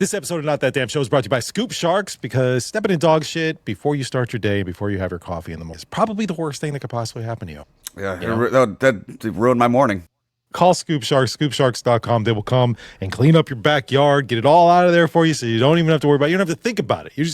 This episode of Not That Damn Show is brought to you by Scoop Sharks, because stepping in dog shit before you start your day, before you have your coffee in the morning, is probably the worst thing that could possibly happen to you. Yeah, that ruined my morning. Call Scoop Sharks, scoopsharks.com. They will come and clean up your backyard, get it all out of there for you, so you don't even have to worry about it. You don't have to think about it. You're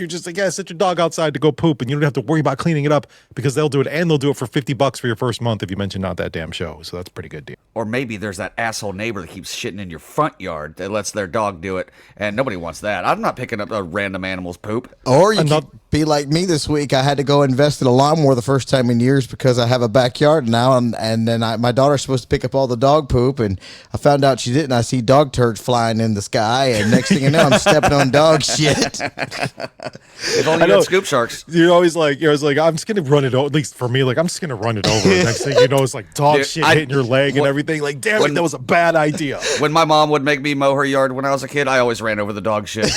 just like, yeah, set your dog outside to go poop, and you don't have to worry about cleaning it up, because they'll do it, and they'll do it for $50 for your first month if you mention Not That Damn Show. So that's a pretty good deal. Or maybe there's that asshole neighbor that keeps shitting in your front yard that lets their dog do it, and nobody wants that. I'm not picking up a random animal's poop. Or you could be like me this week. I had to go invest in a lawnmower the first time in years because I have a backyard now, and then my daughter's supposed to pick up all the dog poop, and I found out she didn't. I see dog turds flying in the sky, and next thing you know, I'm stepping on dog shit. If only you had Scoop Sharks. You're always like, I'm just going to run it over. At least for me, like, I'm just going to run it over. Next thing you know, it's like dog shit hitting your leg and everything. Like, damn it, that was a bad idea. When my mom would make me mow her yard when I was a kid, I always ran over the dog shit.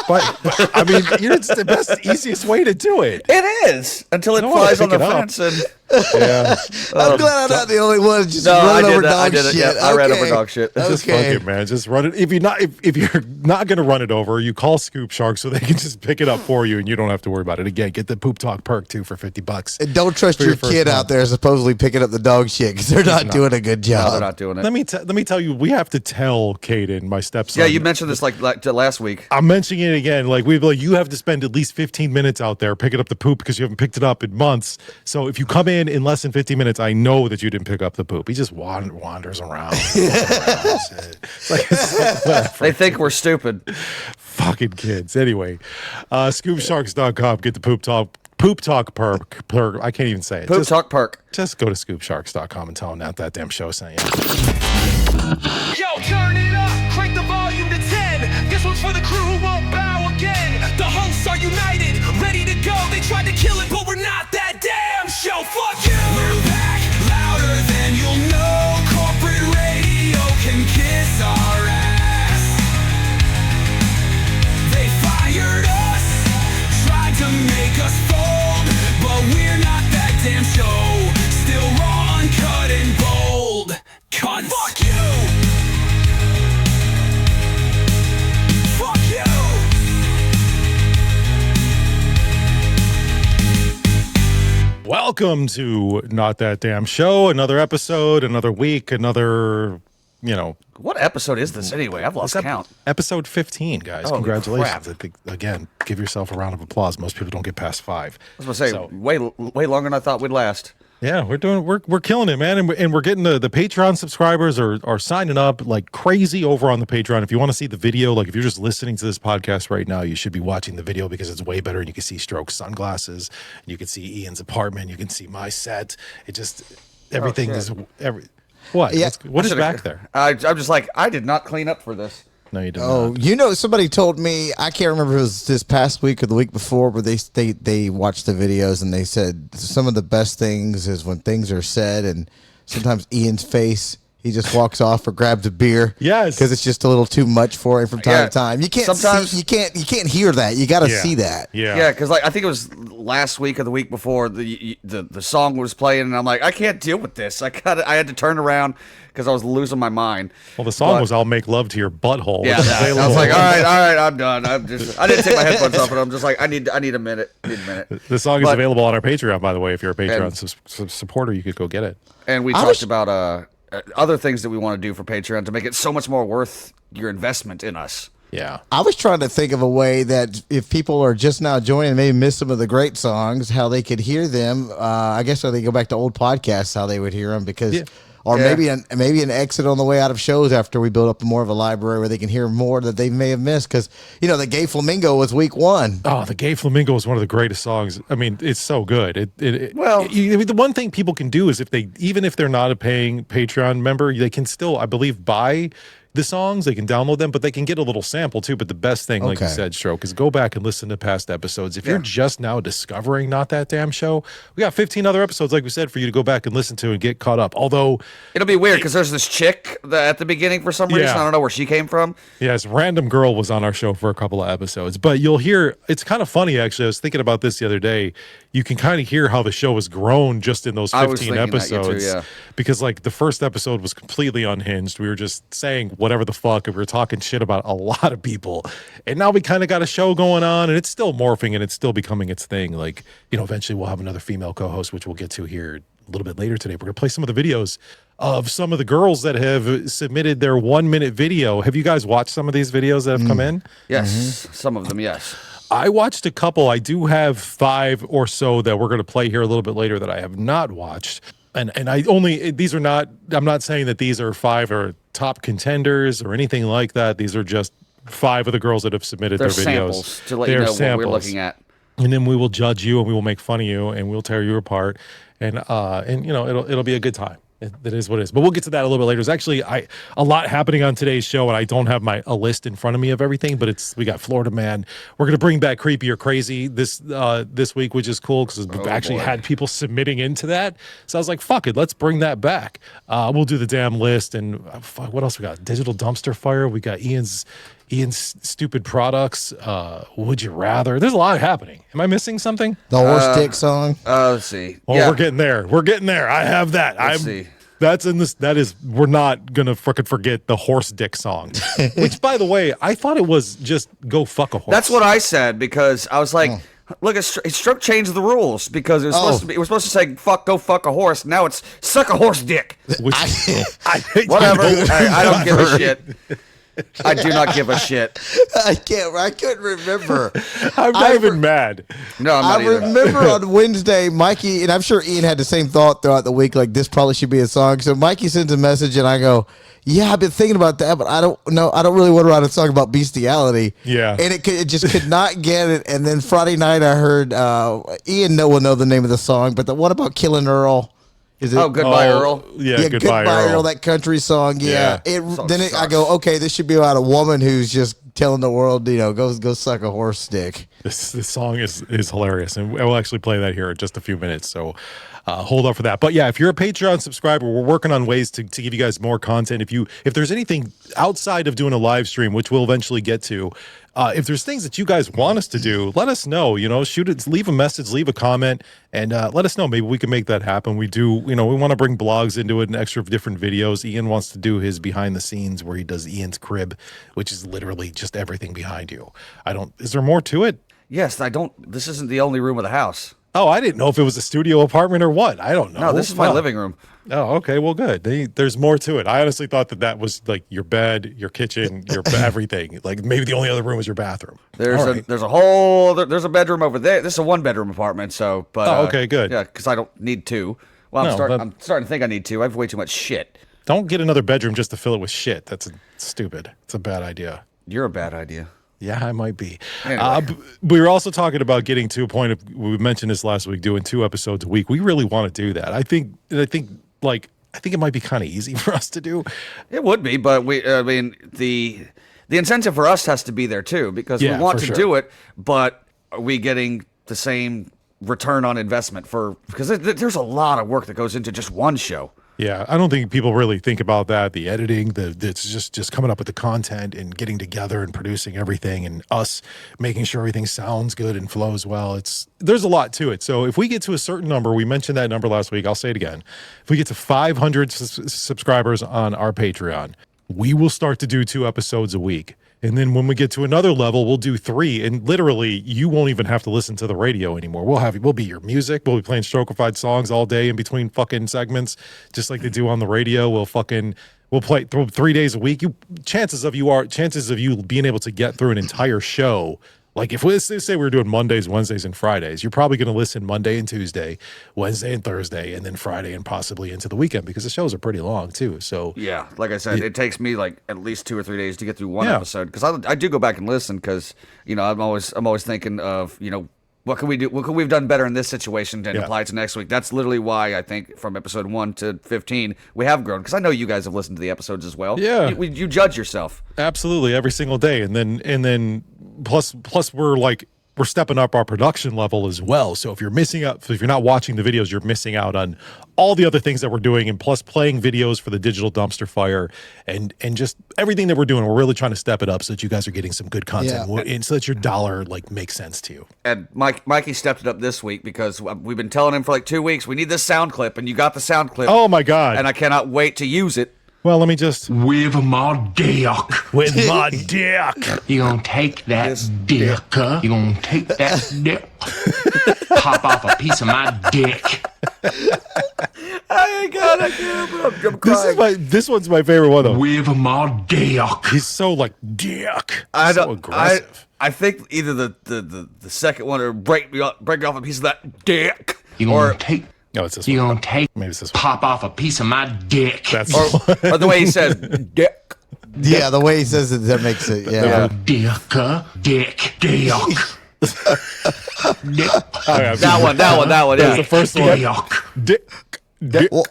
but I mean, it's the best, easiest way to do it. It is, until it flies on the fence. And yeah. I'm glad I'm not the only one just running over dog shit. Yeah, I ran over dog shit. Just fuck it, man. Just run it. If you're not gonna run it over, you call Scoop Shark so they can just pick it up for you, and you don't have to worry about it. Again, get the Poop Talk perk too for $50. And don't trust your kid out there supposedly picking up the dog shit, because they're not doing a good job. No, they're not doing it. Let me tell you, we have to tell Caden, my stepson. Yeah, you mentioned this like last week. I'm mentioning it again. Like you have to spend at least 15 minutes out there picking up the poop because you haven't picked it up in months. So if you come in less than 15 minutes, I know that you didn't pick up the poop. He just wanders around. They think we're stupid. Fucking kids. Anyway, scoopsharks.com. Get the Poop Talk perk. I can't even say it. Poop Talk perk. Just go to scoopsharks.com and tell them Not That Damn Show sent you. Yo, turn it up. Crank the volume to 10. This one's for the crew who won't bow again. The hosts are united, ready to go. They tried to kill it, but we're not that damn show. Fuck you. We're back, louder than you'll know. Corporate radio can kiss our ass. They fired us, tried to make us fold, but we're not that damn show. Still raw, uncut, and bold. Cunts. Fuck you. Fuck you. Welcome to Not That Damn Show. Another episode, another week, another, What episode is this anyway? I've lost count. Episode 15, guys. Oh, congratulations. crap. I think, again, give yourself a round of applause. Most people don't get past 5. I was going to say, way longer than I thought we'd last. Yeah, we're killing it, man, and we're getting the Patreon subscribers are signing up like crazy over on the Patreon. If you want to see the video, like if you're just listening to this podcast right now, you should be watching the video because it's way better. And you can see Stroke's sunglasses, and you can see Ian's apartment, you can see my set. It just everything is what? Yeah. What is back there? I'm just like, I did not clean up for this. No, you did not. Somebody told me, I can't remember if it was this past week or the week before, but they watched the videos and they said some of the best things is when things are said, and sometimes Ian's face, he just walks off or grabs a beer. Yes, because it's just a little too much for him from time to time. You can't sometimes you can't hear that. You got to see that. Yeah, because like I think it was last week or the week before the song was playing, and I'm like, I can't deal with this. I had to turn around because I was losing my mind. Well, the song was "I'll Make Love to Your Butthole." Yeah, I was like, all right, I'm done. I didn't take my headphones off, but I'm just like, I need a minute. The song is available on our Patreon, by the way. If you're a Patreon supporter, you could go get it. And we talked about other things that we want to do for Patreon to make it so much more worth your investment in us. Yeah. I was trying to think of a way that if people are just now joining and maybe miss some of the great songs, how they could hear them. I guess if they go back to old podcasts, how they would hear them, because... Yeah. Or maybe an exit on the way out of shows after we build up more of a library where they can hear more that they may have missed. Because, the Gay Flamingo was week 1. Oh, the Gay Flamingo is one of the greatest songs. I mean, it's so good. The one thing people can do is even if they're not a paying Patreon member, they can still, I believe, buy the songs. They can download them, but they can get a little sample too. But the best thing, like you said, Stroke, is go back and listen to past episodes. If you're just now discovering Not That Damn Show, we got 15 other episodes, like we said, for you to go back and listen to and get caught up. Although it'll be weird because there's this chick at the beginning for some reason. I don't know where she came from. Yes, random girl was on our show for a couple of episodes, but you'll hear, it's kind of funny actually. I was thinking about this the other day. you can kind of hear how the show has grown just in those 15 episodes. Because like the first episode was completely unhinged. We were just saying whatever the fuck, and we were talking shit about a lot of people. And now we kind of got a show going on, and it's still morphing and it's still becoming its thing. Like, eventually we'll have another female co-host, which we'll get to here a little bit later today. We're gonna play some of the videos of some of the girls that have submitted their 1-minute video. Have you guys watched some of these videos that have come in? Yes, some of them, yes. I watched a couple. I do have 5 or so that we're going to play here a little bit later that I have not watched. And I'm not saying that these are 5 or top contenders or anything like that. These are just 5 of the girls that have submitted their videos. Samples to let you know what we're looking at. And then we will judge you and we will make fun of you and we'll tear you apart. And it'll be a good time. It is what it is. But we'll get to that a little bit later. There's actually a lot happening on today's show, and I don't have a list in front of me of everything, but we got Florida Man. We're going to bring back Creepy or Crazy this week, which is cool because we've actually had people submitting into that. So I was like, fuck it, let's bring that back. We'll do the damn list. And what else we got? Digital Dumpster Fire. We got Ian's stupid products. Would you rather? There's a lot happening. Am I missing something? The horse dick song. Let's see. We're getting there. I have that. Let's see. That's in this. That is. We're not gonna fucking forget the horse dick song. Which, by the way, I thought it was just go fuck a horse. That's what I said because I was like, look, Stroke changed the rules because it was supposed to say go fuck a horse. Now it's suck a horse dick. Which, whatever. I don't give a shit. I do not give a shit. I couldn't remember. I'm not even mad. No, I'm not either. remember on Wednesday, Mikey, and I'm sure Ian had the same thought throughout the week, like this probably should be a song. So Mikey sends a message and I go, yeah, I've been thinking about that, but I don't know. I don't really want to write a song about bestiality. Yeah. And it just could not get it. And then Friday night I heard, Ian will know the name of the song, but the one about killing Earl. Is it? Goodbye, Earl. Yeah, Goodbye, Earl. That country song. Yeah. Yeah. I go, okay, this should be about a woman who's just telling the world, go suck a horse dick. This song is hilarious, and we'll actually play that here in just a few minutes. So hold up for that. But yeah, if you're a Patreon subscriber, we're working on ways to give you guys more content. If there's anything outside of doing a live stream, which we'll eventually get to, if there's things that you guys want us to do, let us know. Shoot it, leave a message, leave a comment, and let us know. Maybe we can make that happen. We do. We want to bring blogs into it and extra different videos. Ian wants to do his behind the scenes where he does Ian's crib, which is literally just everything behind you. Is there more to it? Yes, I don't. This isn't the only room of the house. Oh, I didn't know if it was a studio apartment or what. I don't know. No, this is my living room. Oh, okay. Well, good. There's more to it. I honestly thought that was like your bed, your kitchen, your everything. Like maybe the only other room was your bathroom. There's a bedroom over there. This is a 1-bedroom apartment. So, but okay, good. Yeah, because I don't need 2. Well, I'm starting to think I need 2. I have way too much shit. Don't get another bedroom just to fill it with shit. That's stupid. It's a bad idea. You're a bad idea. Yeah, I might be. Anyway. We were also talking about getting to a point of, we mentioned this last week, doing 2 episodes a week. We really want to do that. I think it might be kind of easy for us to do. It would be, but the incentive for us has to be there too, because we want to do it, but are we getting the same return on investment because there's a lot of work that goes into just one show. Yeah, I don't think people really think about that. The editing, it's just coming up with the content and getting together and producing everything, and us making sure everything sounds good and flows well. There's a lot to it. So if we get to a certain number, we mentioned that number last week, I'll say it again. If we get to 500 subscribers on our Patreon, we will start to do 2 episodes a week. And then when we get to another level, we'll do 3. And literally, you won't even have to listen to the radio anymore. We'll be your music. We'll be playing strokified songs all day in between fucking segments, just like they do on the radio. We'll play 3 days a week. Chances of you being able to get through an entire show. Like if we say we're doing Mondays, Wednesdays, and Fridays, you're probably going to listen Monday and Tuesday, Wednesday and Thursday, and then Friday and possibly into the weekend because the shows are pretty long too. So yeah, like I said, it takes me like at least 2 or 3 days to get through one episode because I do go back and listen because I'm always thinking of what can we do? What could we've done better in this situation and apply it to next week? That's literally why I think from episode 1 to 15 we have grown because I know you guys have listened to the episodes as well. Yeah, you judge yourself absolutely every single day, and then plus we're like we're stepping up our production level as well. So if you're missing out, if you're not watching the videos, you're missing out on all the other things that we're doing, and plus playing videos for the digital dumpster fire and just everything that we're doing. We're really trying to step it up so that you guys are getting some good content and so that your dollar like makes sense to you. And Mikey stepped it up this week because we've been telling him for like 2 weeks, we need this sound clip, and you got the sound clip. Oh my God. And I cannot wait to use it. Well, let me just... With my dick. With my dick. You gonna take that dick, huh? You gonna take that dick, pop off a piece of my dick. I can't. I'm crying. This one's my favorite one, though. With my dick. He's so like, dick. I so don't, aggressive. I think either the second one or break off a piece of that dick. You gonna take... No, it's this You one. gonna take... Maybe it's this one. Pop off a piece of my dick. That's Or the way he says dick. Yeah, the way he says it, that makes it. Yeah. Dick, huh? Dick. Dick. That one. Yeah. That's the first one. Dick. Dick. Well,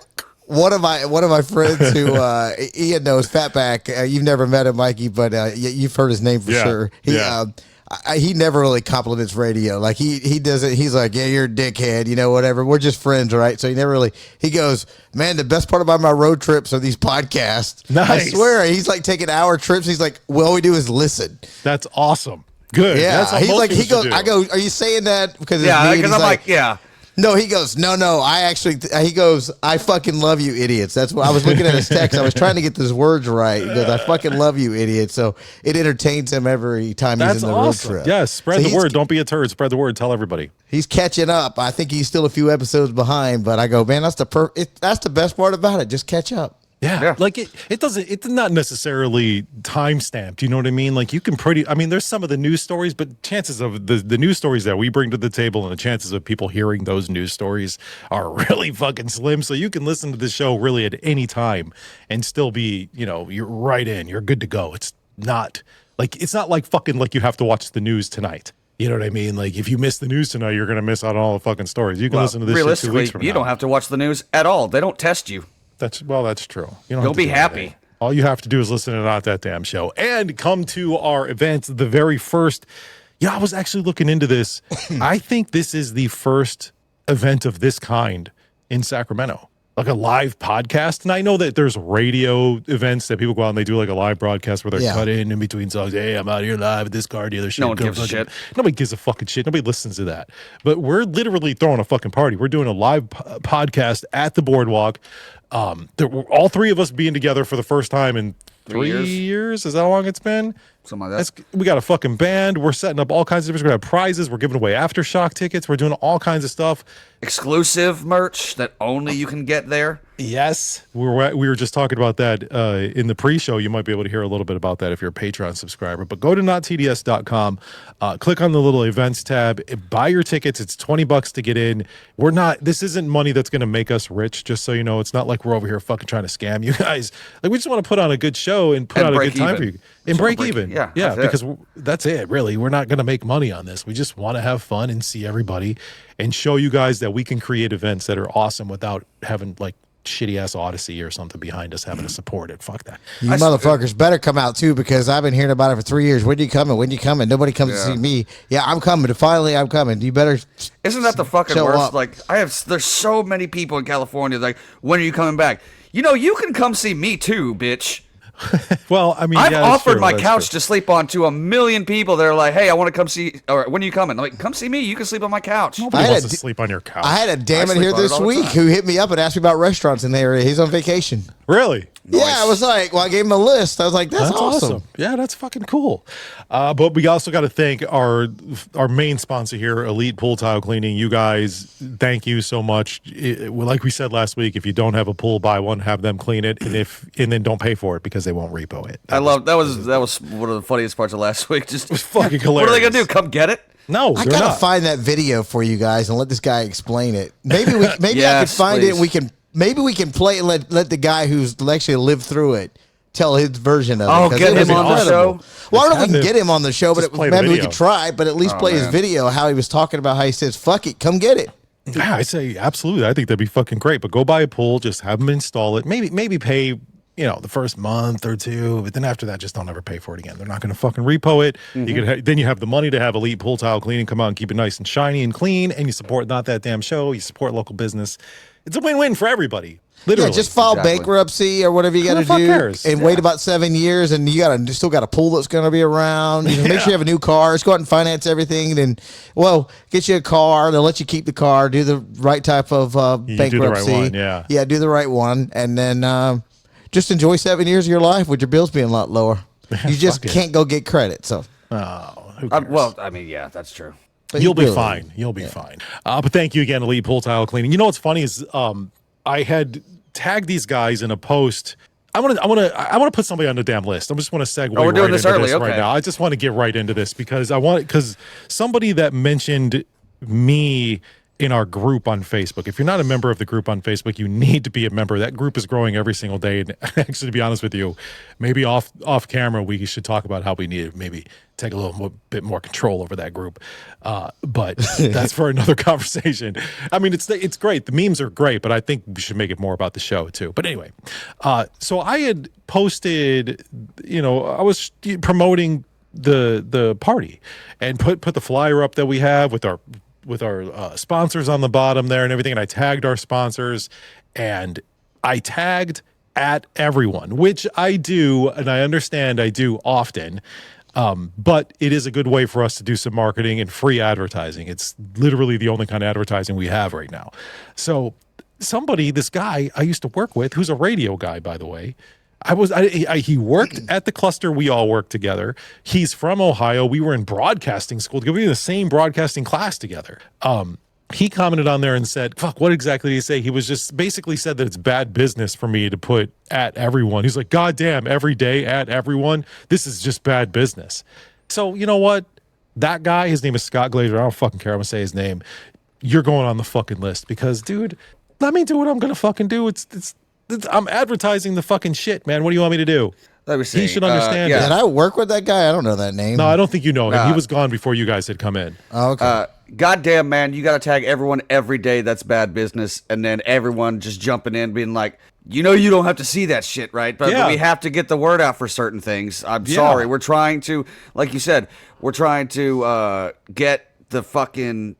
one of my friends who Ian knows, Fatback. You've never met him, Mikey, but you've heard his name for sure. He never really compliments radio. Like he doesn't. He's like, yeah, you're a dickhead, whatever. We're just friends, right? So he never really. He goes, man, the best part about my road trips are these podcasts. Nice. I swear, he's like taking hour trips. He's like, well, all we do is listen. That's awesome. Good. Yeah, That's he's like, he goes. do. I go, are you saying that because it's Yeah, me? because He's I'm like, yeah. No, he goes, no, I actually, he goes, I fucking love you, idiots. That's what I was looking at his text. I was trying to get those words right. He goes, I fucking love you, idiots. So it entertains him every time he's in the awesome. road trip. Yes, spread the word. Don't be a turd. Spread the word. Tell everybody. He's catching up. I think he's still a few episodes behind, but I go, man, that's the best part about it. Just catch up. Yeah. Like it's not necessarily time stamped. You know what I mean? Like you can there's some of the news stories, but chances of the news stories that we bring to the table and the chances of people hearing those news stories are really fucking slim. So you can listen to the show really at any time and still be, you're right in, you're good to go. It's not like fucking like you have to watch the news tonight. You know what I mean? Like if you miss the news tonight, you're going to miss out on all the fucking stories. You can listen to this shit 2 weeks from now. You don't have to watch the news at all. They don't test you. That's true. You'll be happy. All you have to do is listen to Not That Damn Show and come to our events. The very first, I was actually looking into this. I think this is the first event of this kind in Sacramento, like a live podcast. And I know that there's radio events that people go out and they do like a live broadcast where they're cut in between songs. Hey, I'm out here live at this car dealership. No one gives a shit. Nobody gives a fucking shit. Nobody listens to that. But we're literally throwing a fucking party. We're doing a live podcast at the boardwalk. All three of us being together for the first time in 3 years. Is that how long it's been? Something like that. We got a fucking band. We're setting up all kinds of different. We're gonna have prizes. We're giving away aftershock tickets. We're doing all kinds of stuff. Exclusive merch that only you can get there. Yes, we were just talking about that in the pre-show. You might be able to hear a little bit about that if you're a Patreon subscriber. But go to nottds.com, click on the little events tab, buy your tickets. It's $20 to get in. This isn't money that's going to make us rich. Just so you know, it's not like we're over here fucking trying to scam you guys. Like we just want to put on a good show and put on a good time for you and break even. Yeah, because that's it. Really, we're not going to make money on this. We just want to have fun and see everybody and show you guys that we can create events that are awesome without having like shitty ass Odyssey or something behind us having to support it. Fuck that. You motherfuckers better come out too, because I've been hearing about it for 3 years. When you coming? When you coming? Nobody comes to see me. Yeah, I'm coming. Finally, I'm coming. You better. Isn't that the fucking worst? Up. Like there's so many people in California. Like, when are you coming back? You can come see me too, bitch. Well, I mean, I've offered my couch to sleep on to 1 million people. They're like, "Hey, I want to come see." Or when are you coming? I'm like, come see me. You can sleep on my couch. Nobody wants to sleep on your couch. I had a damn it here this week who hit me up and asked me about restaurants in the area. He's on vacation. Really? Nice. Yeah, I was like, I gave him a list. I was like, that's awesome. Yeah, that's fucking cool. But we also got to thank our main sponsor here, Elite Pool Tile Cleaning. You guys, thank you so much. Like we said last week, if you don't have a pool, buy one, have them clean it, and then don't pay for it because they won't repo it. That was one of the funniest parts of last week. Just it was fucking hilarious. What are they gonna do? Come get it? No, I gotta find that video for you guys and let this guy explain it. Maybe I can find it. And we can. Maybe we can play and let the guy who's actually lived through it tell his version of it. Oh, get him on the show? Well, I don't know if we can get him on the show, but maybe we could try, but at least play his video, how he was talking about how he says, fuck it, come get it. Yeah, I say absolutely. I think that'd be fucking great. But go buy a pool, just have them install it. Maybe pay the first month or two, but then after that, just don't ever pay for it again. They're not going to fucking repo it. Then you have the money to have Elite Pool Tile Cleaning come out and keep it nice and shiny and clean, and you support Not That Damn Show. You support local business. It's a win-win for everybody. Literally. Yeah, just file bankruptcy or whatever you got to do, cares? and wait about 7 years, and you still got a pool that's going to be around. Make sure you have a new car. Just go out and finance everything. Then, get you a car. They'll let you keep the car. Do the right type of bankruptcy. Do the right one, yeah, do the right one, and then just enjoy 7 years of your life with your bills being a lot lower. You just can't go get credit. So, who cares? Yeah, that's true. But You'll be fine. You'll be fine. But thank you again, Elite Pool Tile Cleaning. You know what's funny is I had tagged these guys in a post. I want to put somebody on the damn list. I just want to segue we're doing this early. Right now. I just want to get right into this because somebody that mentioned me in our group on Facebook. If you're not a member of the group on Facebook, you need to be a member. That group is growing every single day. And actually, to be honest with you, maybe off camera, we should talk about how we need to maybe take a little bit more control over that group. But that's for another conversation. I mean, it's great. The memes are great, but I think we should make it more about the show too. But anyway, so I had posted, I was promoting the party and put the flyer up that we have with our sponsors on the bottom there and everything. And I tagged our sponsors and I tagged at everyone, which I do. And I understand I do often. But it is a good way for us to do some marketing and free advertising. It's literally the only kind of advertising we have right now. So this guy I used to work with, who's a radio guy, by the way, he worked at the cluster. We all worked together. He's from Ohio. We were in broadcasting school together. We were in the same broadcasting class together. He commented on there and said, fuck, what exactly did he say? He was just basically said that it's bad business for me to put at everyone. He's like, God damn, every day at everyone. This is just bad business. So you know what? That guy, his name is Scott Glazer. I don't fucking care. I'm going to say his name. You're going on the fucking list because, dude, let me do what I'm going to fucking do. I'm advertising the fucking shit, man. What do you want me to do? Let me see. He should understand Did I work with that guy? I don't know that name. No, I don't think you know him. He was gone before you guys had come in. Oh, okay. Goddamn, man, you got to tag everyone every day. That's bad business. And then everyone just jumping in, being like, you don't have to see that shit, right? But we have to get the word out for certain things. I'm sorry. We're trying to, like you said, get the fucking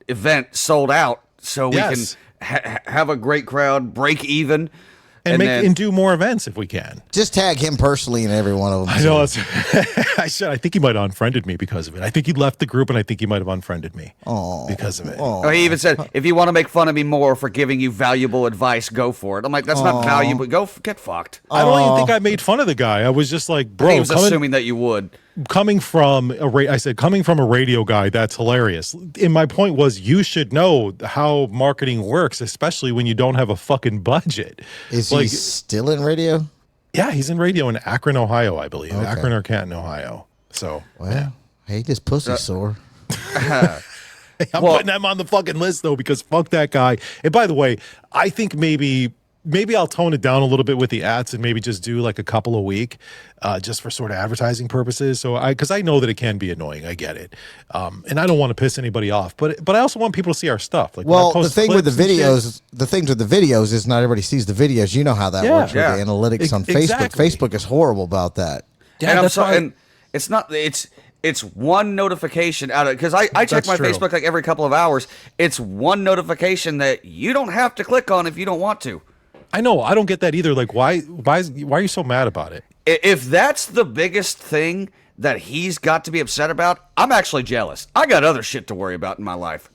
event sold out so we can have a great crowd, break even. And do more events if we can. Just tag him personally in every one of them. I know. I think he might have unfriended me because of it. I think he left the group, and I think he might have unfriended me because of it. Oh, he even said, if you want to make fun of me more for giving you valuable advice, go for it. I'm like, that's not valuable. Get fucked. I don't even think I made fun of the guy. I was just like, bro. He was assuming that you would. Coming from a radio guy, that's hilarious. And my point was, you should know how marketing works, especially when you don't have a fucking budget. Is he still in radio? Yeah, he's in radio in Akron, Ohio, I believe. Okay. Akron or Canton, Ohio. So, hey, this pussy sore. I'm putting him on the fucking list though because fuck that guy. And by the way, I think maybe I'll tone it down a little bit with the ads and maybe just do like a couple a week, just for sort of advertising purposes. So because I know that it can be annoying, I get it, and I don't want to piss anybody off, but I also want people to see our stuff. Like, the thing with the videos is not everybody sees the videos. You know how that works with the analytics on Facebook. Exactly. Facebook is horrible about that. Yeah, and it's not. It's one notification out of because I check my Facebook like every couple of hours. It's one notification that you don't have to click on if you don't want to. I know. I don't get that either. Like, why are you so mad about it? If that's the biggest thing that he's got to be upset about, I'm actually jealous. I got other shit to worry about in my life.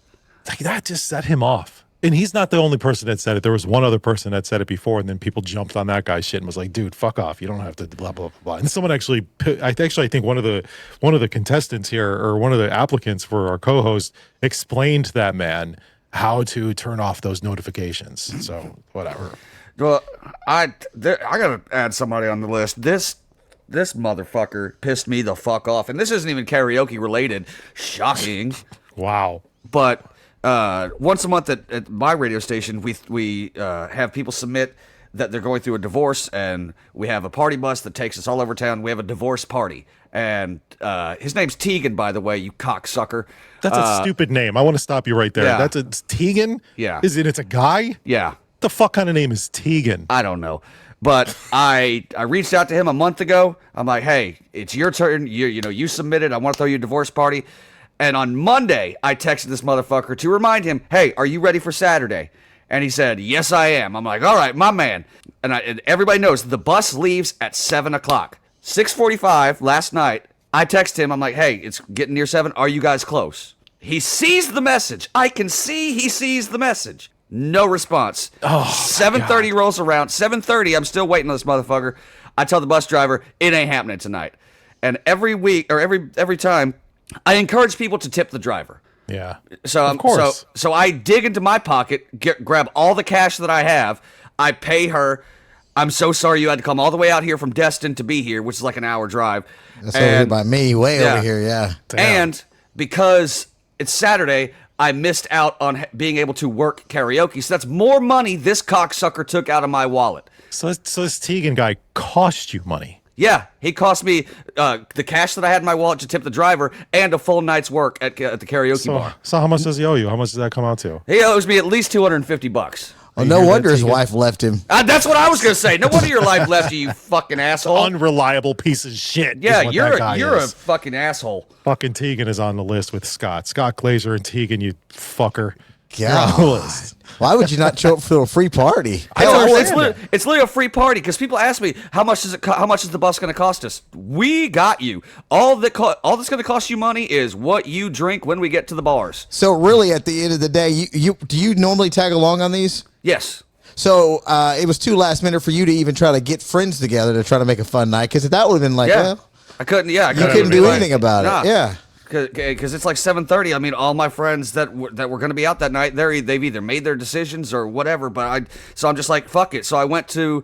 Like, that just set him off. And he's not the only person that said it. There was one other person that said it before, and then people jumped on that guy's shit and was like, dude, fuck off. You don't have to blah, blah, blah, blah. And someone I think one of the contestants here, or one of the applicants for our co-host, explained to that man how to turn off those notifications. So, whatever. Well, I gotta add somebody on the list. This motherfucker pissed me the fuck off, and this isn't even karaoke related. Shocking. Wow. But once a month at my radio station, we have people submit that they're going through a divorce, and we have a party bus that takes us all over town. We have a divorce party, and his name's Tegan, by the way, you cocksucker. That's a stupid name. I want to stop you right there. Yeah. It's Tegan? Yeah. It's a guy? Yeah. The fuck kind of name is Tegan? I don't know. But I reached out to him a month ago. I'm like, hey, it's your turn. You submitted. I want to throw you a divorce party. And on Monday, I texted this motherfucker to remind him, hey, are you ready for Saturday? And he said, yes, I am. I'm like, all right, my man. And everybody knows the bus leaves at 7 o'clock. 6:45 last night, I text him. I'm like, hey, it's getting near 7. Are you guys close? He sees the message. I can see he sees the message. No response. 7:30 rolls around. 7:30, I'm still waiting on this motherfucker. I tell the bus driver, it ain't happening tonight. And every week, or every time, I encourage people to tip the driver. Yeah. So of course. So I dig into my pocket, grab all the cash that I have. I pay her. I'm so sorry you had to come all the way out here from Destin to be here, which is like an hour drive. That's over here by me, way over here, yeah. Damn. And because it's Saturday, I missed out on being able to work karaoke. So that's more money this cocksucker took out of my wallet. So this Tegan guy cost you money. Yeah, he cost me the cash that I had in my wallet to tip the driver and a full night's work at the karaoke bar. So how much does he owe you? How much does that come out to? He owes me at least $250. Well, no wonder his wife left him. That's what I was gonna say. No wonder your life left you fucking asshole. Unreliable piece of shit. Yeah, is what you're that guy a is. fucking asshole. Fucking Tegan is on the list with Scott. Scott Glazer and Tegan, you fucker. God. You're on the list. Why would you not show up for a free party? It's literally a free party because people ask me how much is the bus going to cost us? We got you. All that's going to cost you money is what you drink when we get to the bars. So really, at the end of the day, do you normally tag along on these? Yes. So it was too last minute for you to even try to get friends together to try to make a fun night, because that would have been like, well, I couldn't. Yeah, you couldn't do anything about it. Yeah. Because it's like 7:30. I mean, all my friends that were going to be out that night, they've either made their decisions or whatever. So I'm just like, fuck it. So I went to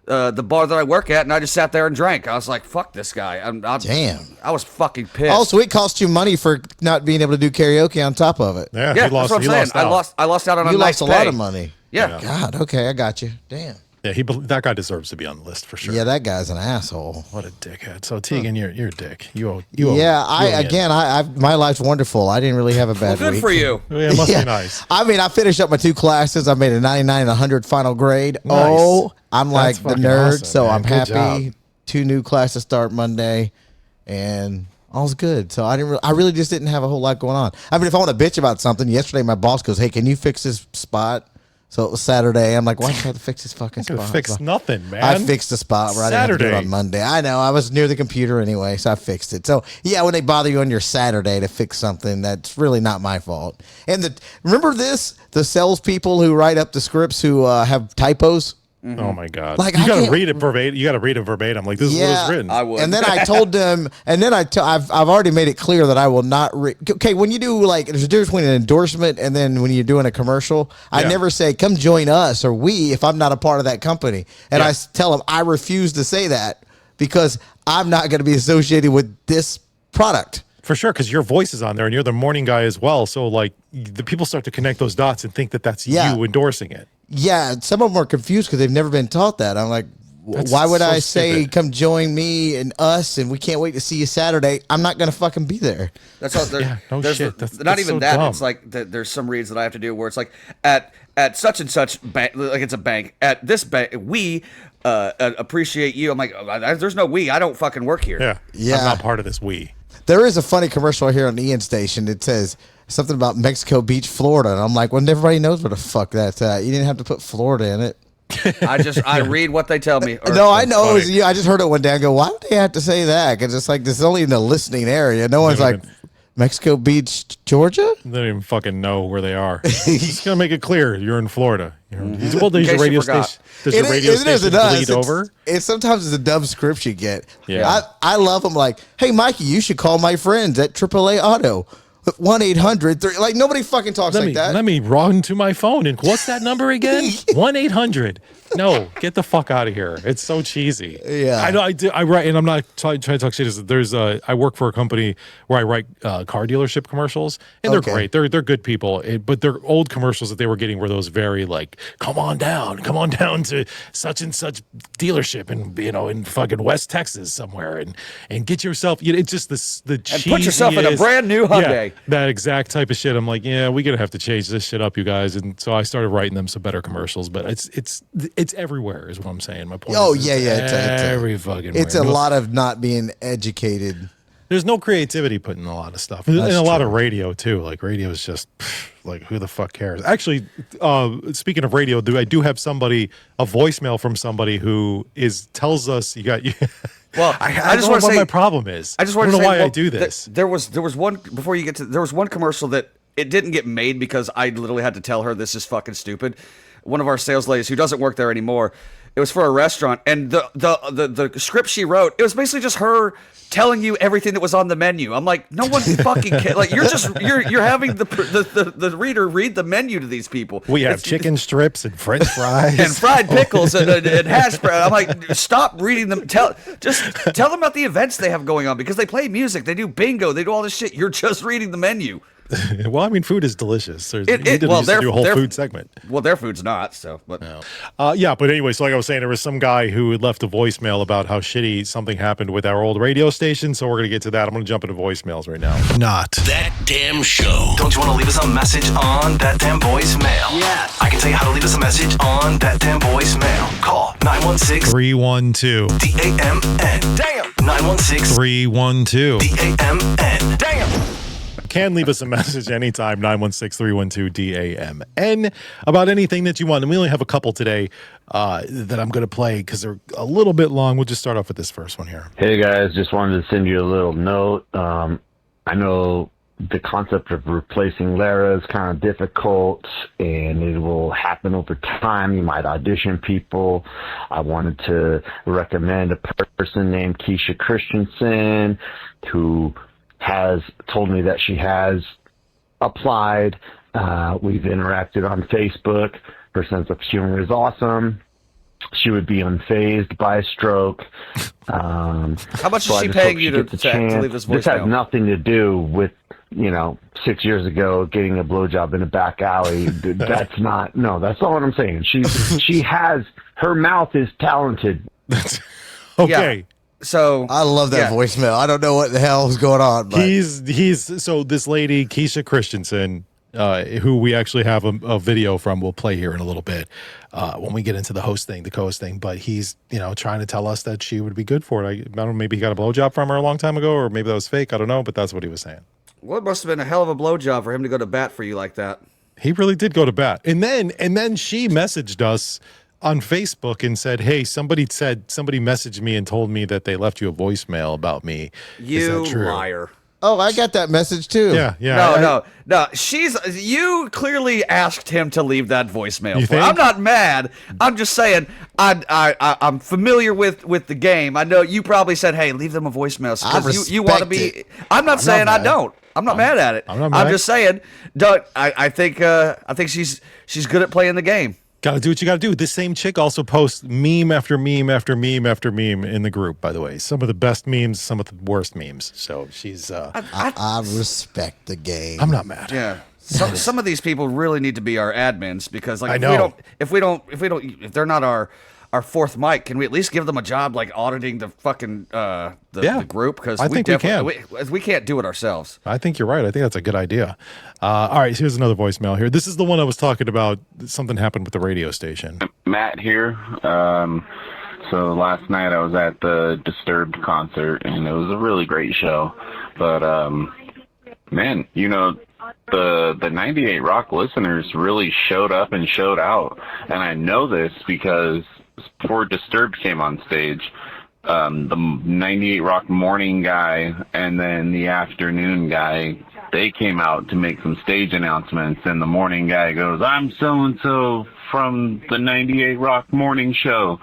the bar that I work at, and I just sat there and drank. I was like, fuck this guy. Damn. I was fucking pissed. Also, it cost you money for not being able to do karaoke on top of it. Yeah, that's what I'm saying. I lost out on a nice a lot of money. Yeah. God. Okay, I got you. Damn. Yeah, that guy deserves to be on the list for sure. Yeah, that guy's an asshole. What a dickhead. So Tegan, you're a dick. My life's wonderful. I didn't really have a bad Good week. for you. Yeah, it must be nice. I mean, I finished up my 2 classes. I made a 99 and 100 final grade. Nice. Oh, I'm like That's the fucking nerd, awesome, so man. I'm Good happy. job. 2 new classes start Monday, and all's good. So I really just didn't have a whole lot going on. I mean, if I want to bitch about something, yesterday my boss goes, "Hey, can you fix this spot?" So it was Saturday. I'm like, why do I have to fix this fucking I could spot? fix nothing, man. I fixed the spot where I didn't have to do it Saturday. on Monday. I know. I was near the computer anyway, so I fixed it. So, yeah, when they bother you on your Saturday to fix something, that's really not my fault. And remember the salespeople who write up the scripts who have typos? Mm-hmm. Oh my God! Like, you I got to can't- read it verbatim. You got to read it verbatim. Like this is what it's written. I would. And then I told them, and then I've already made it clear that I will not. Okay, when you do there's a difference between an endorsement and then when you're doing a commercial. I Yeah. never say come join us or we if I'm not a part of that company, and I tell them I refuse to say that because I'm not going to be associated with this product. For sure, because your voice is on there and you're the morning guy as well. So like the people start to connect those dots and think that that's you endorsing it. Yeah, some of them are confused because they've never been taught that. I'm like, That's why would so I say stupid. come join me and us and we can't wait to see you Saturday? I'm not going to fucking be there. That's all. No there's shit. not That's even so that. dumb. It's like there's some reads that I have to do where it's like at such and such bank, like it's a bank. At this bank, we appreciate you. I'm like, there's no we. I don't fucking work here. Yeah. I'm not part of this. There is a funny commercial here on the Ian station. It says something about Mexico Beach, Florida. And I'm like, well, everybody knows where the fuck that's at. You didn't have to put Florida in it. I read what they tell me. No, I know. It was funny. you. I just heard it one day. I go, why would they have to say that? Because it's like, this is only in the listening area. No one's Never like, Mexico Beach, Georgia? They don't even fucking know where they are. Just gonna make it clear you're in Florida. Well, there's In a case you radio forgot. station. Does the radio station bleed over? It's sometimes it's a dumb script you get. Yeah. I love them. Like, hey, Mikey, you should call my friends at AAA Auto. 1-800. Like, nobody fucking talks like that. Let me run to my phone and what's that number again? 1-800. No, get the fuck out of here. It's so cheesy. Yeah. I know. I write, and I'm not trying to talk shit. There's I work for a company where I write car dealership commercials, and they're great. They're good people, but their old commercials that they were getting were those very like, come on down to such and such dealership, and in fucking West Texas somewhere, and get yourself. It's just the And put yourself in a brand new Hyundai. that exact type of shit. I'm like, yeah, we're gonna have to change this shit up, you guys. And so I started writing them some better commercials. But it's everywhere, is what I'm saying. My point. Oh is yeah, it's a lot of not being educated. There's no creativity put in a lot of stuff, and a lot of radio too. Like radio is just like, who the fuck cares? Actually, speaking of radio, I do have a voicemail from somebody who tells us you got. Well, I just want to say what my problem is. I don't know why I do this. There was one before you get to. There was one commercial that it didn't get made because I literally had to tell her this is fucking stupid. One of our sales ladies who doesn't work there anymore. It was for a restaurant, and the script she wrote, it was basically just her telling you everything that was on the menu. I'm like, no one fucking cares. Like, you're having the reader read the menu to these people. We have chicken strips and French fries and fried pickles and hash brown. I'm like, stop reading them. Just tell them about the events they have going on, because they play music, they do bingo, they do all this shit. You're just reading the menu. Well, I mean, food is delicious. You didn't do a whole food segment. Well, their food's not. So, but yeah. But anyway, so like I was saying, there was some guy who had left a voicemail about how shitty something happened with our old radio station. So we're gonna get to that. I'm gonna jump into voicemails right now. Not that damn show. Don't you want to leave us a message on that damn voicemail? Yes. I can tell you how to leave us a message on that damn voicemail. Call 916-312 DAMN. Damn. 916-312 DAMN. Damn. Can leave us a message anytime, 916-312-DAMN, about anything that you want. And we only have a couple today that I'm going to play because they're a little bit long. We'll just start off with this first one here. Hey, guys, just wanted to send you a little note. I know the concept of replacing Lara is kind of difficult, and it will happen over time. You might audition people. I wanted to recommend a person named Keisha Christensen who has told me that she has applied. We've interacted on Facebook. Her sense of humor is awesome. She would be unfazed by a stroke. How much is she paying you to leave this voicemail? This has nothing to do with, 6 years ago getting a blowjob in a back alley. That's not what I'm saying. Her mouth is talented. Okay. Yeah. So I love that voicemail. I don't know what the hell is going on. But. So this lady, Keisha Christensen, who we actually have a video from, we'll play here in a little bit when we get into the co-host thing. But he's, trying to tell us that she would be good for it. I don't know, maybe he got a blowjob from her a long time ago, or maybe that was fake. I don't know, but that's what he was saying. Well, it must have been a hell of a blowjob for him to go to bat for you like that. He really did go to bat. And then she messaged us on Facebook and said, hey, somebody messaged me and told me that they left you a voicemail about me. You liar. Oh, I got that message too. Yeah. No. You clearly asked him to leave that voicemail. You think? I'm not mad. I'm just saying I'm familiar with the game. I know you probably said, hey, leave them a voicemail because you want to be. It. I'm not saying I don't. I'm not mad at it. I'm just saying, Doug. I think she's good at playing the game. Gotta do what you gotta do. This same chick also posts meme after meme after meme after meme in the group, by the way. Some of the best memes, some of the worst memes. So she's I respect the game. I'm not mad. Yeah. Some of these people really need to be our admins, because I know. if they're not our fourth mic, can we at least give them a job like auditing the fucking the group? Because I think we can. We can't do it ourselves. I think you're right. I think that's a good idea. All right, here's another voicemail here. This is the one I was talking about. Something happened with the radio station. Matt here. So last night I was at the Disturbed concert, and it was a really great show. But man, the 98 Rock listeners really showed up and showed out. And I know this because before Disturbed came on stage, the 98 Rock morning guy and then the afternoon guy, they came out to make some stage announcements, and the morning guy goes, I'm so-and-so from the 98 Rock morning show.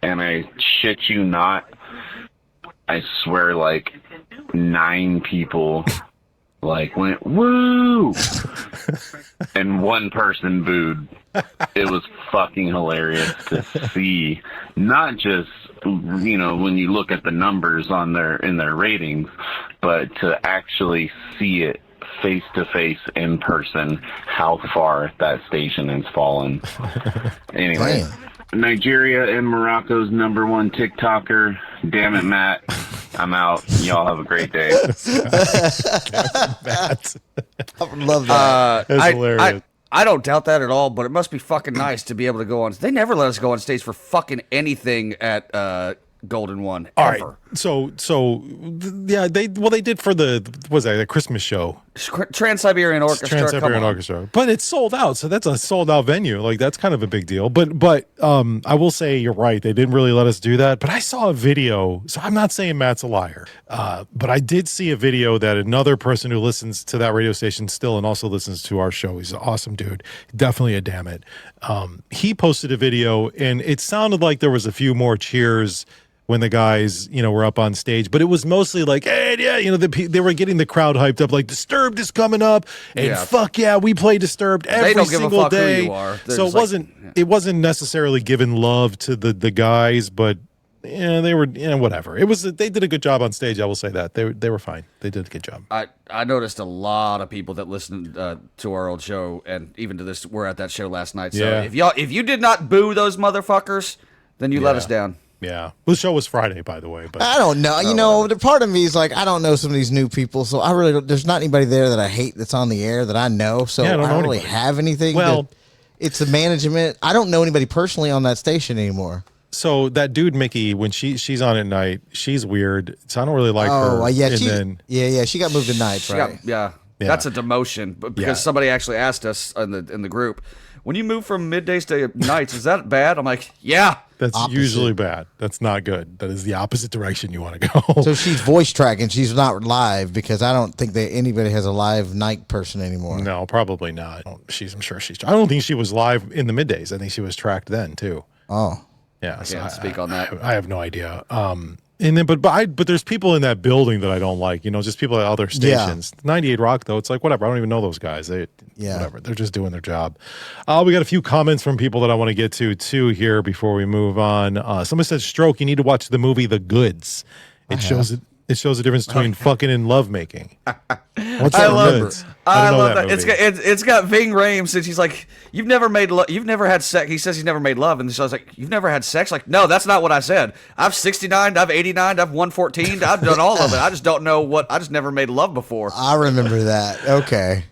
And I shit you not, I swear, 9 people went, woo! And one person booed. It was fucking hilarious to see, not just, when you look at the numbers in their ratings, but to actually see it face to face in person, how far that station has fallen. Anyway, Nigeria and Morocco's #1 TikToker. Damn it, Matt. I'm out. Y'all have a great day. Matt. I love that. That's hilarious. I don't doubt that at all, but it must be fucking nice to be able to go on. They never let us go on stage for fucking anything at Golden One. All Ever. right. Yeah, they did for the Christmas show. Trans-Siberian Orchestra. Trans-Siberian Orchestra. But it's sold out, so that's a sold out venue. Like that's kind of a big deal. But I will say you're right. They didn't really let us do that. But I saw a video, so I'm not saying Matt's a liar. But I did see a video that another person who listens to that radio station still and also listens to our show. He's an awesome dude. Definitely a damn it. He posted a video and it sounded like there was a few more cheers when the guys, were up on stage, but it was mostly like, hey, yeah, they were getting the crowd hyped up, like Disturbed is coming up, and fuck yeah, we play Disturbed every single day. Who you are. So it wasn't necessarily giving love to the guys, but they were whatever. They did a good job on stage. I will say that they were fine. They did a good job. I noticed a lot of people that listened to our old show and even to this were at that show last night. So if you did not boo those motherfuckers, then you let us down. Yeah. Well, the show was Friday, by the way. But I don't know. The part of me is like, I don't know some of these new people, so I really don't. There's not anybody there that I hate that's on the air that I know. So I don't really have anything. Well, it's the management. I don't know anybody personally on that station anymore. So that dude Mickey, when she's on at night, she's weird. So I don't really like her. Oh, yeah, she got moved to nights, right? Yeah, that's a demotion. But because somebody actually asked us in the group, when you move from middays to nights, is that bad? I'm like, yeah. That's usually bad. That's not good. That is the opposite direction you want to go. So she's voice tracking. She's not live because I don't think that anybody has a live night person anymore. No, probably not. I'm sure she's. I don't think she was live in the middays. I think she was tracked then too. Oh, yeah. I can't speak on that. I have no idea. And then, but there's people in that building that I don't like. Just people at other stations. 98 Rock though, it's like whatever. I don't even know those guys. Whatever. They're just doing their job. We got a few comments from people that I want to get to too here before we move on. Somebody said, "Stroke, you need to watch the movie The Goods. It shows the difference between fucking and lovemaking." What's that? I love that. It's got Ving Rhames, and she's like, "You've never made love. You've never had sex." He says he's never made love, and so I was like, "You've never had sex?" Like, no, that's not what I said. I've 69, I've 89, I've 114, I've done all of it. I just don't know what. I just never made love before. I remember that. Okay.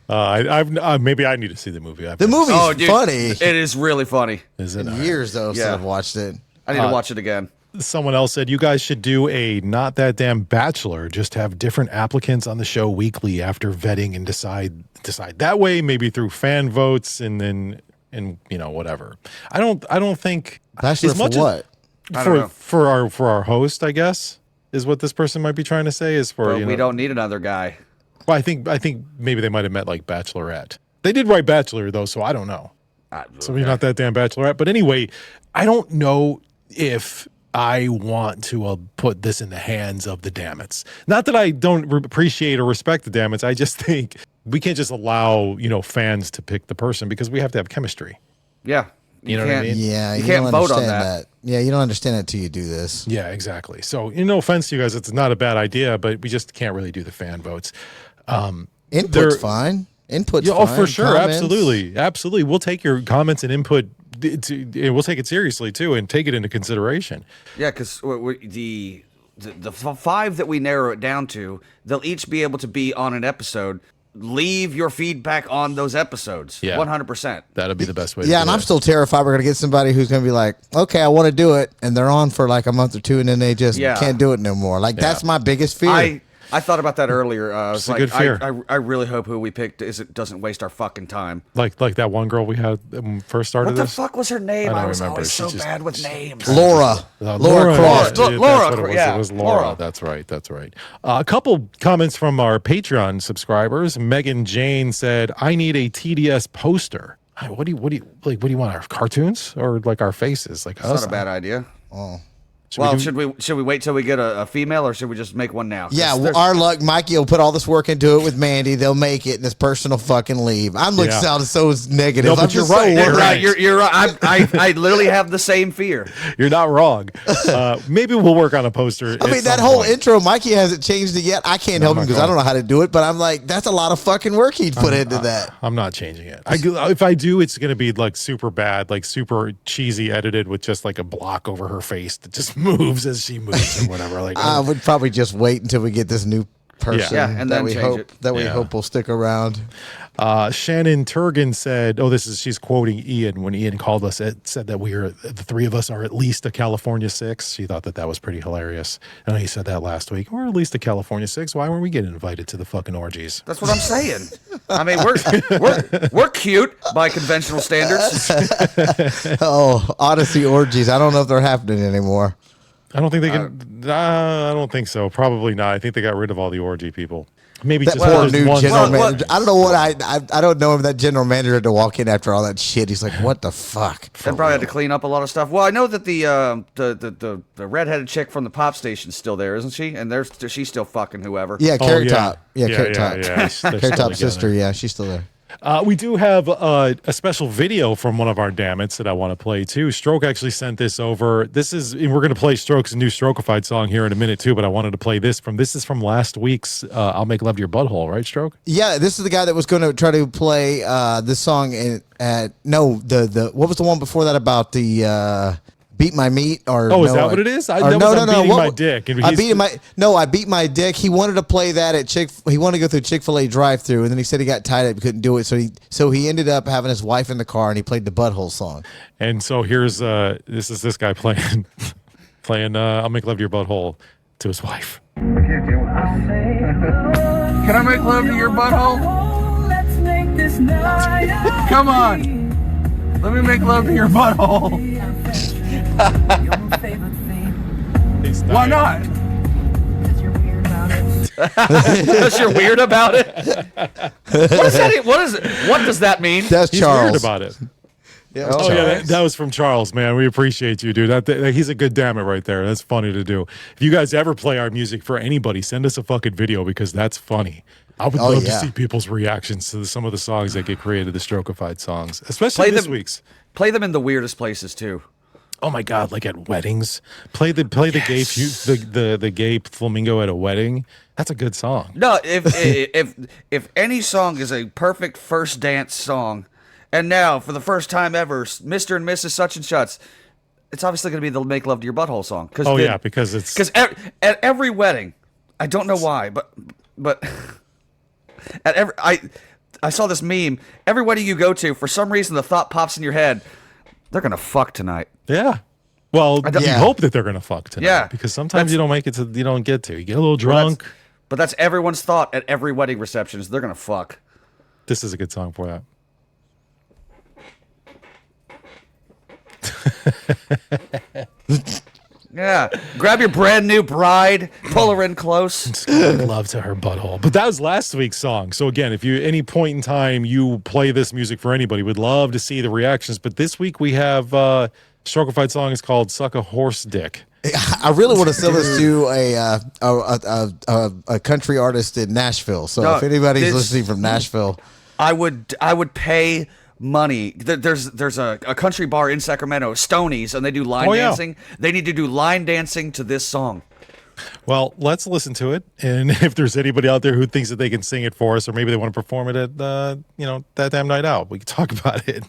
Maybe I need to see the movie. The movie's funny. It is really funny. Is it? Years though since I've watched it. I need to watch it again. Someone else said you guys should do a Not That Damn Bachelor. Just have different applicants on the show weekly after vetting and decide that way, maybe through fan votes and whatever. I don't think Bachelor as much for what? For our host, I guess, is what this person might be trying to say is for we don't need another guy. Well, I think maybe they might have met like Bachelorette. They did write Bachelor though, so I don't know. So we're Not That Damn Bachelorette. But anyway, I don't know if I want to put this in the hands of the Dammits. Not that I don't appreciate or respect the Dammits. I just think we can't just allow, fans to pick the person because we have to have chemistry. Yeah. You know what I mean? Yeah. You can't vote on that. Yeah, you don't understand it until you do this. Yeah, exactly. So, no offense to you guys, it's not a bad idea, but we just can't really do the fan votes. Input's fine. Input's fine. Oh, for sure. Comments. Absolutely. We'll take your comments and input. We'll take it seriously too and take it into consideration. Yeah, because the 5 that we narrow it down to, they'll each be able to be on an episode. Leave your feedback on those episodes. Yeah. 100%. That'll be the best way. Yeah, and I'm still terrified we're gonna get somebody who's gonna be like, okay, I want to do it, and they're on for like a month or two, and then they just can't do it no more. Like that's my biggest fear. I thought about that earlier. I was like, good fear. I really hope who we picked doesn't waste our fucking time. Like that one girl we had when we first started What the this. fuck was her name? I was remember. always so bad with names. Laura Croft. Laura. It was Laura. That's right. A couple comments from our Patreon subscribers. Megan Jane said, "I need a TDS poster." What do you want? Our cartoons or like our faces? Like That's us? not a bad idea. Oh. Should we wait till we get a female, or should we just make one now? Yeah, our luck, Mikey will put all this work into it with Mandy. They'll make it, and this person will fucking leave. I'm sounding so negative. No, but you're right. You're right. I literally have the same fear. You're not wrong. Maybe we'll work on a poster. I mean, that whole intro, Mikey hasn't changed it yet. I can't help him because I don't know how to do it, but I'm like, that's a lot of fucking work he'd put into that. I'm not changing it. If I do, it's going to be like super bad, like super cheesy edited with just like a block over her face that just moves as she moves or whatever. Like I would probably just wait until we get this new person and then change it. That we hope will stick around. Shannon Turgan said, she's quoting Ian when Ian called us. It said that the three of us are at least a California 6. She thought that was pretty hilarious. I know he said that last week. We're at least a California 6. Why weren't we getting invited to the fucking orgies? That's what I'm saying. I mean, we're cute by conventional standards. Odyssey orgies. I don't know if they're happening anymore. I don't think they can. I don't think so. Probably not. I think they got rid of all the orgy people. Maybe that just poor new one general manager. I don't know what I don't know if that general manager had to walk in after all that shit. He's like, what the fuck? They probably had to clean up a lot of stuff. Well, I know that the redheaded chick from the pop station's still there, isn't she? And she's still fucking whoever. Yeah, Carrot Top. Yeah, Carrot Top. Yeah, Carrot Top's sister. Yeah, she's still there. We do have a special video from one of our dammits that I want to play too. Stroke actually sent this over. We're going to play Stroke's new Strokefied song here in a minute too, but I wanted to play this is from last week's I'll Make Love to Your Butthole, right, Stroke? Yeah, this is the guy that was going to try to play this song what was the one before that about the Beat My Meat or is that what it is? I beating my dick. And I beat my dick. He wanted to play that at he wanted to go through Chick-fil-A drive-through, and then he said he got tired of it, couldn't do it. So he ended up having his wife in the car, and he played the Butthole song. And so here's this guy playing I'll Make Love to Your Butthole to his wife. Can I make love to your butthole? Let's make this night. Come on. Let me make love to your butthole. Why not? Because you're weird about it. What does that mean? That's He's Charles. weird about it. Yeah, that was from Charles, man. We appreciate you, dude. He's a good dammit right there. That's funny to do. If you guys ever play our music for anybody, send us a fucking video because that's funny. I would love to see people's reactions to some of the songs that get created, the Strokefied songs, especially this week's. Play them in the weirdest places too. Oh my God! Like at weddings, play the gay flamingo at a wedding. That's a good song. No, if any song is a perfect first dance song, and now for the first time ever, Mr. and Mrs. Such and Such, it's obviously going to be the Make Love to Your Butthole song. Because at every wedding, I don't know why, but I saw this meme. Every wedding you go to, for some reason, the thought pops in your head, they're gonna fuck tonight. Yeah. Well, you hope that they're gonna fuck tonight. Yeah. Because sometimes you don't make it to. You don't get to. You get a little drunk. But that's everyone's thought at every wedding reception is they're gonna fuck. This is a good song for that. Yeah, grab your brand new bride, pull her in close. Make love to her butthole. But that was last week's song. So again, if you any point in time you play this music for anybody, we'd love to see the reactions. But this week we have Strokefied song is called "Suck a Horse Dick." I really want to sell this to a country artist in Nashville. So if anybody's listening from Nashville, I would pay money. There's a country bar in Sacramento, Stoney's, and they do line dancing. They need to do line dancing to this song. Well, let's listen to it, and if there's anybody out there who thinks that they can sing it for us, or maybe they want to perform it at that damn night out, we can talk about it.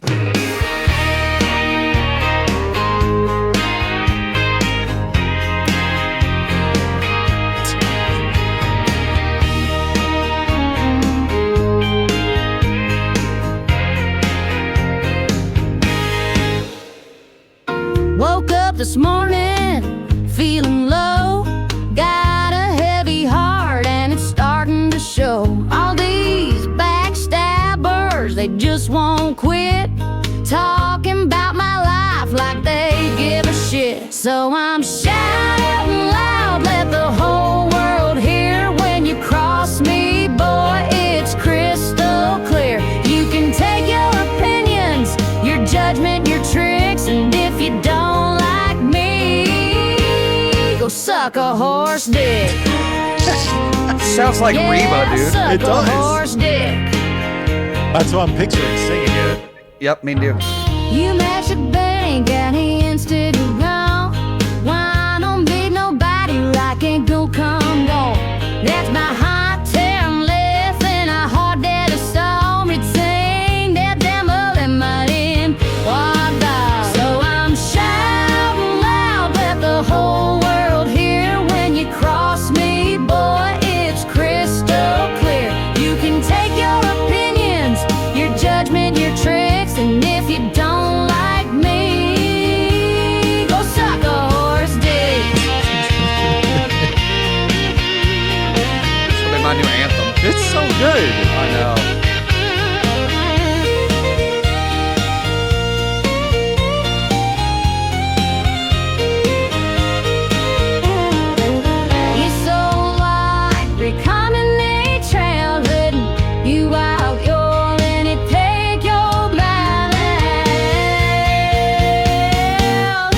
Woke up this morning feeling low, got a heavy heart and it's starting to show. All these backstabbers, they just won't quit talking about my life like they give a shit. So I'm shouting loud, let the whole world hear. When you cross me, boy, it's crystal clear. You can take your opinions, your judgment, your tricks, and if you don't suck a horse dick. Sounds like Reba, dude. It does. A horse dick. That's what I'm picturing singing it. Yep, me too. You match a bank and he Instagram. Why don't beat nobody like ain't go come go. That's my hot term left and a hard dead of storm. It's saying that devil in my in. So I'm shouting loud, let the whole It's so good. I know. You're so like recombinant childhood. You out your and it take your mind out.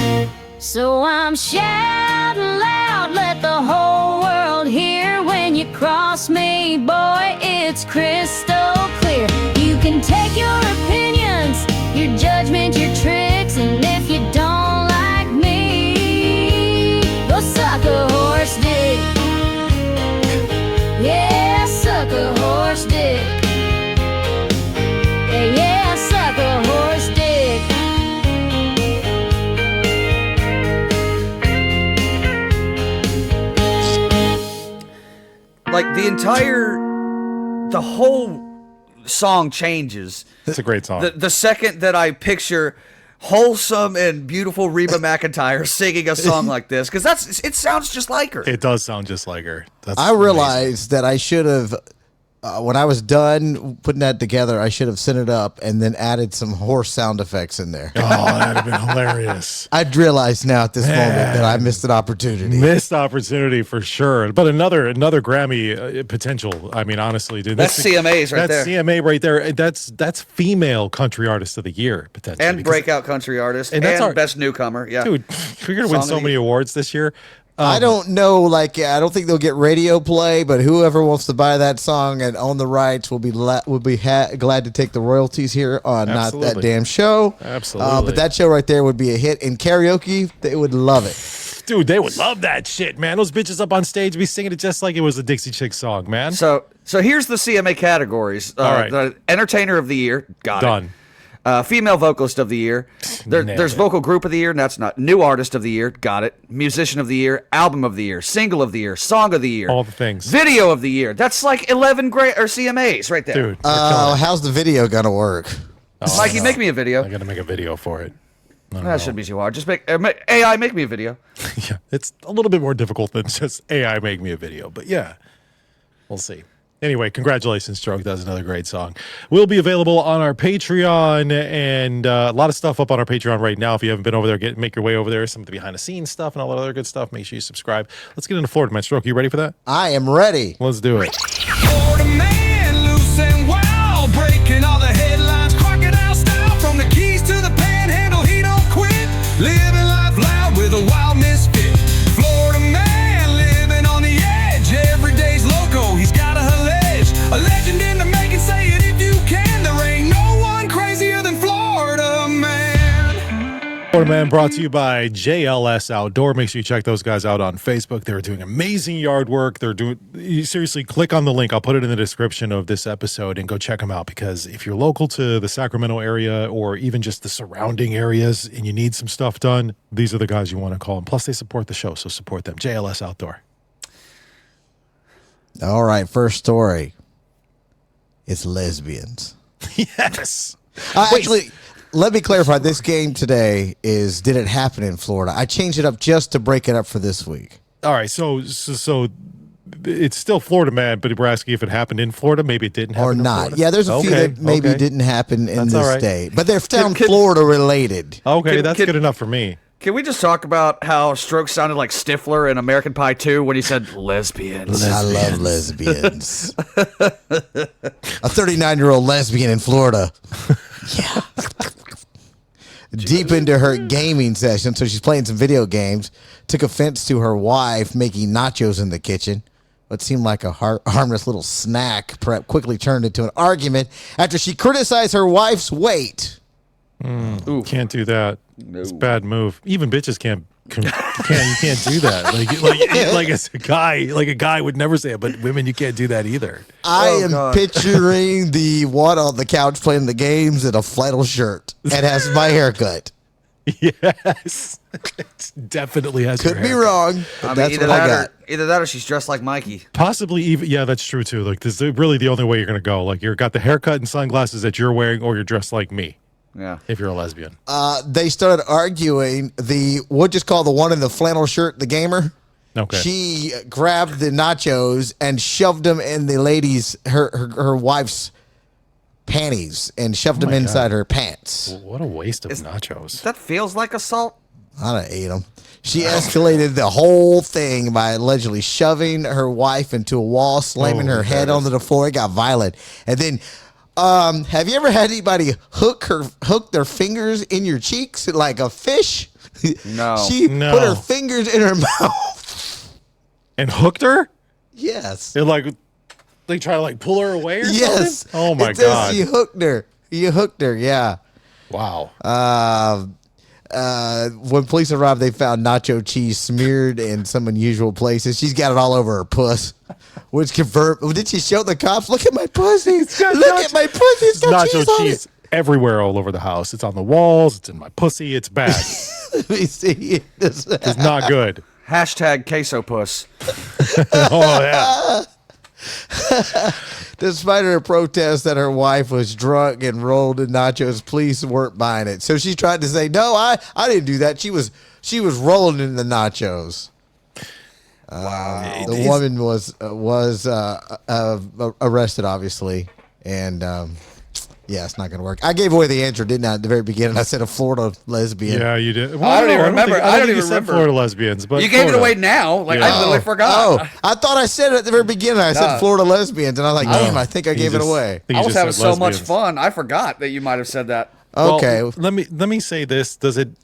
So I'm shouting loud, let the whole world hear. When you cross me, boy, it's crystal clear. You can take your opinions, your judgment, your tricks, and if you don't like me, go suck a horse dick. Yeah, suck a horse dick. Yeah, yeah, suck a horse dick. Like the whole song changes. It's a great song. The second that I picture wholesome and beautiful Reba McEntire singing a song like this, because it sounds just like her. It does sound just like her. That's I realized that I should have, when I was done putting that together, I should have sent it up and then added some horse sound effects in there. Oh, that'd have been hilarious. I'd realized now at this moment that I missed an opportunity. Missed opportunity for sure. But another Grammy potential. I mean, honestly, dude. That's CMAs right there. That's CMA right there. That's female country artist of the year potentially. And breakout country artist and best newcomer. Yeah, dude, we're gonna win so many awards this year. I don't know, I don't think they'll get radio play, but whoever wants to buy that song and own the rights will be glad to take the royalties here on Not That Damn Show. Absolutely. But that show right there would be a hit. In karaoke, they would love it. Dude, they would love that shit, man. Those bitches up on stage be singing it just like it was a Dixie Chicks song, man. So here's the CMA categories. All right. The Entertainer of the Year, got Done. it. Female Vocalist of the Year. There's Vocal Group of the Year, and that's not. New Artist of the Year, got it. Musician of the Year, Album of the Year, Single of the Year, Song of the Year. All the things. Video of the Year. That's like 11 great or CMAs right there. Dude. How's the video going to work? Mikey, make me a video. I got to make a video for it. That shouldn't be too hard. Just make AI make me a video. Yeah, it's a little bit more difficult than just AI make me a video, but yeah, we'll see. Anyway, congratulations, Stroke. That's another great song. We'll be available on our Patreon, and a lot of stuff up on our Patreon right now. If you haven't been over there, make your way over there. Some of the behind-the-scenes stuff and all that other good stuff. Make sure you subscribe. Let's get into Florida Man. Stroke, you ready for that? I am ready. Let's do it. Florida man, loose and wild, breaking all the headlines, crocodile style. From the Keys to the Panhandle, he don't quit. Living life loud with a wild misfit. Florida man, living on the edge. Every day's loco, he's got a legend in the making, say it if you can. There ain't no one crazier than Florida Man. Florida Man brought to you by JLS Outdoor. Make sure you check those guys out on Facebook. They're doing amazing yard work. You seriously click on the link. I'll put it in the description of this episode and go check them out, because if you're local to the Sacramento area or even just the surrounding areas and you need some stuff done, these are the guys you want to call. And plus, they support the show, so support them. JLS Outdoor. All right, first story. It's lesbians. Yes. Actually, let me clarify. This game today is, did it happen in Florida? I changed it up just to break it up for this week. All right, so it's still Florida Man, but we're asking if it happened in Florida. Maybe it didn't happen or in not. Florida. Yeah, there's a few that maybe didn't happen in this state, but they're found Florida related. Okay, that's good enough for me. Can we just talk about how Stroke sounded like Stifler in American Pie 2 when he said lesbians? I love lesbians. A 39-year-old lesbian in Florida. Yeah. Deep into her gaming session, so she's playing some video games, took offense to her wife making nachos in the kitchen. What seemed like a harmless little snack prep quickly turned into an argument after she criticized her wife's weight. Can't do that. No. It's a bad move. Even bitches can't you can't do that. Like as a guy would never say it, but women, you can't do that either. I am picturing the one on the couch playing the games in a flannel shirt and has my haircut. Yes, it definitely has. Could be wrong. But that's what I got. Either that or she's dressed like Mikey. Possibly even. Yeah, that's true too. Like this is really the only way you're gonna go. Like you've got the haircut and sunglasses that you're wearing, or you're dressed like me. Yeah. If you're a lesbian. They started arguing. We'll just call the one in the flannel shirt the gamer. Okay. She grabbed the nachos and shoved them in the lady's, her wife's panties and shoved them inside her pants. What a waste of nachos. That feels like assault. I done ate them. She escalated the whole thing by allegedly shoving her wife into a wall, slamming her head onto the floor. It got violent. And then, have you ever had anybody hook their fingers in your cheeks like a fish? No. She put her fingers in her mouth. And hooked her? Yes. It like they try to like pull her away or yes. something? Oh my it says God. You hooked her. You hooked her, yeah. Wow. When police arrived, they found nacho cheese smeared in some unusual places. She's got it all over her puss, which confirmed. Did she show the cops? Look at my pussy. Look at my pussy. It's got nacho cheese everywhere all over the house. It's on the walls. It's in my pussy. It's bad. Let me see. It's not good. Hashtag queso puss. Oh, yeah. Despite her protest that her wife was drunk and rolled in nachos, police weren't buying it. So she tried to say, "No, I didn't do that. She was rolling in the nachos." Wow. The woman was arrested, obviously, and yeah, it's not going to work. I gave away the answer, didn't I, at the very beginning? I said a Florida lesbian. Yeah, you did. Well, I don't even remember. I don't even think you said remember. Florida lesbians, but You gave it Florida. away now. Like I literally forgot. Oh, I thought I said it at the very beginning. I said Florida lesbians, and I was like, damn, I think I gave it away. I was having so much fun. I forgot that you might have said that. Okay. Well, let me say this.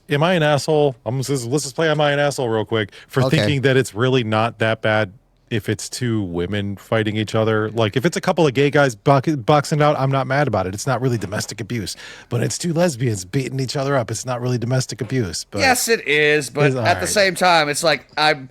Am I an asshole? Let's just play Am I an asshole real quick for thinking that it's really not that bad if it's two women fighting each other. Like if it's a couple of gay guys boxing out, I'm not mad about it. It's not really domestic abuse. But it's two lesbians beating each other up. It's not really domestic abuse. But yes, it is. But at the same time, it's like I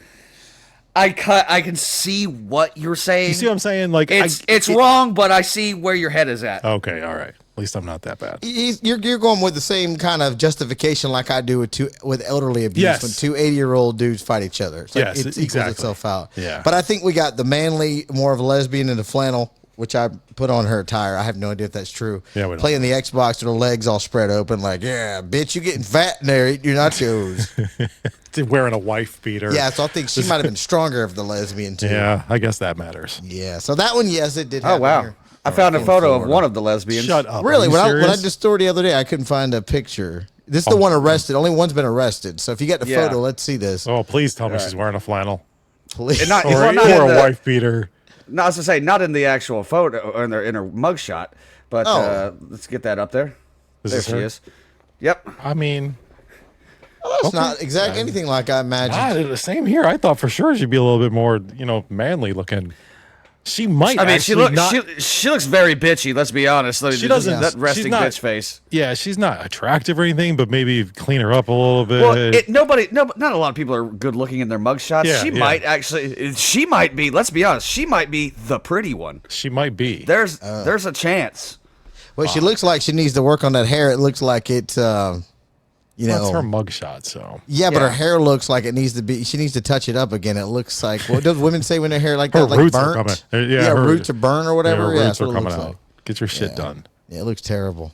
can see what you're saying. You see what I'm saying? Like it's wrong, but I see where your head is at. Okay, all right. At least I'm not that bad. You're going with the same kind of justification like I do with elderly abuse Yes. when two 80-year-old dudes fight each other. It's like Yes, it equals exactly. itself out. Yeah. But I think we got the manly, more of a lesbian in the flannel, which I put on her attire. I have no idea if that's true. Yeah, we don't. Playing the Xbox with her legs all spread open, like, yeah, bitch, you getting fat in there eating your nachos. Wearing a wife beater. Yeah, so I think she might have been stronger of the lesbian too. Yeah, I guess that matters. Yeah, so that one, yes, it did Oh happen wow. here. I found a In photo of Florida. one of the lesbians. Shut up. Really? Are you When I serious? did the story the other day, I couldn't find a picture. This is the one arrested. Only one's been arrested. So if you got the Yeah. photo, let's see this. Oh, please tell me she's wearing a flannel. Please. And not, Or, well, not or in a the- wife beater. No, I was gonna say not in the actual photo or in her mugshot, but let's get that up there. There this she her? is. Yep. I mean, That's not exactly anything like I imagined. the same here. I thought for sure she'd be a little bit more, manly looking. She might. I mean, actually she looks very bitchy. Let's be honest. She doesn't- that she's resting not- bitch face. Yeah, she's not attractive or anything, but maybe clean her up a little bit. Well, not a lot of people are good looking in their mugshots. Yeah, She yeah. might be. Let's be honest. She might be the pretty one. She might be. There's a chance. Well, she looks like she needs to work on that hair. It looks like it, That's her mugshot, so. Yeah, but Yeah. her hair looks like it needs to be. She needs to touch it up again. It looks like what do women say when their hair like Her that, like roots are burnt? coming. Yeah, her- roots are burnt or whatever. her Yeah, roots that's what are it coming looks out. like. Get your shit done. Yeah, it looks terrible.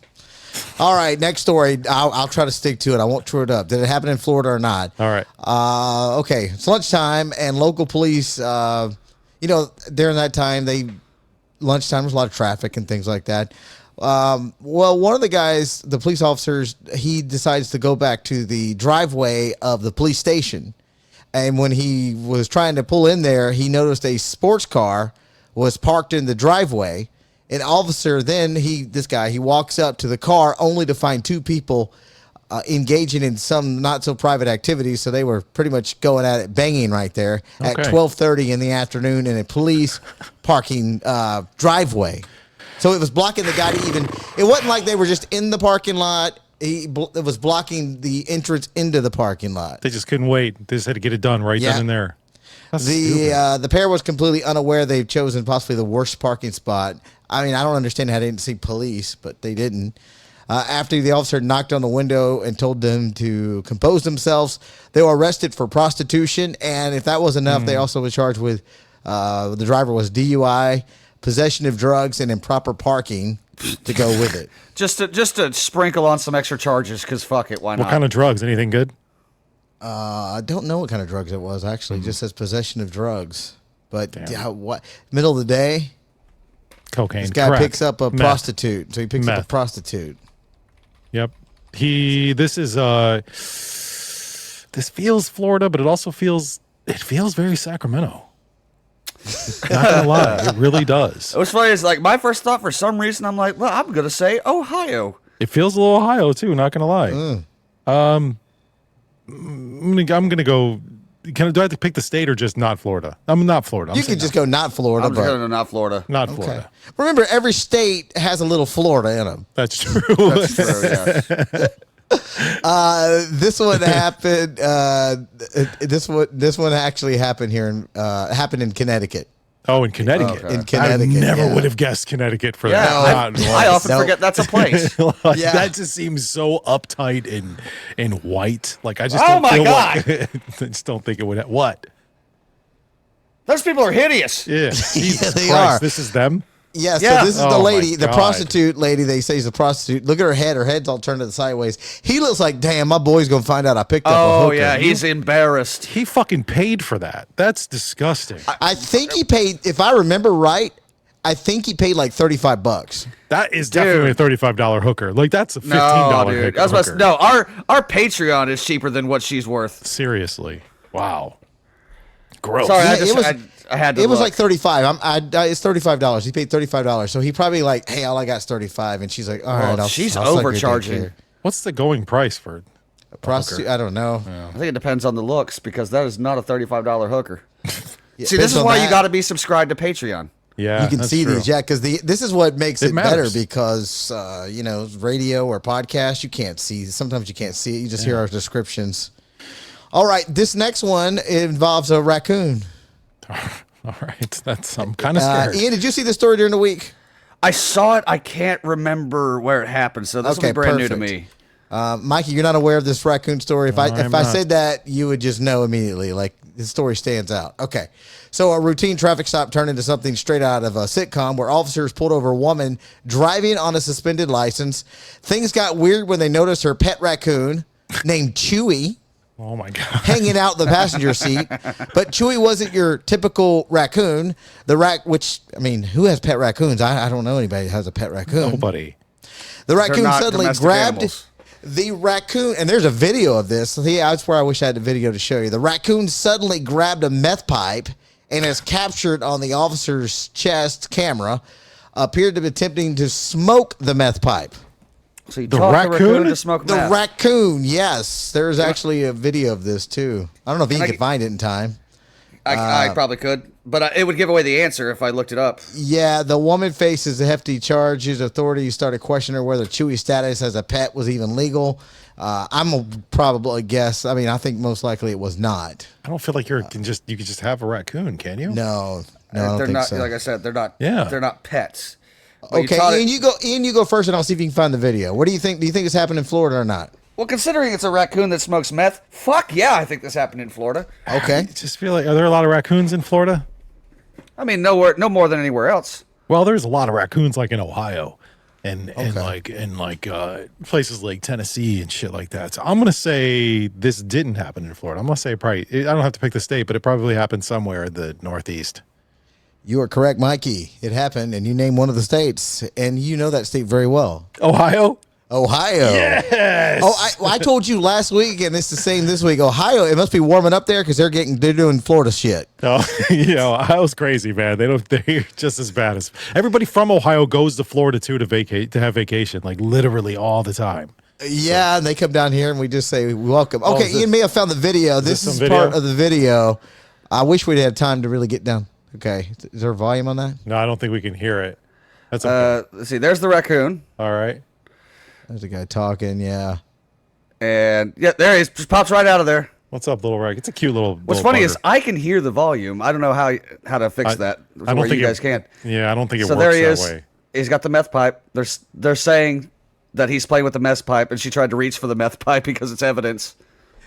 All right, next story. I'll try to stick to it. I won't true it up. Did it happen in Florida or not? All right. Okay, it's lunchtime, and local police, during that time, lunchtime was a lot of traffic and things like that. Well, one of the guys, the police officers, he decides to go back to the driveway of the police station. And when he was trying to pull in there, he noticed a sports car was parked in the driveway. An officer then, he walks up to the car only to find two people engaging in some not so private activities. So they were pretty much going at it, banging right there at Okay. 12:30 in the afternoon in a police parking driveway. So it was blocking the guy to even. It wasn't like they were just in the parking lot. It was blocking the entrance into the parking lot. They just couldn't wait. They just had to get it done right Yeah. then and there. That's stupid. The pair was completely unaware they've chosen possibly the worst parking spot. I mean, I don't understand how they didn't see police, but they didn't. After the officer knocked on the window and told them to compose themselves, they were arrested for prostitution. And if that wasn't enough, they also were charged with the driver was DUI, possession of drugs, and improper parking to go with it. Just to sprinkle on some extra charges, because fuck it, why not? What kind of drugs? Anything good? I don't know what kind of drugs it was, actually. It just says possession of drugs. But what middle of the day? Cocaine. This guy crack, picks up a meth. prostitute. So he picks up a Meth. prostitute. Yep. This feels Florida, but it also feels very Sacramento. Not gonna lie, it really does. What's funny is like my first thought for some reason I'm like, well, I'm gonna say Ohio. It feels a little Ohio too. Not gonna lie. I'm gonna go. Do I have to pick the state or just not Florida? I'm not Florida. You can just go not Florida. I'm just but gonna not Florida. Not Florida. remember, every state has a little Florida in them. That's true. That's true. Yeah. This one happened. This one actually happened here happened in Connecticut. Oh, in Connecticut. Okay. In Connecticut, I never yeah. would have guessed Connecticut for Yeah, that. I often forget that's a place. Yeah. That just seems so uptight and white. Like I just Oh don't my feel God. like I just don't think it would. What? Those people are hideous. Yeah, Jesus they Christ, are. This is them. Yeah, so Yeah. this is Oh the my lady, the God. prostitute lady. They say is a prostitute. Look at her head. Her head's all turned to the sideways. He looks like, damn, my boy's gonna find out I picked up a Oh hooker. yeah, he's embarrassed. He fucking paid for that. That's disgusting. I think he paid. If I remember right, I think he paid like $35. That is definitely a $35 hooker. Like that's a $15 No, dude. hooker. I was about to, no, our Patreon is cheaper than what she's worth. Seriously. Wow. Gross. Sorry, Yeah, I had to. It was look. like $35. It's $35. He paid $35. So he probably like, hey, all I got is $35, and she's like, all right, Well, I'll, she's I'll suck your dick overcharging. here. What's the going price for A prostitute? I don't know. I think it depends on the looks because that is not a $35 hooker. Yeah, See, based this is on why that, you got to be subscribed to Patreon. Yeah, You can that's see true. these, yeah, because this is what makes It it better matters. because radio or podcast you can't see. Sometimes you can't see it. You just hear our descriptions. All right, this next one involves a raccoon. All right, I'm kind of scared. Ian, did you see the story during the week? I saw it. I can't remember where it happened, so this will be brand new to me. Mikey, you're not aware of this raccoon story. If I I'm not. said that, you would just know immediately. Like the story stands out. Okay, so a routine traffic stop turned into something straight out of a sitcom, where officers pulled over a woman driving on a suspended license. Things got weird when they noticed her pet raccoon named Chewy Oh my God. hanging out in the passenger seat. But Chewy wasn't your typical raccoon. Which I mean, who has pet raccoons? I don't know anybody that has a pet raccoon. Nobody. The They're raccoon not suddenly domestic grabbed animals. the raccoon, and there's a video of this. See, that's where I wish I had the video to show you. The raccoon suddenly grabbed a meth pipe and is captured on the officer's chest camera. Appeared to be attempting to smoke the meth pipe. So you The taught raccoon? to smoke The meth. raccoon, yes. There's actually a video of this too. I don't know if you Can I can get- find it in time. I probably could, but it would give away the answer if I looked it up. Yeah, the woman faces a hefty charges. Authorities started questioning her whether Chewy's status as a pet was even legal. I'm a probably guess. I mean, I think most likely it was not. I don't feel like you can just have a raccoon, can you? No, I don't They're think not so. like I said. They're not. Yeah. They're not pets. But Okay, taught it- Ian, you go first, and I'll see if you can find the video. What do you think? Do you think this happened in Florida or not? Well, considering it's a raccoon that smokes meth, fuck yeah, I think this happened in Florida. Okay. I just feel like, are there a lot of raccoons in Florida? I mean, no more than anywhere else. Well, there's a lot of raccoons like in Ohio and Okay. like places like Tennessee and shit like that. So I'm gonna say this didn't happen in Florida. I'm gonna say probably I don't have to pick the state, but it probably happened somewhere in the Northeast. You are correct, Mikey. It happened, and you named one of the states, and you know that state very well. Ohio? Ohio. Yes. Oh, I told you last week, and it's the same this week. Ohio, it must be warming up there because they're doing Florida shit. Oh, Ohio's crazy, man. They're just as bad as everybody from Ohio goes to Florida too to have vacation, like literally all the time. Yeah, and they come down here, and we just say welcome. Okay, is this- Ian may have found the video. This this is some part video? of the video. I wish we'd had time to really get down. Okay, is there volume on that? No, I don't think we can hear it. That's okay. Let's see. There's the raccoon, All right. There's a guy talking. Yeah. and yeah, there he is. Just pops right out of there. What's up, little rag? It's a cute little. What's little funny bugger. is I can hear the volume. I don't know how to fix that. I don't where think you guys can. Yeah, I don't think it So works there he that is. way. He's got the meth pipe. They're saying that he's playing with the meth pipe, and she tried to reach for the meth pipe because it's evidence.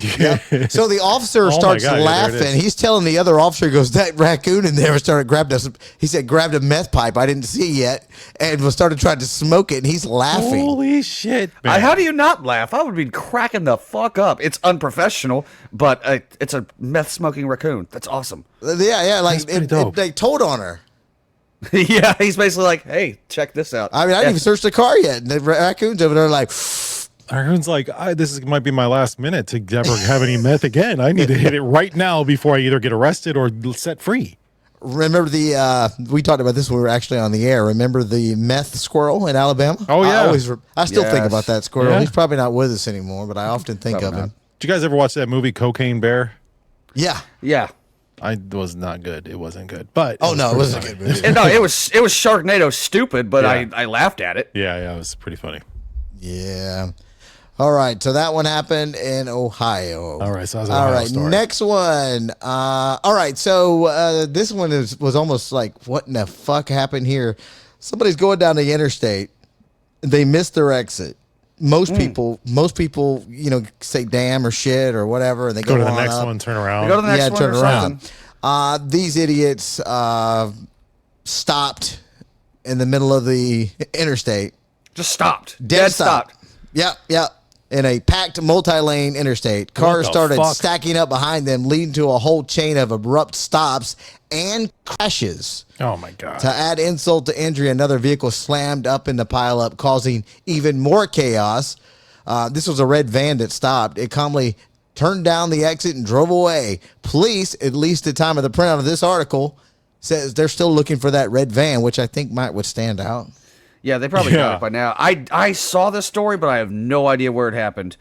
Yep. So the officer Oh my starts God, yeah, there it laughing. is. He's telling the other officer, he goes, that raccoon in there grabbed a meth pipe I didn't see yet and started trying to smoke it, and he's laughing. Holy shit, man. How do you not laugh? I would be cracking the fuck up. It's unprofessional, but it's a meth smoking raccoon. That's awesome. Yeah, like That's pretty dope. they told on her. Yeah, he's basically like, hey, check this out. I mean, I didn't even search the car yet, and the raccoon's over there like, Everyone's like, might be my last minute to ever have any meth again. I need to hit it right now before I either get arrested or set free. remember we talked about this when we were actually on the air. Remember the meth squirrel in Alabama? Oh, yeah. I still think about that squirrel. Yeah. He's probably not with us anymore, but I often think of him. Did you guys ever watch that movie Cocaine Bear? Yeah. Yeah. I was not good. It wasn't good. But it wasn't a good movie. No, it was Sharknado stupid, but Yeah. I laughed at it. Yeah, it was pretty funny. Yeah. All right, so that one happened in Ohio. All right, so that was an all Ohio right. story. Next one. All right, so this one was almost like, what in the fuck happened here? Somebody's going down the interstate. They missed their exit. Most people, say damn or shit or whatever, and they Go to the on next up. one, turn around. Go to the next one turn or around. something. These idiots stopped in the middle of the interstate. Just stopped. Dead stopped. Yep. In a packed multi-lane interstate. Cars the started fuck? stacking up behind them, leading to a whole chain of abrupt stops and crashes. Oh, my God. To add insult to injury, another vehicle slammed up in the pileup, causing even more chaos. This was a red van that stopped. It calmly turned down the exit and drove away. Police, at least at the time of the printout of this article, says they're still looking for that red van, which I think would stand out. Yeah, they probably got it by now. I saw this story, but I have no idea where it happened.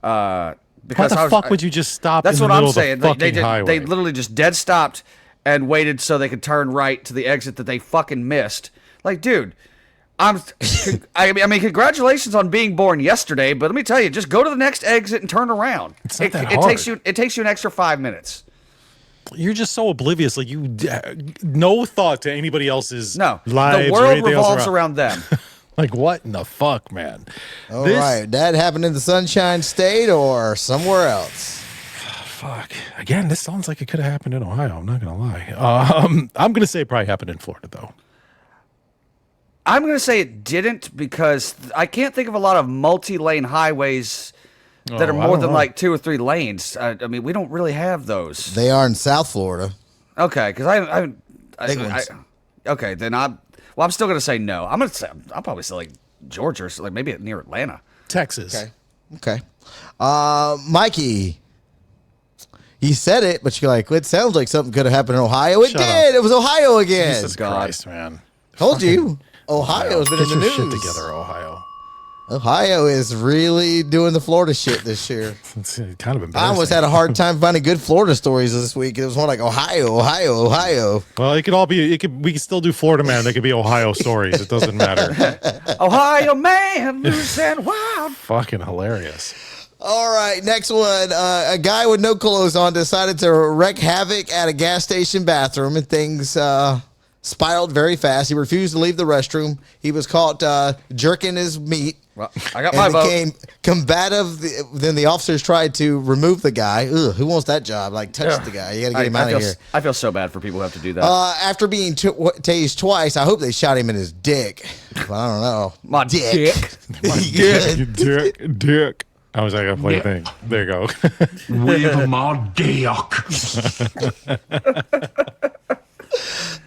Because Why the fuck would you just stop That's in the what middle I'm saying. of the fucking They highway? literally just dead stopped and waited so they could turn right to the exit that they fucking missed. Like, dude, I mean, congratulations on being born yesterday, but let me tell you, just go to the next exit and turn around. It's not that It hard. takes you an extra 5 minutes. You're just so oblivious. Like, no thought to anybody else's No, lives the or world anything else revolves around them. Like, what in the fuck, man? All right. That happened in the Sunshine State or somewhere else? Fuck. Again, this sounds like it could have happened in Ohio. I'm not going to lie. I'm going to say it probably happened in Florida, though. I'm going to say it didn't because I can't think of a lot of multi-lane highways that are more than like 2 or 3 lanes. I mean, we don't really have those. They are in South Florida. Okay, because Big ones. okay, then I'm still going to say no. I'll probably say like Georgia or like maybe near Atlanta. Texas. Okay. Mikey, you said it, but you're like, it sounds like something could have happened in Ohio. It Shut did. up. It was Ohio again. Jesus Christ, man. Told you. Ohio's been in Get the your news. shit together, Ohio. Ohio is really doing the Florida shit this year. It's kind of embarrassing. I almost had a hard time finding good Florida stories this week. It was more like Ohio. Well, it could all be. We could still do Florida man. They could be Ohio stories. It doesn't matter. Ohio man, loose and wild. Fucking hilarious. All right, next one. A guy with no clothes on decided to wreak havoc at a gas station bathroom, and things spiraled very fast. He refused to leave the restroom. He was caught jerking his meat. Well, I got my vote. Became combative. Then the officers tried to remove the guy. Ugh, who wants that job? Like, touch the guy. You got to get him out of here. I feel so bad for people who have to do that. After being tased twice, I hope they shot him in his dick. But I don't know. My dick. Dick. I was like, I gotta play a thing. There you go. With my dick.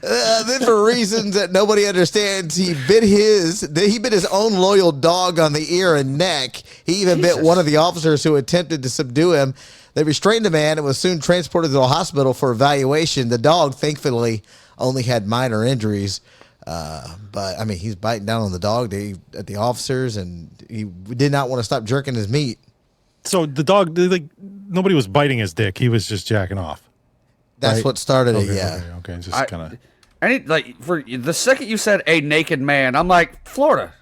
Then for reasons that nobody understands, he bit his own loyal dog on the ear and neck. He even bit one of the officers who attempted to subdue him. They restrained the man and was soon transported to the hospital for evaluation. The dog, thankfully, only had minor injuries. But I mean, he's biting down on the dog at the officers, and he did not want to stop jerking his meat. So the dog, nobody was biting his dick. He was just jacking off. That's right? what started it. Okay, Yeah. Okay. Just kind of. For the second you said a naked man, I'm like, Florida.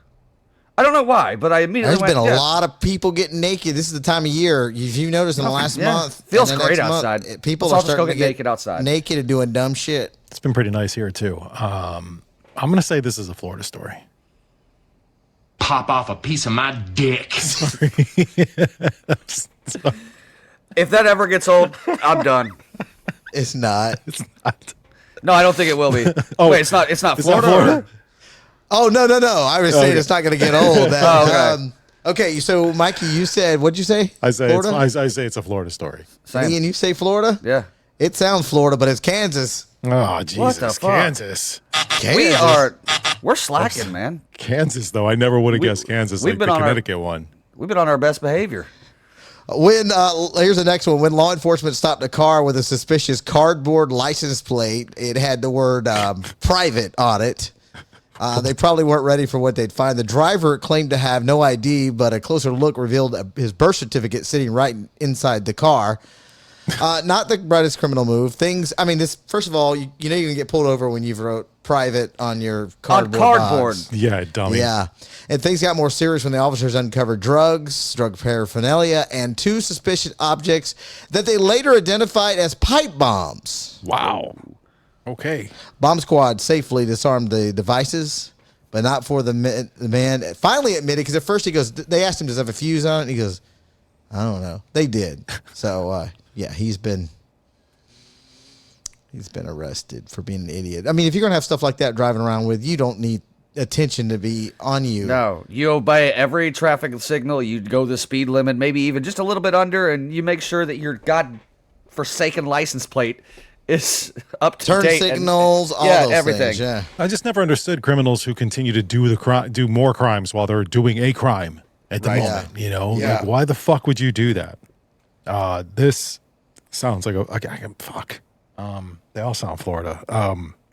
I don't know why, but I immediately There's went, been a yeah. lot of people getting naked. This is the time of year. If you notice in the last month, Feels and the great next month, outside. people Let's are all just go starting get to naked outside. naked and doing dumb shit. It's been pretty nice here too. I'm gonna say this is a Florida story. Pop off a piece of my dick. If that ever gets old, I'm done. It's not. It's not. No, I don't think it will be. Oh, wait, it's not It's Florida. not Florida? Oh, no. I was saying Okay. it's not going to get old. Okay. Okay, so Mikey, you said, what'd you say? I say Florida? I say it's a Florida story. Same. Ian, you say Florida? Yeah. It sounds Florida, but it's Kansas. Oh, Jesus. the fuck? Kansas. We're slacking, man. Kansas, though. I never would have guessed Kansas, we've like been the on our- Connecticut one. We've been on our best behavior. When here's the next one. When law enforcement stopped a car with a suspicious cardboard license plate, it had the word private on it. They probably weren't ready for what they'd find. The driver claimed to have no ID, but a closer look revealed his birth certificate sitting right inside the car. Not the brightest criminal move. First of all, you know you're going to get pulled over when you've wrote private on your cardboard. box. Yeah, dummy. Yeah. And things got more serious when the officers uncovered drugs, drug paraphernalia, and 2 suspicious objects that they later identified as pipe bombs. Wow. Okay. Bomb squad safely disarmed the devices, but not for the man. Finally admitted, because at first he goes, they asked him, does it have a fuse on it? And he goes, I don't know. They did. So, yeah, he's been arrested for being an idiot. I mean, if you're going to have stuff like that driving around with, you don't need attention to be on you. No, you obey every traffic signal. You go the speed limit, maybe even just a little bit under, and you make sure that your godforsaken license plate is up to Turn date. signals, all those everything. things. Yeah. I just never understood criminals who continue to do more crimes while they're doing a crime at the moment. Yeah. You know, Yeah. like, why the fuck would you do that? This sounds like fuck. They all sound Florida.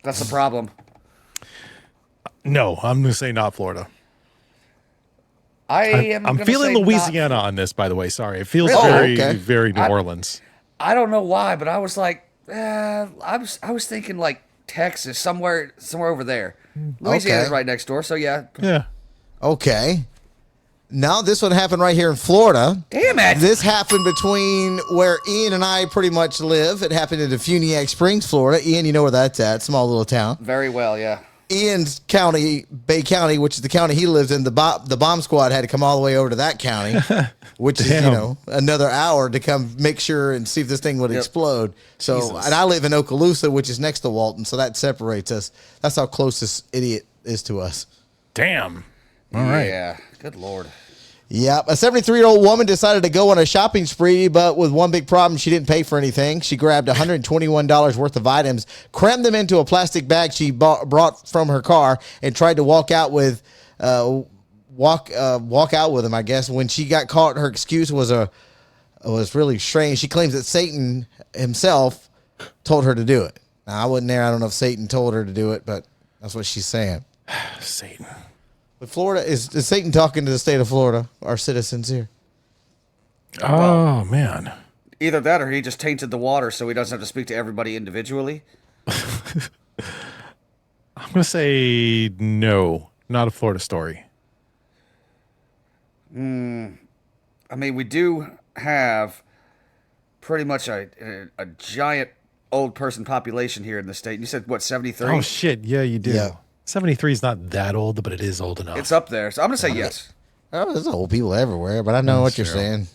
That's the problem. No, I'm gonna say not Florida. I'm I'm feeling Louisiana on this, by the way. Sorry, it feels Really? very New Orleans. I don't know why, but I was like, I was thinking like Texas, somewhere over there. Louisiana's right next door, so yeah. Yeah. Okay. Now this one happened right here in Florida. Damn it. This happened between where Ian and I pretty much live. It happened in Funiac Springs, Florida. Ian, you know where that's at. Small little town. Very well, yeah. Ian's county, Bay County, which is the county he lives in, the bomb squad had to come all the way over to that county, which is, another hour to come make sure and see if this thing would explode. So, Jesus. and I live in Okaloosa, which is next to Walton, so that separates us. That's how close this idiot is to us. Damn. All right. Yeah. Good Lord. Yep. A 73-year-old woman decided to go on a shopping spree, but with one big problem, she didn't pay for anything. She grabbed $121 worth of items, crammed them into a plastic bag she brought from her car, and tried to walk out with them, I guess. When she got caught, her excuse was really strange. She claims that Satan himself told her to do it. Now, I wasn't there. I don't know if Satan told her to do it, but that's what she's saying. Satan. But Florida, is Satan talking to the state of Florida, our citizens here? Oh, man. Either that or he just tainted the water so he doesn't have to speak to everybody individually. I'm going to say no, not a Florida story. I mean, we do have pretty much a giant old person population here in the state. You said, what, 73? Oh, shit. Yeah, you do. Yeah. 73 is not that old, but it is old enough. It's up there. So I'm going to say yes. Oh, there's old people everywhere, but I know what you're saying.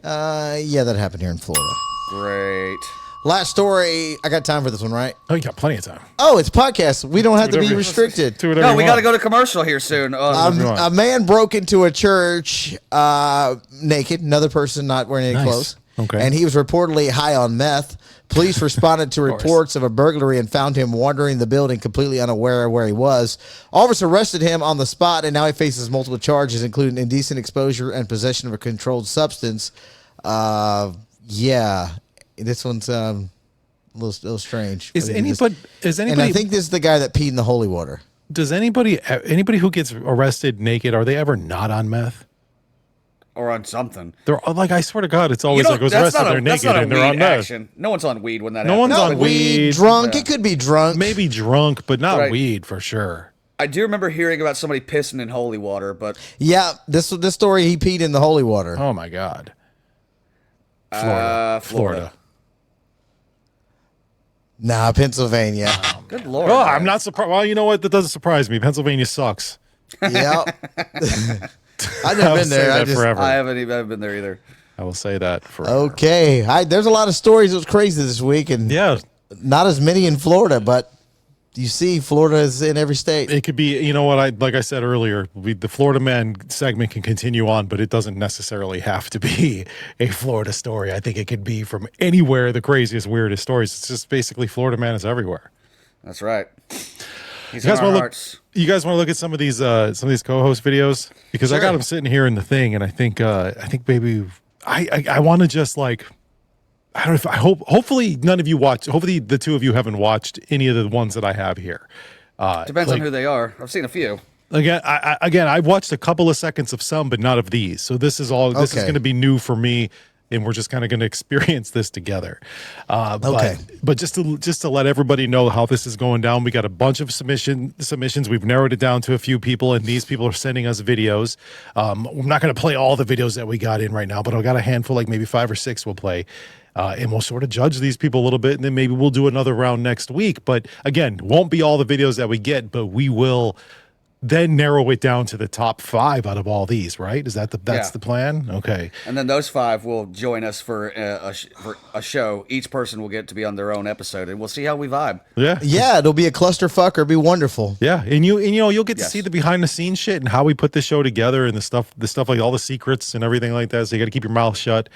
Yeah, that happened here in Florida. Great. Last story. I got time for this one, right? Oh, you got plenty of time. Oh, it's podcast. We don't have to be whatever- restricted. Do whatever No, you we want. got to go to commercial here soon. A man broke into a church naked, another person not wearing any Nice. clothes. Okay. And he was reportedly high on meth. Police responded to reports of a burglary and found him wandering the building completely unaware of where he was. Officers arrested him on the spot, and now he faces multiple charges, including indecent exposure and possession of a controlled substance. Yeah, this one's a little strange. Is But anybody? and I think this is the guy that peed in the holy water. Does anybody who gets arrested naked, are they ever not on meth? Or on something. They're like, I swear to God, it's always like, was that's arrested, not a- they're that's naked not a and they're on weed meth. action. No one's on weed when that No happens. one's No, on weed. drunk. Yeah. It could be drunk. Maybe drunk, but not Right. weed for sure. I do remember hearing about somebody pissing in holy water, but Yeah, this story, he peed in the holy water. Oh my God. Florida. Nah, Pennsylvania. Good Lord. Oh, man. I'm not surprised. Well, you know what? That doesn't surprise me. Pennsylvania sucks. Yeah. I've I'll never been say there. that forever. I haven't been there either. I will say that for Okay. There's a lot of stories that was crazy this week, and not as many in Florida, but you see Florida is in every state. It could be, you know what, like I said earlier, the Florida Man segment can continue on, but it doesn't necessarily have to be a Florida story. I think it could be from anywhere, the craziest, weirdest stories. It's just basically Florida Man is everywhere. That's right. You guys want to look at some of these co-host videos? Because I got them sitting here in the thing, and I think maybe I want to just like, I don't know if hopefully none of you watch. Hopefully the two of you haven't watched any of the ones that I have here. Depends on who they are. I've seen a few. Again, I've watched a couple of seconds of some, but not of these. So this is going to be new for me, and we're just kind of going to experience this together. But just to let everybody know how this is going down, we got a bunch of submissions. We've narrowed it down to a few people, and these people are sending us videos. We're not going to play all the videos that we got in right now, but I've got a handful, like maybe 5 or 6 we'll play. And we'll sort of judge these people a little bit, and then maybe we'll do another round next week. But again, won't be all the videos that we get, but we will then narrow it down to the top 5 out of all these, right? Is that that's the plan? Okay. And then those 5 will join us for a show. Each person will get to be on their own episode, and we'll see how we vibe. Yeah, it'll be a clusterfuck or it'll be wonderful. Yeah, and you'll get to see the behind the scenes shit and how we put this show together and the stuff like all the secrets and everything like that. So you got to keep your mouth shut.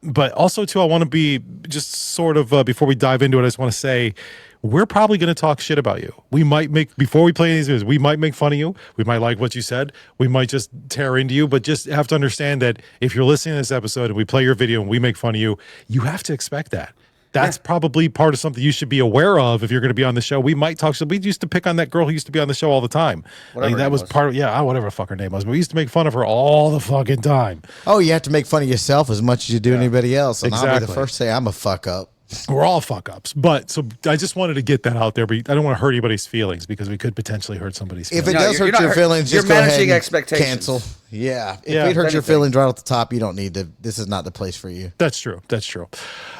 But also, too, I want to be just sort of, before we dive into it, I just want to say, we're probably going to talk shit about you. We might before we play these videos, we might make fun of you. We might like what you said. We might just tear into you, but just have to understand that if you're listening to this episode and we play your video and we make fun of you, you have to expect that. That's probably part of something you should be aware of if you're going to be on the show. We might talk. So we used to pick on that girl who used to be on the show all the time. Like that was part of, whatever the fuck her name was. But we used to make fun of her all the fucking time. Oh, you have to make fun of yourself as much as you do anybody else. And I'll be the first to say I'm a fuck up. We're all fuck ups. But so I just wanted to get that out there. But I don't want to hurt anybody's feelings because we could potentially hurt somebody's feelings. If it does hurt your feelings, just go ahead and expectations. cancel. Yeah. If it hurts your feelings right off the top, you don't need to. This is not the place for you. That's true.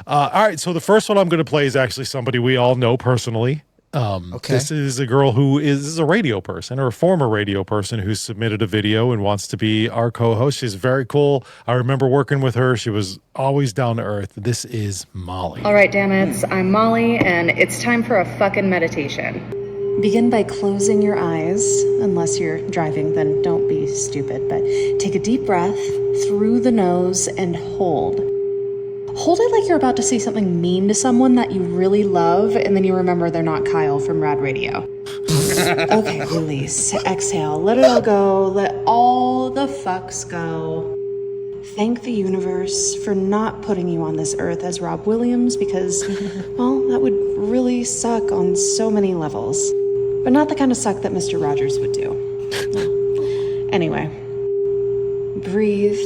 All right. So the first one I'm going to play is actually somebody we all know personally. This is a girl who is a radio person or a former radio person who submitted a video and wants to be our co-host. She's very cool. I remember working with her. She was always down to earth. This is Molly. All right, damn it. I'm Molly, and it's time for a fucking meditation. Begin by closing your eyes. Unless you're driving, then don't be stupid. But take a deep breath through the nose and hold. Hold it like you're about to say something mean to someone that you really love, and then you remember they're not Kyle from Rad Radio. Okay, release. Exhale. Let it all go. Let all the fucks go. Thank the universe for not putting you on this earth as Rob Williams because, well, that would really suck on so many levels. But not the kind of suck that Mr. Rogers would do. Anyway. Breathe.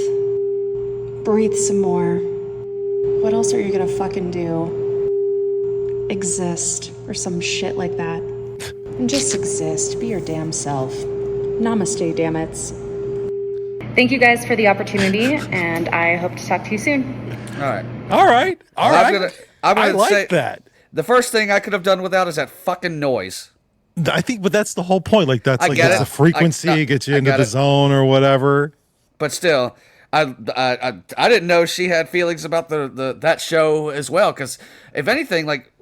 Breathe some more. What else are you gonna fucking do? Exist, or some shit like that. And just exist. Be your damn self. Namaste, damn it. Thank you guys for the opportunity, and I hope to talk to you soon. All right. I like that. The first thing I could have done without is that fucking noise. I think, but that's the whole point. Like that's the frequency, gets you into the it. zone or whatever. But still, I didn't know she had feelings about that show as well. Because if anything, like,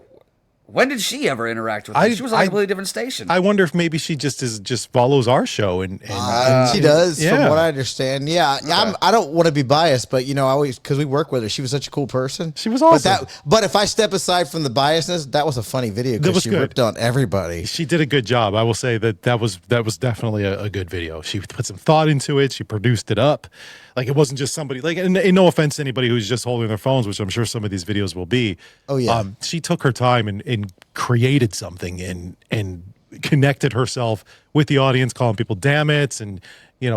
when did she ever interact with me? She was on a completely different station. I wonder if maybe she just follows our show and she does, from what I understand. Yeah, okay. I don't want to be biased, but I always, because we work with her, she was such a cool person. She was awesome. But if I step aside from the biasness, that was a funny video because she ripped on everybody. She did a good job. I will say that was definitely a good video. She put some thought into it. She produced it up. Like, it wasn't just somebody, like, and no offense to anybody who's just holding their phones, which I'm sure some of these videos will be. Oh, yeah. She took her time and created something and connected herself with the audience, calling people damn it's and,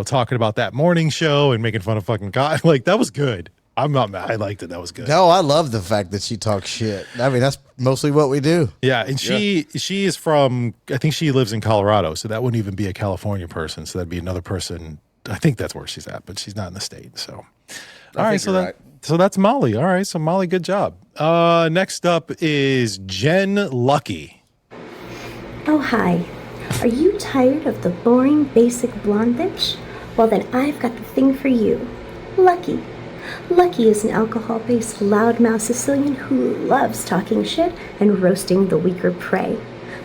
talking about that morning show and making fun of fucking God. Like, that was good. I'm not mad. I liked it. That was good. No, I love the fact that she talks shit. I mean, that's mostly what we do. Yeah, and she is from, I think she lives in Colorado, so that wouldn't even be a California person. So that'd be another person. I think that's where she's at, but she's not in the state. So, all right. So that's Molly. All right. So Molly, good job. Next up is Jen Lucky. Oh, hi. Are you tired of the boring, basic blonde bitch? Well, then I've got the thing for you. Lucky. Lucky is an alcohol-based loudmouth Sicilian who loves talking shit and roasting the weaker prey.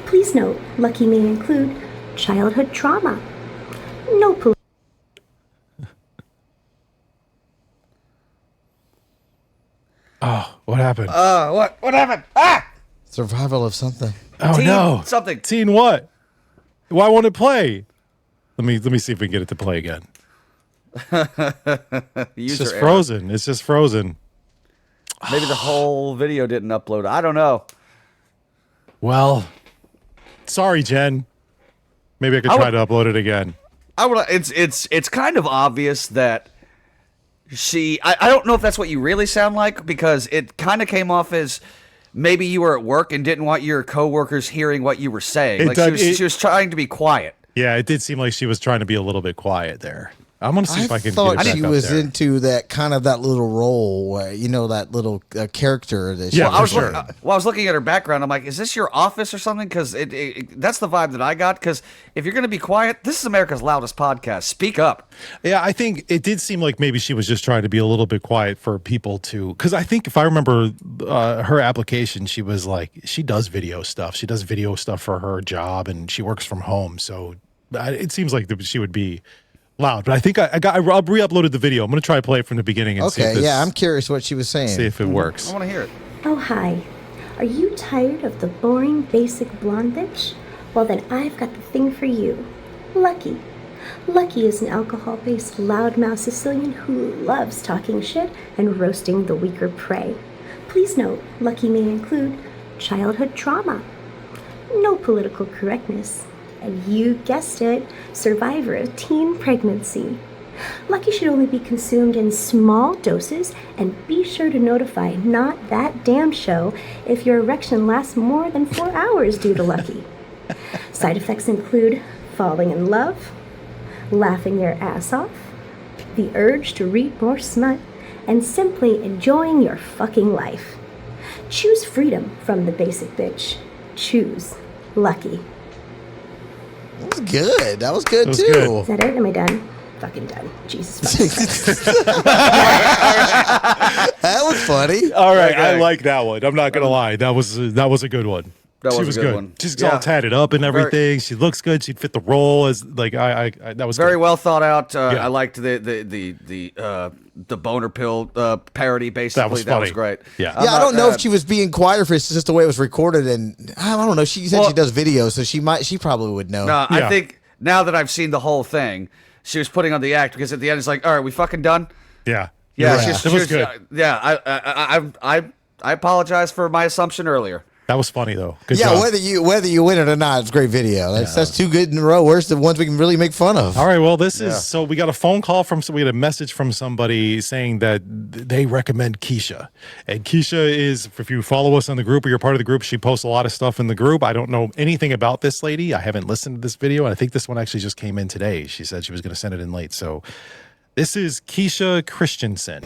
Please note, Lucky may include childhood trauma. No police. Oh, what happened? What happened? Ah! Survival of something. Oh no! Something. Teen what? Why won't it play? Let me see if we can get it to play again. It's just frozen. It's just frozen. Maybe the whole video didn't upload. I don't know. Well, sorry, Jen. Maybe I could try to upload it again. It's kind of obvious that I don't know if that's what you really sound like, because it kind of came off as maybe you were at work and didn't want your coworkers hearing what you were saying. Like she was trying to be quiet. Yeah, it did seem like she was trying to be a little bit quiet there. I'm gonna see if I can. Thought get it she back was up there. into that little role, that little character that. Yeah, I was sure. I was looking at her background. I'm like, is this your office or something? Because that's the vibe that I got. Because if you're gonna be quiet, this is America's loudest podcast. Speak up. Yeah, I think it did seem like maybe she was just trying to be a little bit quiet for people to. Because I think if I remember her application, she was like, she does video stuff. She does video stuff for her job, and she works from home. So it seems like she would be loud, but I think I re-uploaded the video. I'm going to try to play it from the beginning and see if yeah, I'm curious what she was saying. See if it works. I want to hear it. Oh, hi. Are you tired of the boring, basic blonde bitch? Well, then I've got the thing for you. Lucky. Lucky is an alcohol-based loudmouth Sicilian who loves talking shit and roasting the weaker prey. Please note, Lucky may include childhood trauma. No political correctness. And you guessed it, survivor of teen pregnancy. Lucky should only be consumed in small doses, and be sure to notify Not That Damn Show if your erection lasts more than 4 hours due to Lucky. Side effects include falling in love, laughing your ass off, the urge to read more smut, and simply enjoying your fucking life. Choose freedom from the basic bitch. Choose Lucky. That was good. That was good too. Good. Is that it? Am I done? Fucking done. Jesus fucking That was funny. All right, Okay. I like that one. I'm not going to lie. That was a good one. That She was was a good good. one. She's Yeah. all tatted up and everything. She looks good. She'd fit the role as like I that was Very good. well thought out. Yeah. I liked the boner pill parody. Basically, That was That was funny. great. Yeah. Yeah, I don't know if she was being quiet or if it's just the way it was recorded, and I don't know. She said she does videos, so she probably would know. No, Yeah. I think now that I've seen the whole thing, she was putting on the act, because at the end it's like, all right, we fucking done. Yeah. Yeah, You're right. That was good. I apologize for my assumption earlier. That was funny though. Good Yeah, job. whether you win it or not, it's a great video. That's two good in a row. Where's the ones we can really make fun of? All right. Well, this is so we got a phone call we got a message from somebody saying that they recommend Keisha. And Keisha is, if you follow us on the group or you're part of the group, she posts a lot of stuff in the group. I don't know anything about this lady. I haven't listened to this video. And I think this one actually just came in today. She said she was going to send it in late. So this is Keisha Christensen.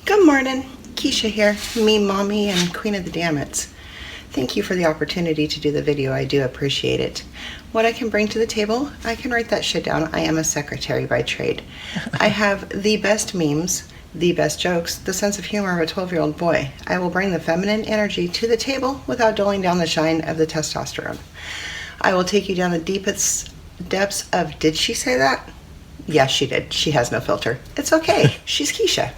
Good morning. Keisha here, me, mommy, and queen of the Dammits. Thank you for the opportunity to do the video. I do appreciate it. What I can bring to the table, I can write that shit down. I am a secretary by trade. I have the best memes, the best jokes, the sense of humor of a 12-year-old boy. I will bring the feminine energy to the table without dulling down the shine of the testosterone. I will take you down the deepest depths of, did she say that? Yes, she did. She has no filter. It's okay. She's Keisha.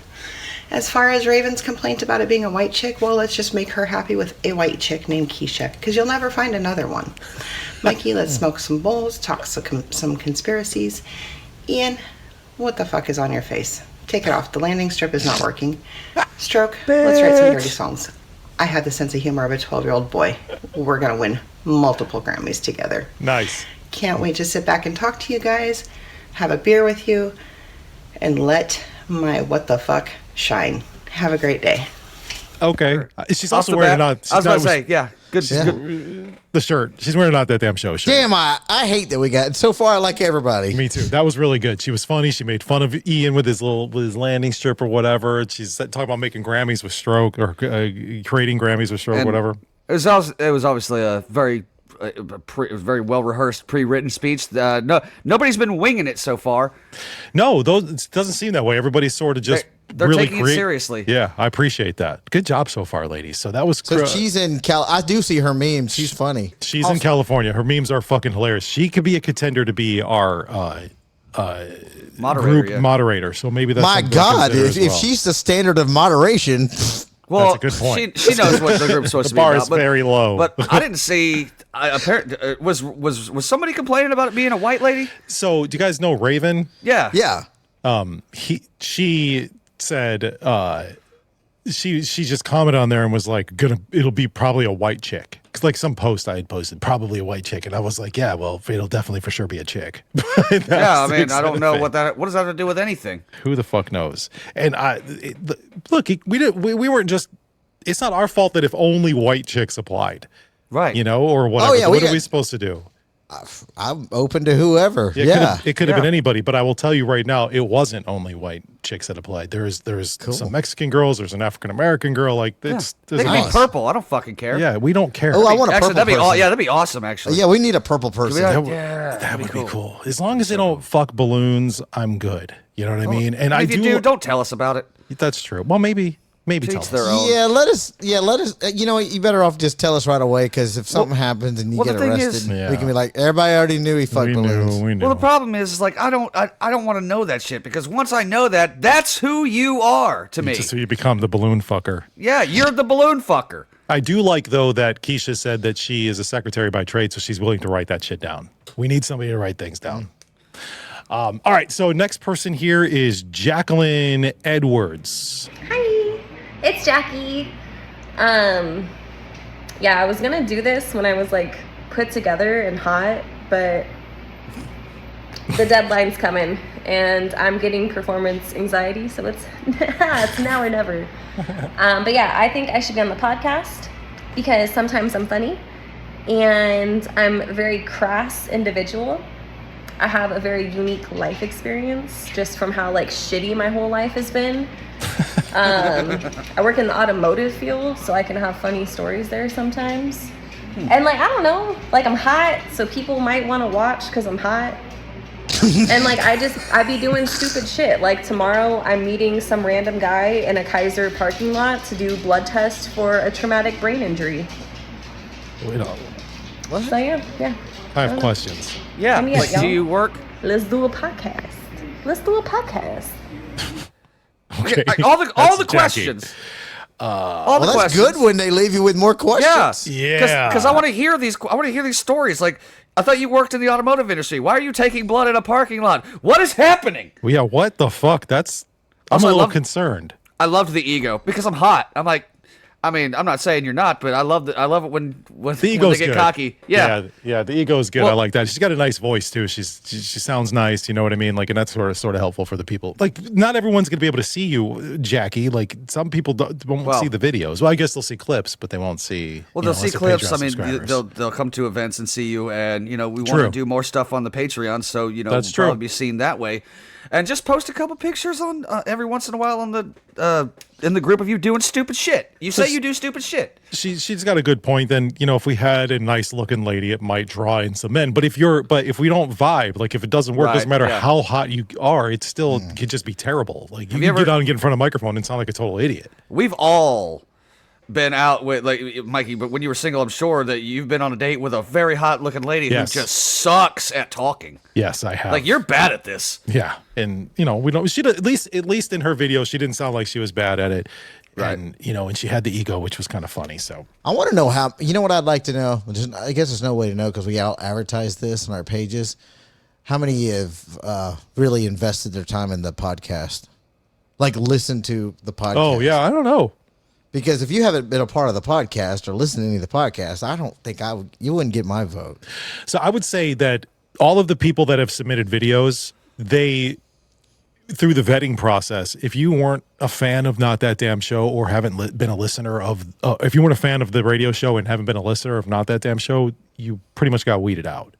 As far as Raven's complaint about it being a white chick, well, let's just make her happy with a white chick named Keisha, because you'll never find another one. Mikey, let's smoke some bowls, talk some conspiracies. Ian, what the fuck is on your face? Take it off. The landing strip is not working. Stroke, let's write some dirty songs. I have the sense of humor of a 12-year-old boy. We're going to win multiple Grammys together. Nice. Can't wait to sit back and talk to you guys, have a beer with you, and let my what the fuck shine. Have a great day. Okay. She's Off also the wearing bat, I was about to say, yeah, good. the shirt. She's wearing Not That Damn Show shirt. Damn, I hate that we got. So far, I like everybody. Me too. That was really good. She was funny. She made fun of Ian with his landing strip or whatever. She's talking about making Grammys with Stroke or creating Grammys with Stroke, And whatever. It was obviously a very very well rehearsed, pre-written speech. Nobody's been winging it so far. No, it doesn't seem that way. Everybody's sort of just They're taking it seriously. Yeah, I appreciate that. Good job so far, ladies. So that was so she's in I do see her memes. She's funny. She's in California. Her memes are fucking hilarious. She could be a contender to be our group moderator. So maybe that's my God. If she's the standard of moderation. Well, that's a good point. She knows what the group's supposed to be about. The bar is very low. But I didn't see. Apparently, was somebody complaining about it being a white lady? So, do you guys know Raven? Yeah. Yeah. She said she just commented on there and was like, it'll be probably a white chick. Cause like some post I had posted, probably a white chick, and I was like, yeah, well, it'll definitely for sure be a chick. Yeah, I mean, I don't know what does that have to do with anything? Who the fuck knows? And look, we weren't just. It's not our fault that if only white chicks applied, right? You know, or whatever. Oh, yeah, what are we supposed to do? I'm open to whoever. It could have been anybody, but I will tell you right now, it wasn't only white chicks that applied. There's some Mexican girls, there's an African American girl. Like they can be purple. I don't fucking care. Yeah, we don't care. Oh, I want a purple person. That'd be awesome. Actually, yeah, we need a purple person. That would be cool. As long as they don't fuck balloons, I'm good. You know what I mean? And if you do, don't tell us about it. That's true. Well, maybe tell us. Their own. Yeah, let us. You know, you better off just tell us right away, because if something happens and you get arrested, we can be like, everybody already knew he fucked balloons. We knew. Well, the problem is like I don't want to know that shit, because once I know that, that's who you are to me. So you become the balloon fucker. Yeah, you're the balloon fucker. I do like, though, that Keisha said that she is a secretary by trade, so she's willing to write that shit down. We need somebody to write things down. All right, so next person here is Jacqueline Edwards. Hi. It's Jackie. Yeah, I was gonna do this when I was like put together and hot, but the deadline's coming and I'm getting performance anxiety, so it's now or never. But yeah, I think I should be on the podcast because sometimes I'm funny and I'm a very crass individual. I have a very unique life experience just from how like shitty my whole life has been. I work in the automotive field, so I can have funny stories there sometimes. And like, I don't know, like I'm hot, so people might want to watch because I'm hot. And like, I be doing stupid shit. Like tomorrow I'm meeting some random guy in a Kaiser parking lot to do blood test for a traumatic brain injury. Wait up. What? So yeah. I have questions. Yeah, like, do you work? Let's do a podcast. Okay. All the questions. That's good when they leave you with more questions. Yeah. Because I want to hear these. I want to hear these stories. Like, I thought you worked in the automotive industry. Why are you taking blood in a parking lot? What is happening? Well, yeah. What the fuck? I'm a little concerned. I loved the ego because I'm hot. I'm like, I mean, I'm not saying you're not, but I love it when the ego's they get good. cocky. Yeah, the ego is good. I like that. She's got a nice voice too. She sounds nice. You know what I mean? Like, and that's sort of helpful for the people. Like, not everyone's gonna be able to see you, Jackie. Like, some people won't see the videos. Well, I guess they'll see clips, but they won't see. Well, they'll see clips. I mean, they'll come to events and see you, and we want to do more stuff on the Patreon, so we'll probably be seen that way. And just post a couple pictures on every once in a while on the in the group of you doing stupid shit. You say you do stupid shit. She's got a good point. Then if we had a nice looking lady, it might draw in some men. But if we don't vibe, like if it doesn't work, doesn't matter how hot you are, it still could just be terrible. Like you can get out and get in front of a microphone and sound like a total idiot. We've all been out with, like, Mikey, but when you were single, I'm sure that you've been on a date with a very hot looking lady who just sucks at talking. Yes, I have. Like, you're bad at this. Yeah. And we don't, she at least in her video, she didn't sound like she was bad at it. Right. And and she had the ego, which was kind of funny. So I want to know how, what I'd like to know, I guess there's no way to know because we advertise this on our pages. How many have really invested their time in the podcast? Like listen to the podcast. Oh yeah, I don't know. Because if you haven't been a part of the podcast or listened to any of the podcasts, I don't think you wouldn't get my vote. So I would say that all of the people that have submitted videos, through the vetting process, if you weren't a fan of Not That Damn Show or haven't been a listener of, if you weren't a fan of the radio show and haven't been a listener of Not That Damn Show, you pretty much got weeded out.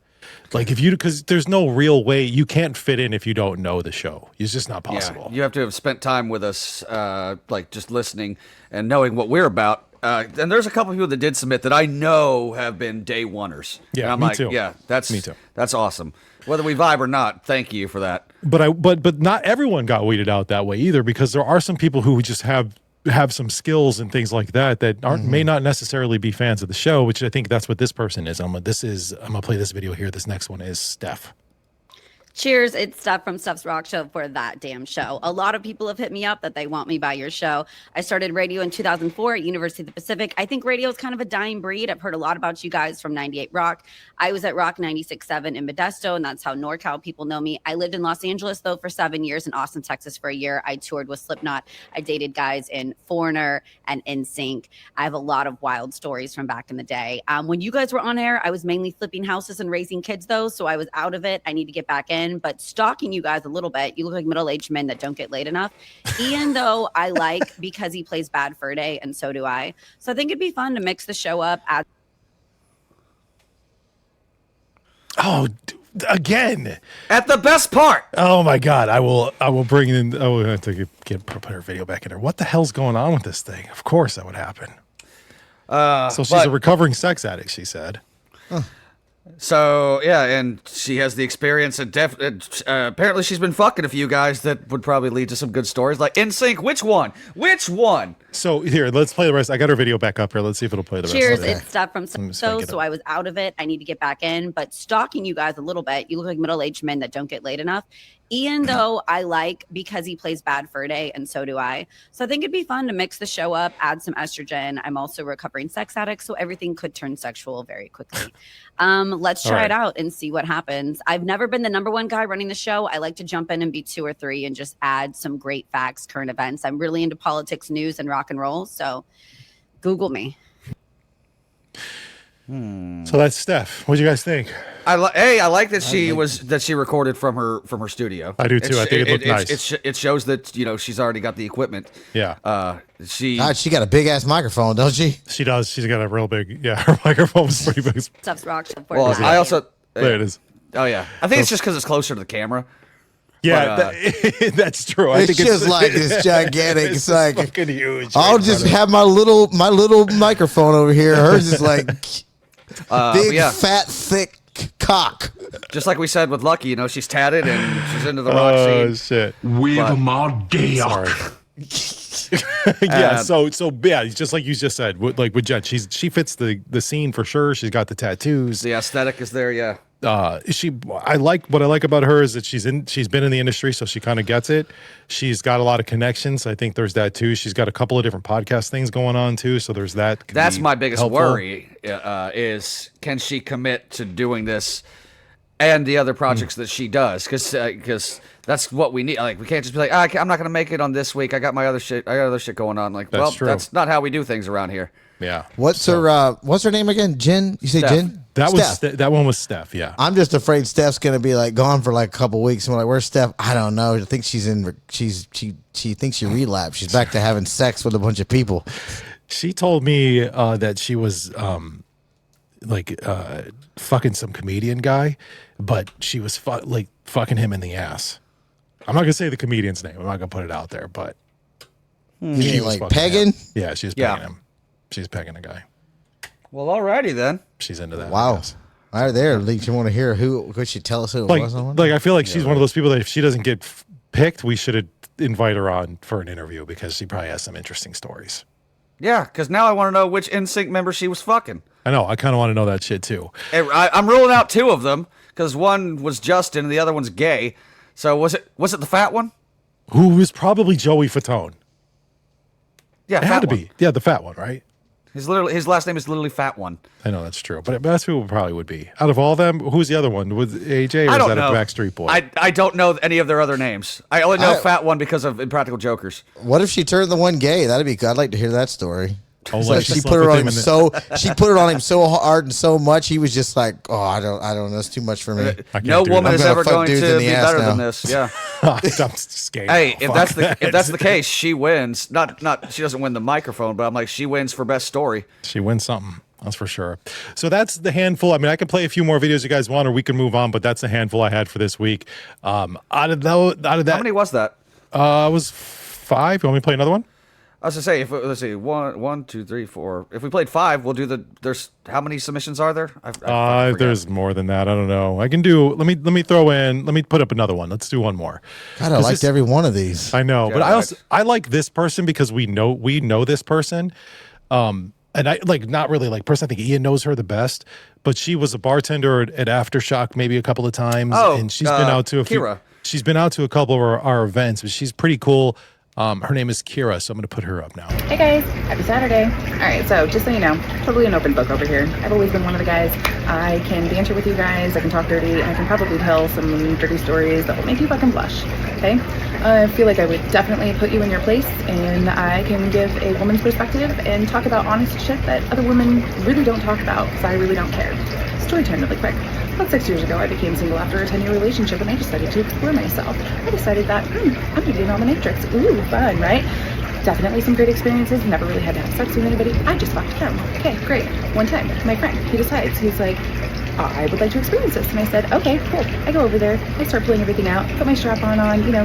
Like because there's no real way, you can't fit in if you don't know the show. It's just not possible. Yeah, you have to have spent time with us, like just listening and knowing what we're about. And there's a couple of people that did submit that I know have been day oneers. Yeah, and I'm me like, too. yeah, that's me too. That's awesome. Whether we vibe or not, thank you for that. But not everyone got weeded out that way either, because there are some people who just have some skills and things like that aren't may not necessarily be fans of the show, which I think that's what this person is. I'm gonna play this video here. This next one is Steph. Cheers, it's Steph from Steph's Rock Show for that damn show. A lot of people have hit me up that they want me by your show. I started radio in 2004 at University of the Pacific. I think radio is kind of a dying breed. I've heard a lot about you guys from 98 Rock. I was at Rock 96.7 in Modesto, and that's how NorCal people know me. I lived in Los Angeles, though, for 7 years, and Austin, Texas for a year. I toured with Slipknot. I dated guys in Foreigner and NSYNC. I have a lot of wild stories from back in the day. When you guys were on air, I was mainly flipping houses and raising kids, though, so I was out of it. I need to get back in. But stalking you guys a little bit, you look like middle-aged men that don't get laid enough. Ian, though, I like because he plays Bad Fur Day, and so do I. So I think it'd be fun to mix the show up. Again at the best part. Oh my God! I will bring in. I will have to put her video back in there. What the hell's going on with this thing? Of course that would happen. So she's a recovering sex addict, she said. So yeah, and she has the experience, and apparently she's been fucking a few guys that would probably lead to some good stories. Like NSYNC, which one? Which one? So here, let's play the rest. I got her video back up here. Let's see if it'll play the Cheers, rest. Cheers, it's Steph from so I was out of it. I need to get back in, but stalking you guys a little bit. You look like middle-aged men that don't get laid enough. Ian, though, I like because he plays Bad Fur Day, and so do I. So I think it'd be fun to mix the show up, add some estrogen. I'm also a recovering sex addict, so everything could turn sexual very quickly. Let's try it out and see what happens. I've never been the number one guy running the show. I like to jump in and be 2 or 3 and just add some great facts, current events. I'm really into politics, news, and rock and roll, so Google me. So that's Steph. What do you guys think? I like that she recorded from her studio. I do too. I think it looked nice. It shows that she's already got the equipment. Yeah. She got a big ass microphone, don't she? She does. She's got a real big. Yeah, her microphone is pretty big. Stuff's rock. Well, I also there it is. Oh yeah, I think it's just because it's closer to the camera. Yeah, that's true. I think just like it's gigantic. It's like fucking huge. I'll just have my little microphone over here. Hers is like big, fat, thick cock. Just like we said with Lucky, she's tatted and she's into the rock scene. Oh shit! With my dick. Yeah, so yeah, just like you just said, like with Jen, she fits the scene for sure. She's got the tattoos. The aesthetic is there, yeah. What I like about her is that she's been in the industry, so she kind of gets it. She's got a lot of connections. I think there's that too. She's got a couple of different podcast things going on too, so there's that. That's my biggest worry is can she commit to doing this and the other projects that she does, because that's what we need. Like, we can't just be like, I'm not going to make it on this week. I got other shit going on. Like, that's not how we do things around here. Yeah. What's her name again? Jen? You say Steph. Jen? That one was Steph. Yeah. I'm just afraid Steph's gonna be like gone for like a couple weeks. I'm like, where's Steph? I don't know. I think she thinks she relapsed. She's back to having sex with a bunch of people. She told me that she was fucking some comedian guy, but she was fucking him in the ass. I'm not gonna say the comedian's name. I'm not gonna put it out there, but she was like pegging. Yeah, she was pegging him. She's pegging a guy. Well, alrighty then. She's into that. Wow. Right there, Leak. You want to hear who? Could she tell us who it was? Like, I feel like she's one of those people that if she doesn't get picked, we should invite her on for an interview because she probably has some interesting stories. Yeah, because now I want to know which NSYNC member she was fucking. I know. I kind of want to know that shit too. I'm ruling out 2 of them because one was Justin and the other one's gay. So was it the fat one? Who was probably Joey Fatone? Yeah, it had to be. Yeah, the fat one, right? His last name is literally Fat One. I know that's true, but that's who it probably would be. Out of all of them, who's the other one? Was AJ or is that a Backstreet Boy? I don't know any of their other names. I only know Fat One because of Impractical Jokers. What if she turned the one gay? That'd be good. I'd like to hear that story. Oh, like she put it on him she put it on him so hard and so much he was just like, oh, I don't know, that's too much for me. No woman is ever going to be better than this. Yeah. I'm scared. Hey, if that's the case, she wins. Not she doesn't win the microphone, but I'm like, she wins for best story. She wins something. That's for sure. So that's the handful. I mean, I can play a few more videos you guys want, or we can move on, but that's the handful I had for this week. Out of that, how many was that? It was 5. You want me to play another one? I was gonna say, let's see, 1, 2, 3, 4. If we played 5, we'll do there's how many submissions are there? There's more than that. I don't know. I can do. Let me put up another one. Let's do one more. God, I liked every one of these. I know, but I like this person because we know this person. And I like not really like person. I think Ian knows her the best, but she was a bartender at Aftershock maybe a couple of times, and she's been out to a Kira. She's been out to a couple of our events, but she's pretty cool. Her name is Kira, so I'm going to put her up now. Hey guys, happy Saturday. All right, so just so you know, totally an open book over here. I've always been one of the guys. I can banter with you guys, I can talk dirty, and I can probably tell some dirty stories that will make you fucking blush, okay? I feel like I would definitely put you in your place, and I can give a woman's perspective and talk about honest shit that other women really don't talk about, because I really don't care. Story time really quick. About 6 years ago, I became single after a 10-year relationship, and I decided to explore myself. I decided that, I'm gonna be on the Matrix. Ooh, fun, right? Definitely some great experiences. Never really had to have sex with anybody. I just fucked him. Okay, great. One time, my friend, he decides, he's like, I would like to experience this. And I said, okay, cool. I go over there, I start pulling everything out, put my strap on,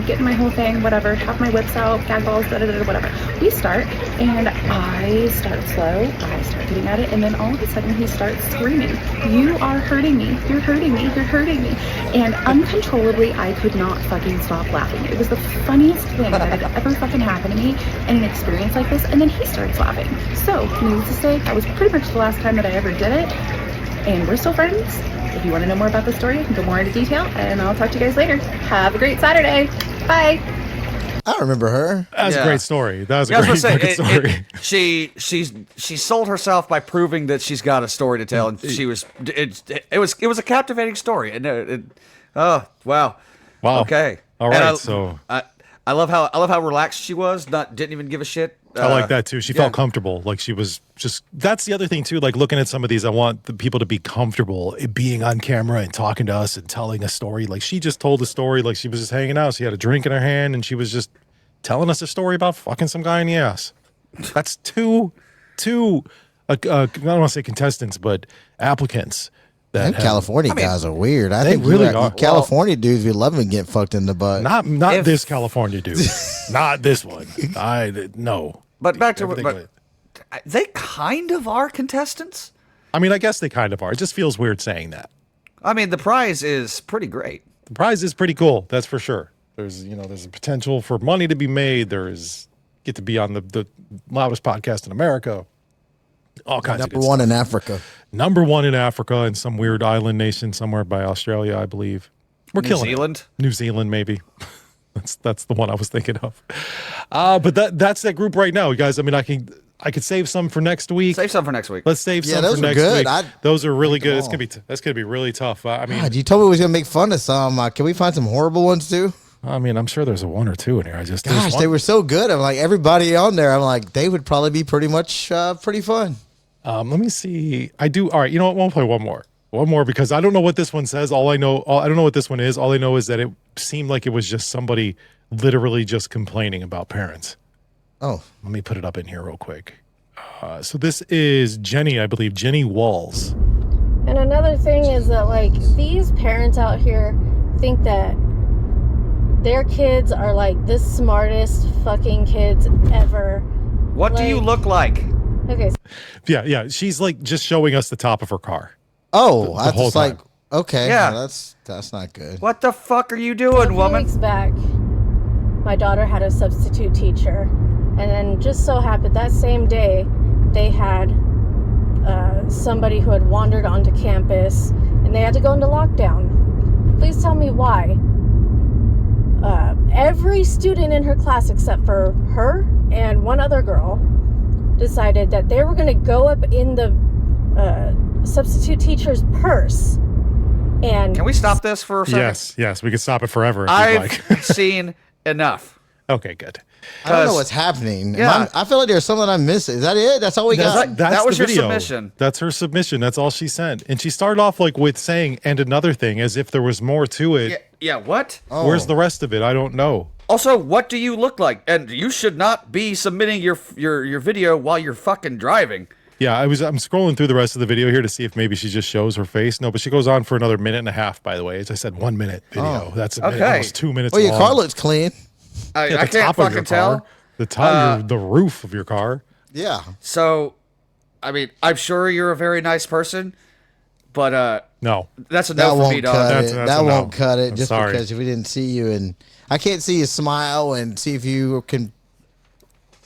getting my whole thing, whatever, have my whips out, gag balls, whatever. We start, and I start slow, I start getting at it, and then all of a sudden he starts screaming, you are hurting me, you're hurting me, you're hurting me. And uncontrollably, I could not fucking stop laughing. It was the funniest thing that had ever fucking happened to me in an experience like this, and then he starts laughing. So, needless to say, that was pretty much the last time that I ever did it. And we're still friends. If you want to know more about the story, I can go more into detail, and I'll talk to you guys later. Have a great Saturday. Bye. I remember her. That's a great story. That was a great fucking story. She sold herself by proving that she's got a story to tell, and it was a captivating story. And oh wow. Okay. All right. I love how relaxed she was. Didn't even give a shit. I like that too. She felt comfortable. Like she was just, that's the other thing too. Like looking at some of these, I want the people to be comfortable being on camera and talking to us and telling a story. Like she just told a story. Like she was just hanging out. She had a drink in her hand and she was just telling us a story about fucking some guy in the ass. That's two I don't want to say contestants, but applicants. California guys are weird. I think really are. California dudes, we love them getting fucked in the butt. Not this California dude. Not this one. No. But back to they kind of are contestants. I mean, I guess they kind of are. It just feels weird saying that. I mean, the prize is pretty great. The prize is pretty cool. That's for sure. There's a potential for money to be made. Get to be on the loudest podcast in America. All kinds of Number one in Africa. Number one in Africa in some weird island nation somewhere by Australia, I believe. We're killing New Zealand? New Zealand, maybe. That's the one I was thinking of. But that's that group right now, you guys. I mean, I could save some for next week. Save some for next week. Let's save some for next week. Those are really good. That's gonna be really tough. I mean, God, you told me we was gonna make fun of some. Can we find some horrible ones too? I mean, I'm sure there's a one or two in here. They were so good. I'm like, everybody on there, I'm like, they would probably be pretty much pretty fun. Let me see. I do. All right. You know what? We'll play one more because I don't know what this one says. I don't know what this one is. All I know is that it seemed like it was just somebody literally just complaining about parents. Oh, let me put it up in here real quick. So this is Jenny, I believe, Jenny Walls. And another thing is that like these parents out here think that their kids are like the smartest fucking kids ever. What do you look like? Okay. Yeah. She's like just showing us the top of her car. Oh, the whole time. like, okay. Yeah. That's not good. What the fuck are you doing, woman? A few weeks back, my daughter had a substitute teacher. And then just so happened that same day, they had somebody who had wandered onto campus and they had to go into lockdown. Please tell me why. Every student in her class except for her and one other girl decided that they were going to go up in the substitute teacher's purse. And can we stop this for a second? Yes, we could stop it forever. If I've seen enough. Okay, good. I don't know what's happening. Yeah. I feel like there's something I'm missing. Is that it? That's all we got? That was your video. submission. That's her submission. That's all she sent. And she started off like with saying, and another thing, as if there was more to it. Yeah, what? Oh. Where's the rest of it? I don't know. Also, what do you look like? And you should not be submitting your video while you're fucking driving. Yeah, I'm scrolling through the rest of the video here to see if maybe she just shows her face. No, but she goes on for another minute and a half, by the way. As I said, 1 minute video. That's a minute, almost 2 minutes Well, your long. car looks clean. I can't fucking tell. The roof of your car. Yeah. So, I mean, I'm sure you're a very nice person, but no, that's a no for me, dog. That won't cut it. I'm Just sorry. because we didn't see you, and I can't see you smile and see if you can.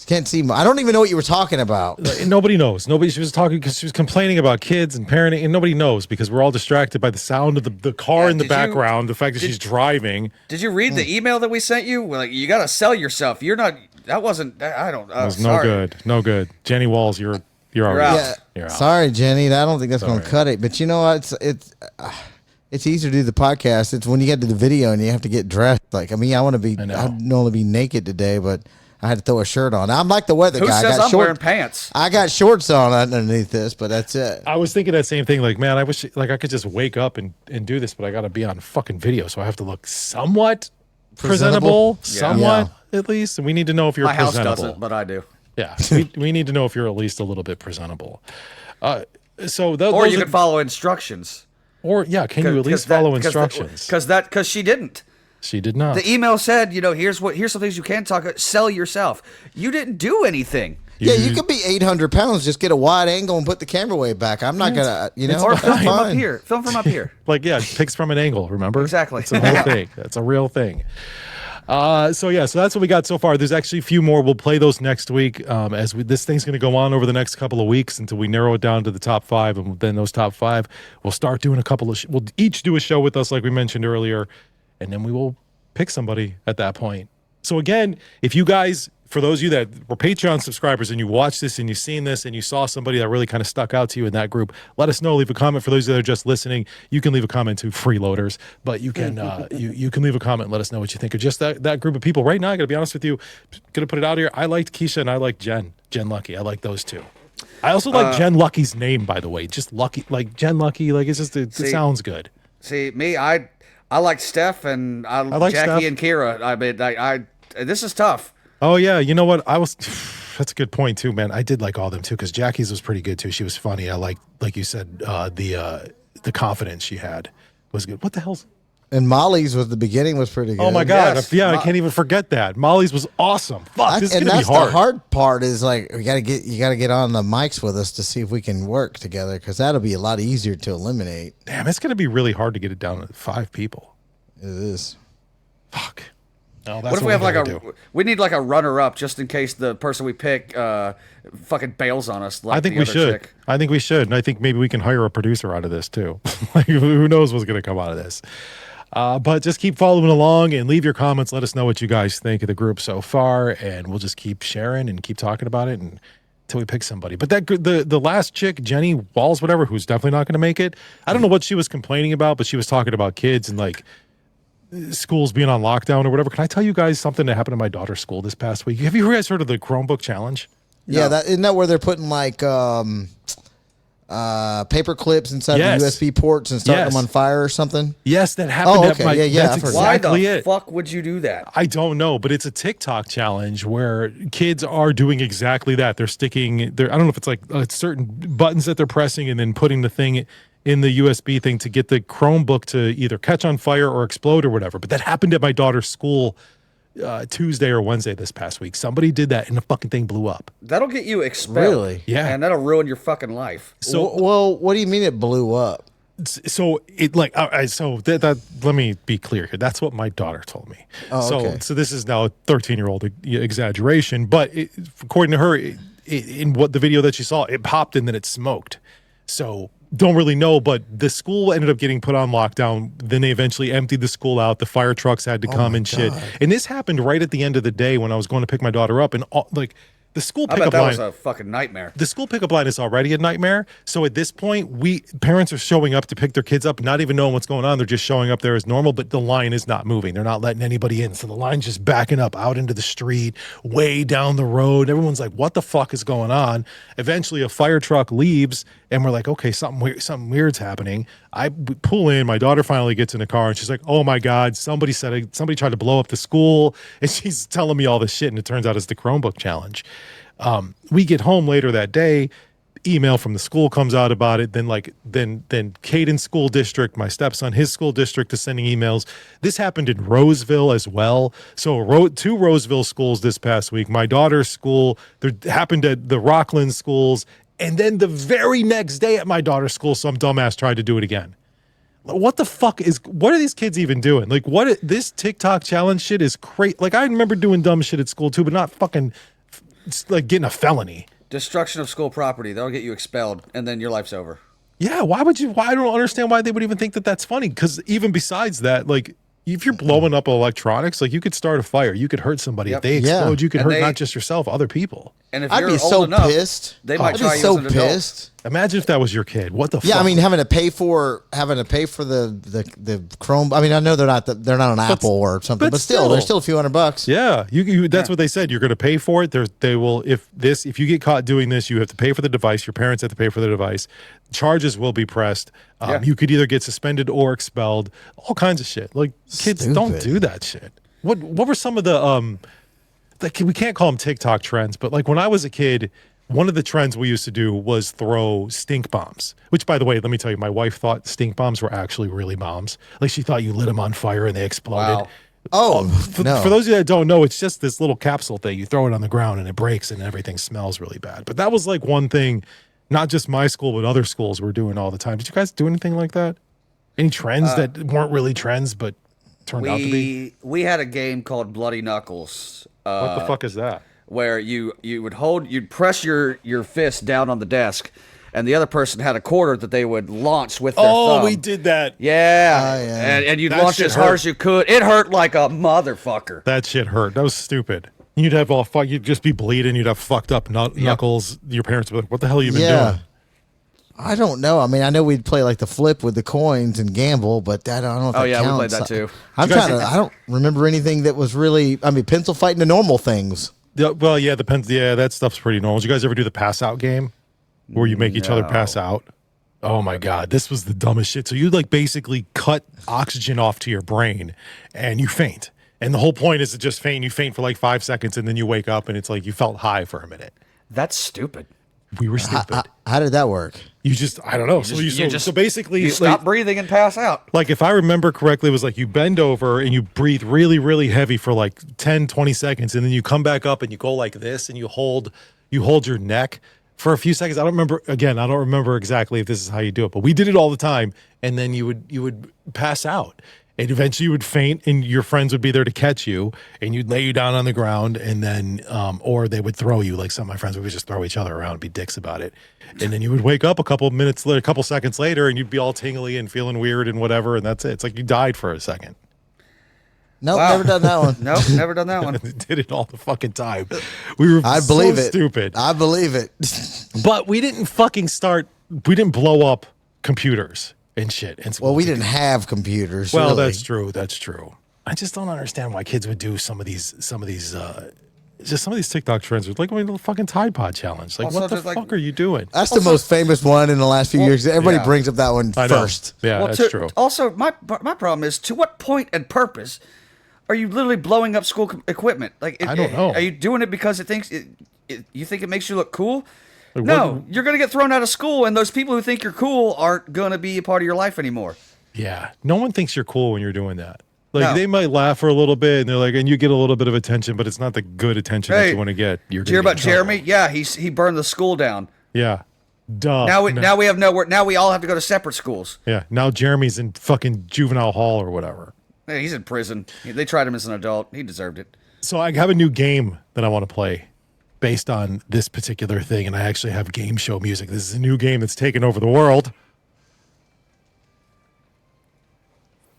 Can't see. I don't even know what you were talking about. Nobody knows. She was talking because she was complaining about kids and parenting, and nobody knows because we're all distracted by the sound of the car in the background, the fact that she's driving. Did you read the email that we sent you? Like, you got to sell yourself. You're not. That wasn't. I don't. It was sorry. no good. Jenny Walls, you're out. Yeah. You're out. Sorry, Jenny. I don't think that's going to cut it. But you know what? It's easier to do the podcast. It's when you get to the video and you have to get dressed. Like, I mean, I'd normally be naked today, but I had to throw a shirt on. I'm like the weather Who guy. says I'm wearing pants? I got shorts on underneath this, but that's it. I was thinking that same thing. Like, man, I wish I could just wake up and do this, but I got to be on fucking video, so I have to look somewhat presentable, somewhat at least. And we need to know if you're My house presentable. doesn't, but I do. Yeah, we need to know if you're at least a little bit presentable. Or you can follow instructions. Or can you at least follow instructions? Because she didn't. She did not. The email said, here's some things you can talk. Sell yourself. You didn't do anything. Yeah, you could be 800 pounds. Just get a wide angle and put the camera way back. I'm not gonna, or film from up here. Film from up here. Pics from an angle. Remember? Exactly. It's a whole thing. That's a real thing. So that's what we got so far. There's actually a few more. We'll play those next week. This thing's going to go on over the next couple of weeks until we narrow it down to the top 5, and then those top 5, we'll start doing a couple of. We'll each do a show with us, like we mentioned earlier, and then we will pick somebody at that point. So again, if you guys, for those of you that were Patreon subscribers and you watched this and you've seen this and you saw somebody that really kind of stuck out to you in that group, let us know. Leave a comment. For those that are just listening, you can leave a comment to freeloaders, but you can you can leave a comment and let us know what you think of just that group of people. Right now, I got to be honest with you, going to put it out here. I liked Keisha and I liked Jen Lucky. I like those two. I also like Jen Lucky's name, by the way. Just Lucky, like Jen Lucky. Like it sounds good. See, me, I like Steph and I like Jackie and Kira. I mean, this is tough. Oh yeah, you know what? That's a good point too, man. I did like all of them too because Jackie's was pretty good too. She was funny. I like you said, the confidence she had was good. What the hell's? And Molly's was the beginning was pretty good. Oh my god, I can't even forget that. Molly's was awesome. Fuck, this is gonna be hard. The hard part is like you gotta get on the mics with us to see if we can work together because that'll be a lot easier to eliminate. Damn, it's gonna be really hard to get it down to 5 people. It is. Fuck. No, that's what if we have we need like a runner up just in case the person we pick fucking bails on us? Like I think we should. Chick. I think we should, and I think maybe we can hire a producer out of this too. Like who knows what's gonna come out of this. But just keep following along and leave your comments. Let us know what you guys think of the group so far, and we'll just keep sharing and keep talking about it until we pick somebody. But the last chick, Jenny Walls, whatever, who's definitely not going to make it. I don't know what she was complaining about, but she was talking about kids and like schools being on lockdown or whatever. Can I tell you guys something that happened at my daughter's school this past week? Have you guys heard of the Chromebook challenge? Yeah, isn't that where they're putting like paper clips inside the USB ports and starting them on fire or something? Yes, that happened. That's exactly Why the fuck would you do that? I don't know, but it's a TikTok challenge where kids are doing exactly that. They're sticking. I don't know if it's like certain buttons that they're pressing and then putting the thing in the USB thing to get the Chromebook to either catch on fire or explode or whatever. But that happened at my daughter's school Tuesday or Wednesday this past week. Somebody did that and the fucking thing blew up. That'll get you expelled. Really? Yeah. And that'll ruin your fucking life. So, well, what do you mean it blew up? So it like that let me be clear here. That's what my daughter told me. Oh, okay. So this is now a 13-year-old exaggeration, but according to her, in what the video that she saw, it popped and then it smoked. So don't really know, but the school ended up getting put on lockdown. Then they eventually emptied the school out. The fire trucks had to come and shit. And this happened right at the end of the day when I was going to pick my daughter up, and the school pickup line. I bet that was a fucking nightmare. The school pickup line is already a nightmare. So at this point, parents are showing up to pick their kids up, not even knowing what's going on. They're just showing up there as normal, but the line is not moving. They're not letting anybody in. So the line's just backing up out into the street, way down the road. Everyone's like, what the fuck is going on? Eventually, a fire truck leaves, and we're like, okay, something weird's happening. I pull in. My daughter finally gets in the car, and she's like, oh my God, somebody tried to blow up the school. And she's telling me all this shit, and it turns out it's the Chromebook challenge. We get home later that day. email from the school comes out about it. Then Caden's school district, my stepson, his school district is sending emails. This happened in Roseville as well. So two Roseville schools this past week. My daughter's school, there happened at the Rockland schools. And then the very next day at my daughter's school, some dumbass tried to do it again. What the fuck what are these kids even doing? Like, this TikTok challenge shit is crazy. Like, I remember doing dumb shit at school too, but not fucking like getting a felony. Destruction of school property. That'll get you expelled, and then your life's over. Yeah, why I don't understand why they would even think that that's funny. Because even besides that, like, if you're blowing up electronics, like, you could start a fire. You could hurt somebody. Yep. If they explode, you could And hurt not just yourself, other people. And if I'd you're be old so enough, pissed. they might I'd try be you so as an adult. pissed. Imagine if that was your kid. What the fuck? Yeah, I mean, having to pay for the Chrome. I mean, I know they're not on Apple or something, but still, they're still a few $100. Yeah, that's what they said. You're going to pay for it. They will if you get caught doing this, you have to pay for the device. Your parents have to pay for the device. Charges will be pressed. You could either get suspended or expelled. All kinds of shit. Like, kids don't do that shit. What were some of the we can't call them TikTok trends, but like when I was a kid, one of the trends we used to do was throw stink bombs, which, by the way, let me tell you, my wife thought stink bombs were actually really bombs. Like, she thought you lit them on fire and they exploded. Wow. For those of you that don't know, it's just this little capsule thing. You throw it on the ground and it breaks and everything smells really bad. But that was like one thing, not just my school, but other schools were doing all the time. Did you guys do anything like that? Any trends that weren't really trends, but turned out to be? We had a game called Bloody Knuckles. What the fuck is that? Where you'd press your fist down on the desk, and the other person had a quarter that they would launch with their thumb. Oh, we did that. Yeah. And you'd launch as hard as you could. It hurt like a motherfucker. That shit hurt. That was stupid. You'd have you'd just be bleeding. You'd have fucked up knuckles. Your parents would be like, what the hell have you been doing? I don't know. I mean, I know we'd play like the flip with the coins and gamble, but I don't know if that counts. We played that too. I don't remember anything that was really, I mean, pencil fighting the normal things. Well, yeah, that stuff's pretty normal. Did you guys ever do the pass out game where you make each other pass out? Oh my God, this was the dumbest shit. So you like basically cut oxygen off to your brain and you faint. And the whole point is to just faint. You faint for like 5 seconds and then you wake up and it's like you felt high for a minute. That's stupid. We were stupid. How did that work? You just, I don't know. So basically, you stop breathing and pass out. Like, if I remember correctly, it was like you bend over and you breathe really, really heavy for like 10, 20 seconds. And then you come back up and you go like this and you hold your neck for a few seconds. I don't remember exactly if this is how you do it, but we did it all the time. And then you would pass out. And eventually you would faint and your friends would be there to catch you and you'd lay you down on the ground and then, or they would throw you. Like some of my friends would just throw each other around and be dicks about it. And then you would wake up a couple seconds later and you'd be all tingly and feeling weird and whatever. And that's it. It's like you died for a second. Nope, never done that one. Nope, never done that one. Did it all the fucking time. We were stupid. I believe it. But we didn't blow up computers and shit. Well, we didn't have computers. Well, really. That's true. I just don't understand why kids would do some of these TikTok trends. Like a little fucking Tide Pod challenge. Like, what the fuck are you doing? That's the most famous one in the last few years. Everybody brings up that one first. Yeah, that's true. Also, my problem is, to what point and purpose are you literally blowing up school equipment? Like, I don't know. Are you doing it because you think it makes you look cool? Like, no, you're going to get thrown out of school, and those people who think you're cool aren't going to be a part of your life anymore. Yeah. No one thinks you're cool when you're doing that. Like, they might laugh for a little bit, and they're like, and you get a little bit of attention, but it's not the good attention that you want to get. Did you hear about Jeremy? Yeah, he burned the school down. Yeah. Duh. Now we have nowhere. Now we all have to go to separate schools. Yeah. Now Jeremy's in fucking juvenile hall or whatever. Yeah, he's in prison. They tried him as an adult. He deserved it. So I have a new game that I want to play based on this particular thing, and I actually have game show music. This is a new game that's taken over the world.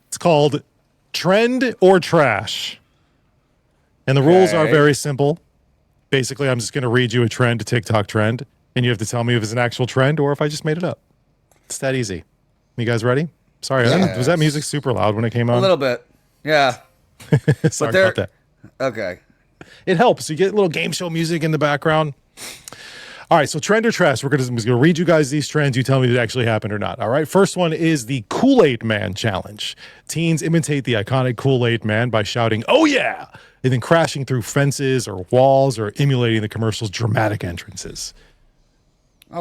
It's called Trend or Trash. And the rules are very simple. Basically, I'm just going to read you a TikTok trend, and you have to tell me if it's an actual trend or if I just made it up. It's that easy. You guys ready? Sorry, was that music super loud when it came on? A little bit. Yeah. Sorry about that. Okay. It helps. You get a little game show music in the background. All right, so trend or trash. We're going to read you guys these trends. You tell me if it actually happened or not. All right, first one is the Kool-Aid Man challenge. Teens imitate the iconic Kool-Aid Man by shouting, "Oh yeah!" and then crashing through fences or walls or emulating the commercial's dramatic entrances.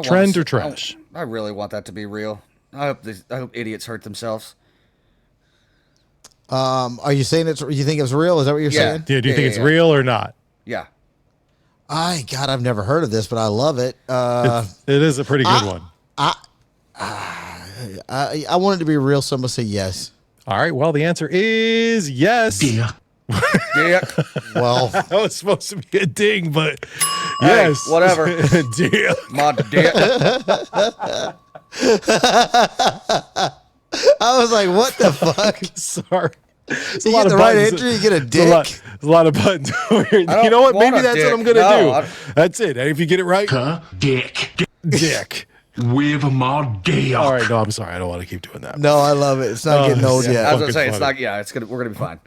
Trend or trash? I really want that to be real. I hope idiots hurt themselves. Are you saying you think it's real? Is that what you're saying? Yeah. Do you think it's real or not? Yeah. God, I've never heard of this, but I love it. It is a pretty good one. I want it to be real, so I'm gonna say yes. All right. Well, the answer is yes. Yeah. Well, that was supposed to be a ding, but hey, yes, whatever. Dick. My dick. I was like, what the fuck? Sorry. You get the right answer, you get a dick. There's a lot of buttons. You know what? Maybe that's what I'm gonna do. That's it. And if you get it right, dick. With my dick. All right. No, I'm sorry. I don't want to keep doing that. No, I love it. It's not getting old yet. I was gonna say it's not. Yeah, we're gonna be fine.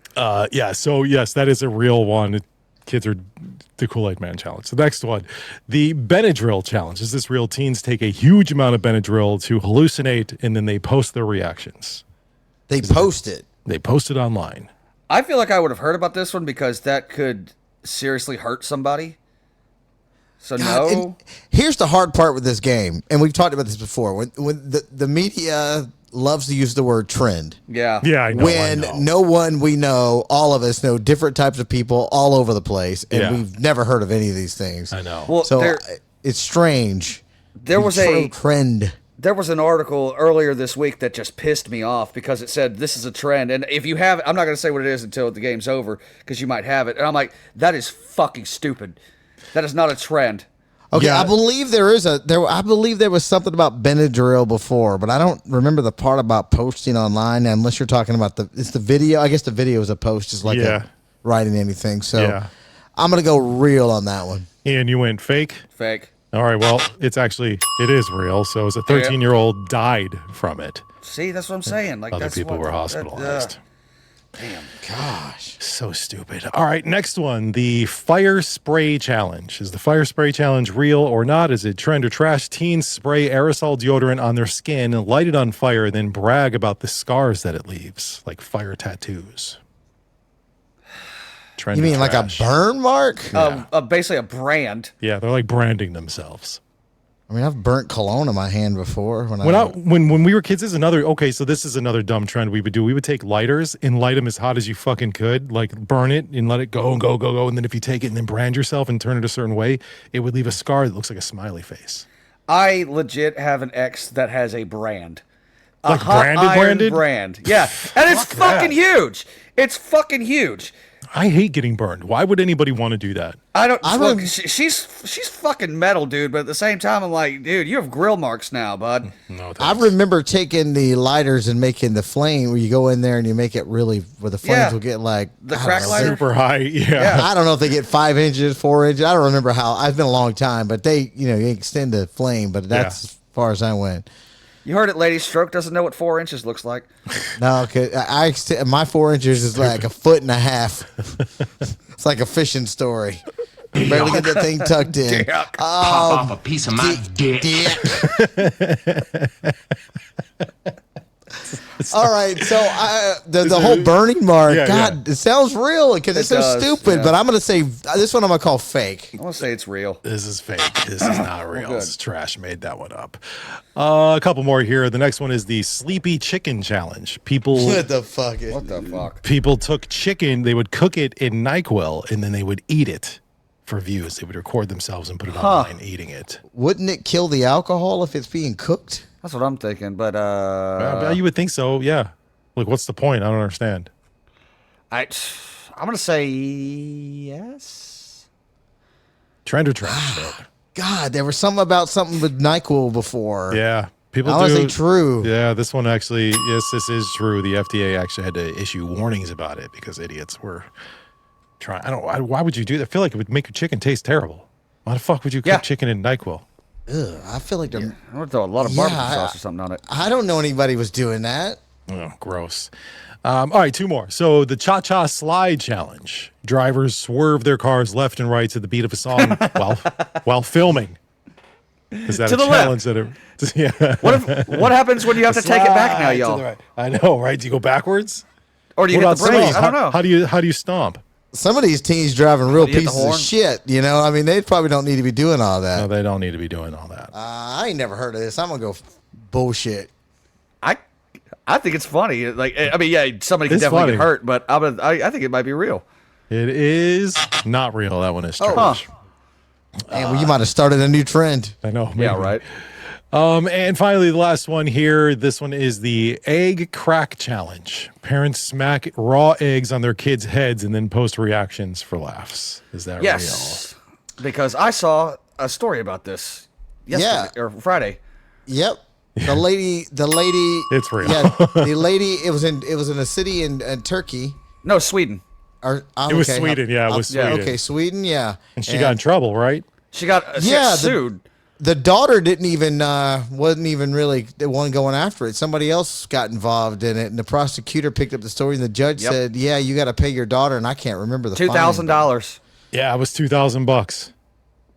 Yeah. So yes, that is a real one. Kids are the Kool-Aid Man challenge. The next one, the Benadryl challenge. Is this real? Teens take a huge amount of Benadryl to hallucinate, and then they post their reactions. They post it. They post it online. I feel like I would have heard about this one because that could seriously hurt somebody. So God, no. Here's the hard part with this game, and we've talked about this before. When the media loves to use the word trend. Yeah. Yeah, I know. When no one we know, all of us know different types of people all over the place, and we've never heard of any of these things. I know. Well, so it's strange. There was a trend. There was an article earlier this week that just pissed me off because it said this is a trend. And if you have, I'm not going to say what it is until the game's over because you might have it. And I'm like, that is fucking stupid. That is not a trend. Okay, I believe I believe there was something about Benadryl before, but I don't remember the part about posting online. Unless you're talking about the video. I guess the video is a post, just like writing anything. So I'm gonna go real on that one. And you went fake. Fake. All right. Well, it is real. So as a 13-year-old died from it. See, that's what I'm saying. Like other people were hospitalized. Damn. Gosh. So stupid. All right, next one. The fire spray challenge. Is the fire spray challenge real or not? Is it trend or trash? Teens spray aerosol deodorant on their skin, light it on fire, then brag about the scars that it leaves, like fire tattoos. Trend you mean like a burn mark? Basically a brand. Yeah, they're like branding themselves. I mean, I've burnt cologne in my hand before. When we were kids, this is another dumb trend we would do. We would take lighters and light them as hot as you fucking could, like burn it and let it go. And then if you take it and then brand yourself and turn it a certain way, it would leave a scar that looks like a smiley face. I legit have an ex that has a brand. Like a hot branded brand. Yeah. And it's fucking huge. It's fucking huge. I hate getting burned. Why would anybody want to do that? Look, she's fucking metal, dude. But at the same time, I'm like, dude, you have grill marks now, bud. No, I remember taking the lighters and making the flame where you go in there and you make it really where the flames will get like the crack lighter, super high. Yeah. I don't know if they get 5 inches, 4 inches. I don't remember how. It's been a long time, but they, you extend the flame. But that's as far as I went. You heard it, lady. Stroke doesn't know what 4 inches looks like. No, okay. My 4 inches is like 1.5 feet. It's like a fishing story. You barely get that thing tucked in. Pop off a piece of my dick. All right, so the whole burning mark, God, it sounds real because it's so stupid. But I'm going to say this one I'm going to call fake. I'm going to say it's real. This is fake. This is not real. This is trash. Made that one up. A couple more here. The next one is the Sleepy Chicken Challenge. What the fuck? What the fuck? People took chicken. They would cook it in NyQuil, and then they would eat it for views. They would record themselves and put it online eating it. Wouldn't it kill the alcohol if it's being cooked? That's what I'm thinking, but you would think so, yeah. Like, what's the point? I don't understand. I'm gonna say yes. Trend or trash? God, there was something about something with NyQuil before. Yeah, people. I want to say true. Yeah, this one actually, yes, this is true. The FDA actually had to issue warnings about it because idiots were trying. Why would you do that? I feel like it would make your chicken taste terrible. Why the fuck would you cook chicken in NyQuil? Ugh, I feel like I'm gonna throw a lot of barbecue sauce or something on it. I don't know anybody was doing that. Oh, gross. All right, two more. So the Cha-Cha Slide Challenge. Drivers swerve their cars left and right to the beat of a song while filming. Is that to a the challenge? Left. Yeah. What happens when you have to take it back now, y'all? Right. I know, right? Do you go backwards? Or do you hit the brakes? I don't know. How do you stomp? Some of these teens driving real You hit the pieces of horn? shit. You know, I mean, they probably don't need to be doing all that. No, they don't need to be doing all that. I ain't never heard of this. I'm gonna go bullshit. I think it's funny. Like, I mean, yeah, somebody can It's definitely funny. get hurt, but I think it might be real. It is not real. That one is trash. Huh. And well, you might have started a new trend. I know. Yeah, maybe. right. And finally, the last one here. This one is the egg crack challenge. Parents smack raw eggs on their kids' heads and then post reactions for laughs. Is that Yes, because I saw a story about this yesterday or Friday. Yep. The lady. It's real. Yeah, the lady. It was in a city in Turkey. No, Sweden. Or, It was Sweden. Yeah, it was Sweden. Okay, Sweden. Yeah. And she got in trouble, right? She got sued. The daughter wasn't even really the one going after it. Somebody else got involved in it, and the prosecutor picked up the story, and the judge said, "Yeah, you got to pay your daughter." And I can't remember the $2,000. Yeah, it was $2,000.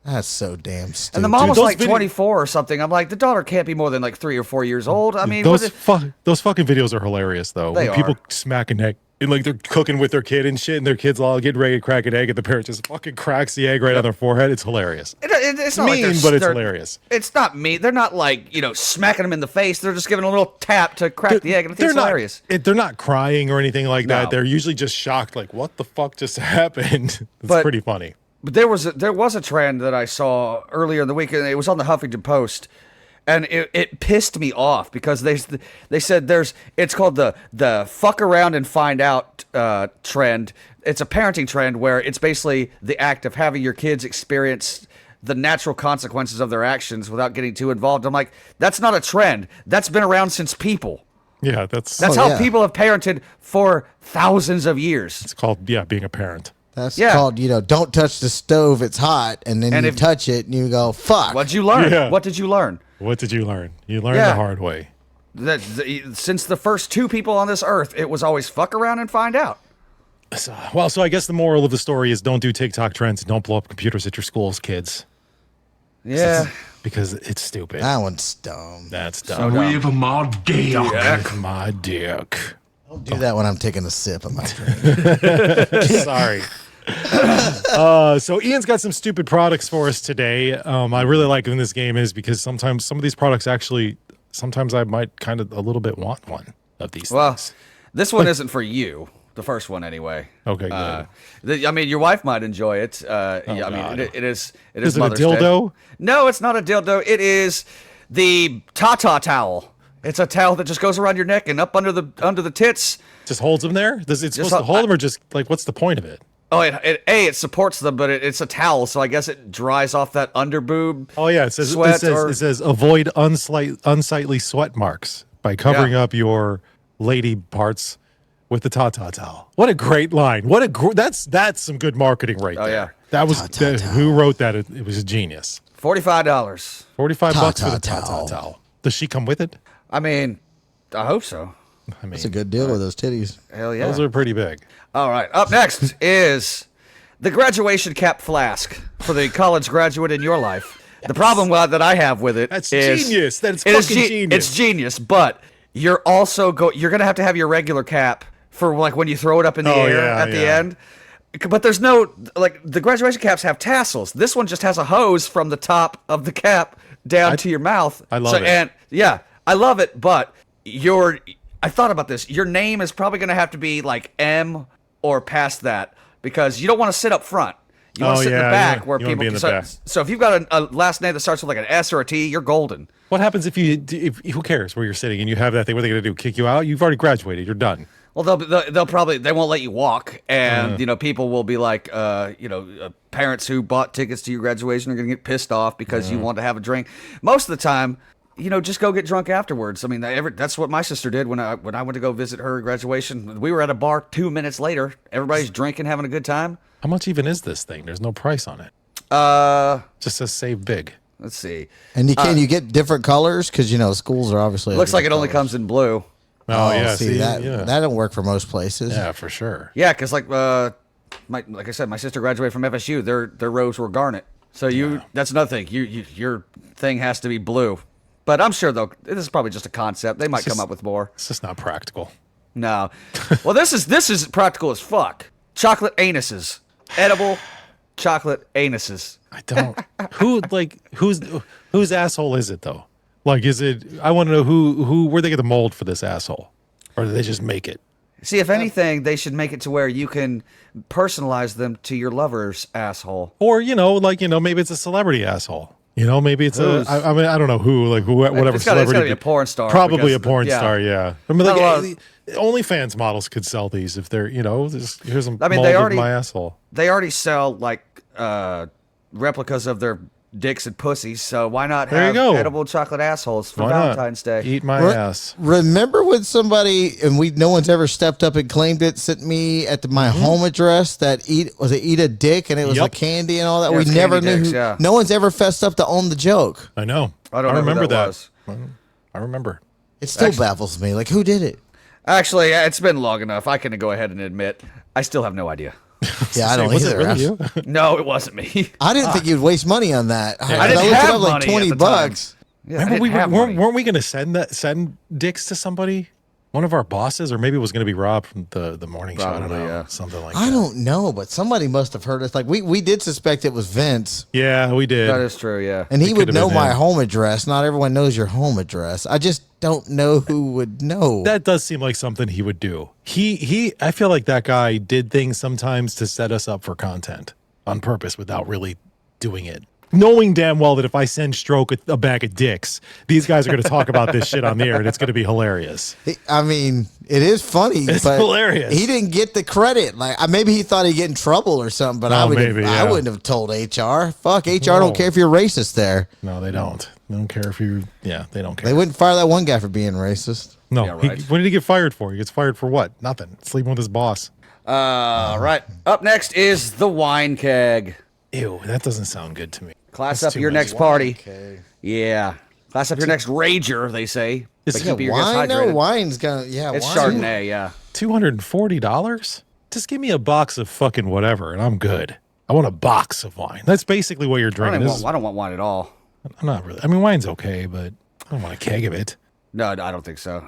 That's so damn stupid. And the mom was like 24 or something. I'm like, the daughter can't be more than like 3 or 4 years old. I mean, those fucking videos are hilarious though. They When people are. smack an egg, and like they're cooking with their kid and shit, and their kid's all getting ready to crack an egg, and the parent just fucking cracks the egg right on their forehead. It's hilarious. It's not mean, like but it's hilarious. It's not mean. They're not like, smacking them in the face. They're just giving a little tap to crack the egg, and I think it's hilarious. They're not crying or anything like that. No. They're usually just shocked, like, what the fuck just happened? It's pretty funny. But there was a trend that I saw earlier in the week, and it was on the Huffington Post, and it pissed me off because they said it's called the fuck around and find out trend. It's a parenting trend where it's basically the act of having your kids experience the natural consequences of their actions without getting too involved. I'm like, that's not a trend. That's been around since people. Yeah, that's how people have parented for thousands of years. It's called being a parent. That's called, don't touch the stove, it's hot, and then you touch it and you go, fuck. What'd you learn? Yeah. What did you learn? What did you learn? You learned the hard way. Since the first two people on this earth, it was always fuck around and find out. So I guess the moral of the story is don't do TikTok trends and don't blow up computers at your schools, kids. Yeah. Because it's stupid. That one's dumb. That's dumb. With my dick. With my dick. Don't do that when I'm taking a sip of my drink. Sorry. So Ian's got some stupid products for us today. I really like when this game is because sometimes some of these products sometimes I might kind of a little bit want one of these things. This one isn't for you. The first one, anyway. Okay, good. I mean, your wife might enjoy it. God. It is. Is it a Mother's Day. dildo? No, it's not a dildo. It is the Tata towel. It's a towel that just goes around your neck and up under the tits. Just holds them there? It's supposed to hold them, or just like what's the point of it? Oh, it supports them, but it's a towel, so I guess it dries off that underboob. Oh yeah, it says avoid unsightly sweat marks by covering up your lady parts with the Tata towel. What a great line! That's some good marketing right there. Yeah, that was who wrote that? It was a genius. $45. $45 for the Tata towel. Does she come with it? I mean, I hope so. I mean, it's a good deal with those titties. Hell yeah, those are pretty big. All right, up next is the graduation cap flask for the college graduate in your life. Yes. The problem that I have with it is genius. That's fucking genius. It's genius, but you're also you're gonna have your regular cap for like when you throw it up in the air at the end. But there's no the graduation caps have tassels. This one just has a hose from the top of the cap down to your mouth. I love it. And yeah, I love it, but I thought about this. Your name is probably going to have to be like M or past that because you don't want to sit up front. You want to sit in the back where people can start. So if you've got a last name that starts with like an S or a T, you're golden. What happens if who cares where you're sitting and you have that thing? What are they going to do? Kick you out? You've already graduated. You're done. Well, they'll probably they won't let you walk, and people will be like, parents who bought tickets to your graduation are going to get pissed off because you want to have a drink. Most of the time, just go get drunk afterwards. I mean, that's what my sister did when I went to go visit her graduation. We were at a bar 2 minutes later. Everybody's drinking, having a good time. How much even is this thing? There's no price on it. Just says save big. Let's see. And can you get different colors? Because schools are obviously looks like it only comes in blue. Oh yeah, see that don't work for most places. Yeah, for sure. Yeah, because like I said, my sister graduated from FSU. Their robes were garnet. So that's another thing. Your thing has to be blue. But I'm sure though this is probably just a concept. They might come up with more. It's just not practical. No. Well, this is practical as fuck. chocolate anuses. Edible chocolate anuses. I don't. Whose asshole is it though? Like, is it? I want to know where they get the mold for this asshole, or do they just make it? See, if anything, they should make it to where you can personalize them to your lover's asshole. Or maybe it's a celebrity asshole. Maybe it's I mean, I don't know who, whatever it's celebrity. It's got to be a porn star. Probably a porn star, yeah. I mean, OnlyFans models could sell these if they're, here's a mold of my asshole. They already sell replicas of their dicks and pussies, so why not have edible chocolate assholes for Valentine's Day? Eat my ass. Remember when somebody, and no one's ever stepped up and claimed it, sent me at my home address that eat a dick, and it was a candy and all that? Yeah, we never knew. Dicks, no one's ever fessed up to own the joke. I know. I don't know remember who that was. I remember. It still baffles me. Like, who did it? Actually, it's been long enough. I can go ahead and admit I still have no idea. Yeah, I don't either. Really you? No, it wasn't me. I didn't think you'd waste money on that. I didn't have like money $20. Yeah, remember weren't we going to send dicks to somebody? One of our bosses, or maybe it was going to be Rob from the morning show. I don't know, something like that. I don't know, but somebody must have heard us. Like we did suspect it was Vince. Yeah, we did. That is true. Yeah, and he would know my home address. Not everyone knows your home address. I just don't know who would know. That does seem like something he would do. I feel like that guy did things sometimes to set us up for content on purpose without really doing it. Knowing damn well that if I send Stroke a bag of dicks, these guys are going to talk about this shit on the air, and it's going to be hilarious. I mean, it is funny. It's but hilarious. He didn't get the credit. Like maybe he thought he'd get in trouble or something. But I wouldn't have told HR. Fuck, HR don't care if you're racist there. No, they don't. They don't care if you. Yeah, they don't care. They wouldn't fire that one guy for being racist. No. Yeah, right. What did he get fired for? He gets fired for what? Nothing. Sleeping with his boss. Right. Up next is the wine keg. Ew, that doesn't sound good to me. Class up your next party. Yeah. Class up your next rager, they say. Is it wine? No, wine's gonna. Yeah, it's wine. Chardonnay. Yeah. $240? Just give me a box of fucking whatever, and I'm good. I want a box of wine. That's basically what you're drinking. I don't want wine at all. I'm not really. I mean, wine's okay, but I don't want a keg of it. No, I don't think so.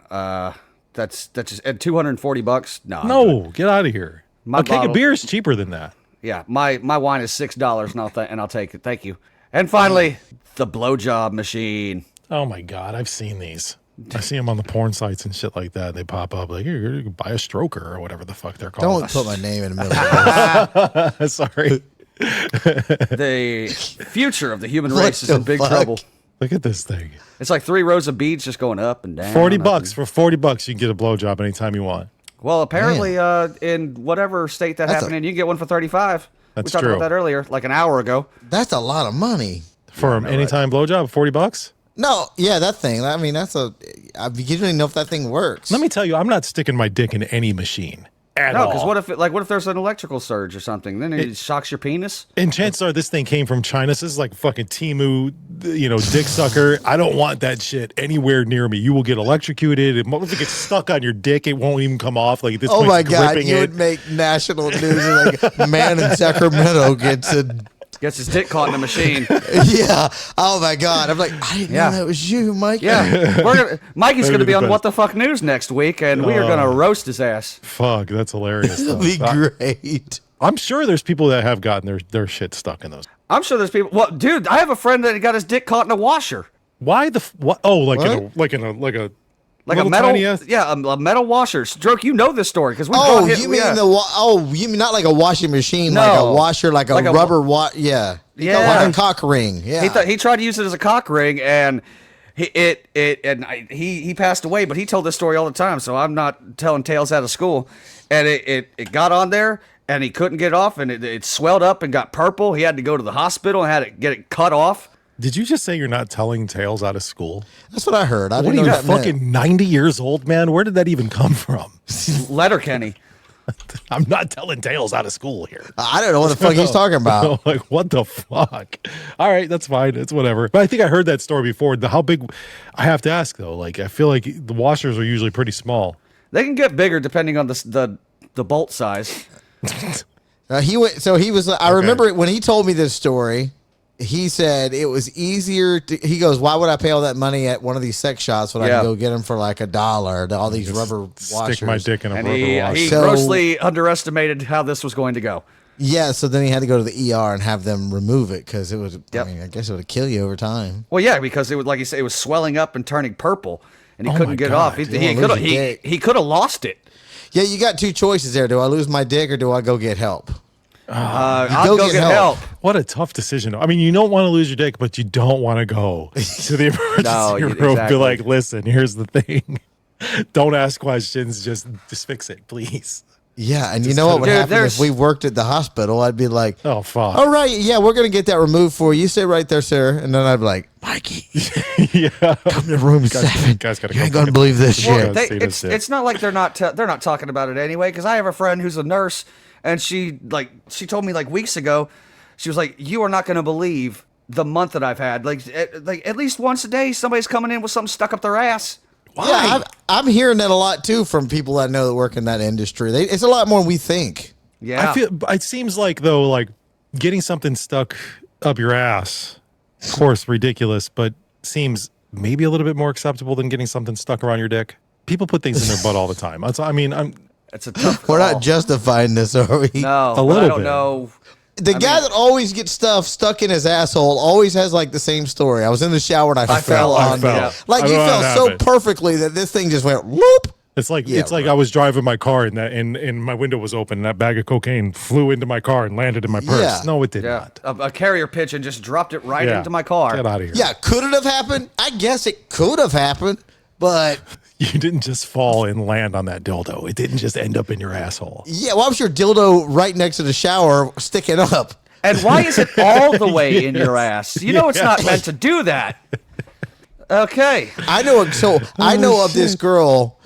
That's just at $240. No, get out of here. A keg of beer is cheaper than that. Yeah, my wine is $6, and I'll take it. Thank you. And finally, the blowjob machine. Oh my God, I've seen these. I see them on the porn sites and shit like that. They pop up like, here, you can buy a stroker or whatever the fuck they're called. Don't put my name in the middle of this. Sorry. The future of the human race is in big trouble. Look at this thing. It's like 3 rows of beads just going up and down. $40 for $40. You can get a blowjob anytime you want. Well, apparently, in whatever state that happened in, you can get one for $35. That's we talked true. about that earlier, like an hour ago. That's a lot of money for an anytime blowjob. $40. No, yeah, that thing. I mean, you don't even know if that thing works. Let me tell you, I'm not sticking my dick in any machine. No, because what if there's an electrical surge or something? Then it shocks your penis. And chances are this thing came from China. This is like fucking Temu, dick sucker. I don't want that shit anywhere near me. You will get electrocuted. If it gets stuck on your dick, it won't even come off. Like at this point, my God, you would make national news. Like man in Sacramento gets his dick caught in a machine. Yeah. Oh my God. I'm like, I didn't know that was you, Mike. Yeah. Mikey's going to be on What the Fuck News next week, and we are going to roast his ass. Fuck, that's hilarious. It'll be great. I'm sure there's people that have gotten their shit stuck in those. I'm sure there's people. Well, dude, I have a friend that got his dick caught in a washer. Why what? Oh, like a metal, tiny a metal washer. Stroke, you know this story because we. You mean not like a washing machine, like a washer, like a rubber like a cock ring. Yeah, he tried to use it as a cock ring, and he passed away. But he told this story all the time, so I'm not telling tales out of school. And it got on there, and he couldn't get it off, and it swelled up and got purple. He had to go to the hospital and had to get it cut off. Did you just say you're not telling tales out of school? That's what I heard. What are you, fucking 90 years old, man? Where did that even come from? Letterkenny. I'm not telling tales out of school here. I don't know what the fuck he's talking about. Like, what the fuck? All right, that's fine. It's whatever. But I think I heard that story before. How big? I have to ask, though. Like, I feel like the washers are usually pretty small. They can get bigger depending on the bolt size. He was. I remember when he told me this story. he said it was easier he goes, why would I pay all that money at one of these sex shops when I can go get them for like $1? All these rubber washers. Stick my dick in a rubber washer. He grossly underestimated how this was going to go. Yeah, so then he had to go to the ER and have them remove it because it was. I mean, I guess it would kill you over time. Well, yeah, because it would, like you say, it was swelling up and turning purple, and he couldn't get it off. He could have lost it. Yeah, you got two choices there. Do I lose my dick or do I go get help? I'll go get help. What a tough decision. I mean, you don't want to lose your dick, but you don't want to go to the emergency room. Exactly. Be like, listen, here's the thing. Don't ask questions. Just fix it, please. Yeah, and you know what would happen if we worked at the hospital? I'd be like, oh, fuck. All right, yeah, we're going to get that removed for you. You stay right there, sir. And then I'd be like, Mikey, come to room 7. Guys gotta you ain't going to believe this shit. It's not like they're not talking about it anyway, because I have a friend who's a nurse, and she told me like weeks ago, she was like, you are not going to believe the month that I've had. Like at least once a day, somebody's coming in with something stuck up their ass. Why? Yeah, I'm hearing that a lot too from people I know that work in that industry. It's a lot more than we think. Yeah, I feel it seems like though, like getting something stuck up your ass, of course, ridiculous, but seems maybe a little bit more acceptable than getting something stuck around your dick. People put things in their butt all the time. It's a tough call. We're not justifying this, are we? No, a little I don't bit. know. The guy that always gets stuff stuck in his asshole always has like the same story. I was in the shower and I fell on it. Like you fell so perfectly that this thing just went whoop. It's like I was driving my car and my window was open and that bag of cocaine flew into my car and landed in my purse. Yeah. No, it did not. A carrier pigeon just dropped it right into my car. Get out of here. Yeah, could it have happened? I guess it could have happened, but you didn't just fall and land on that dildo. It didn't just end up in your asshole. Yeah, why was your dildo right next to the shower sticking up? And why is it all the way in your ass? You know it's not meant to do that. Okay. I know of this girl.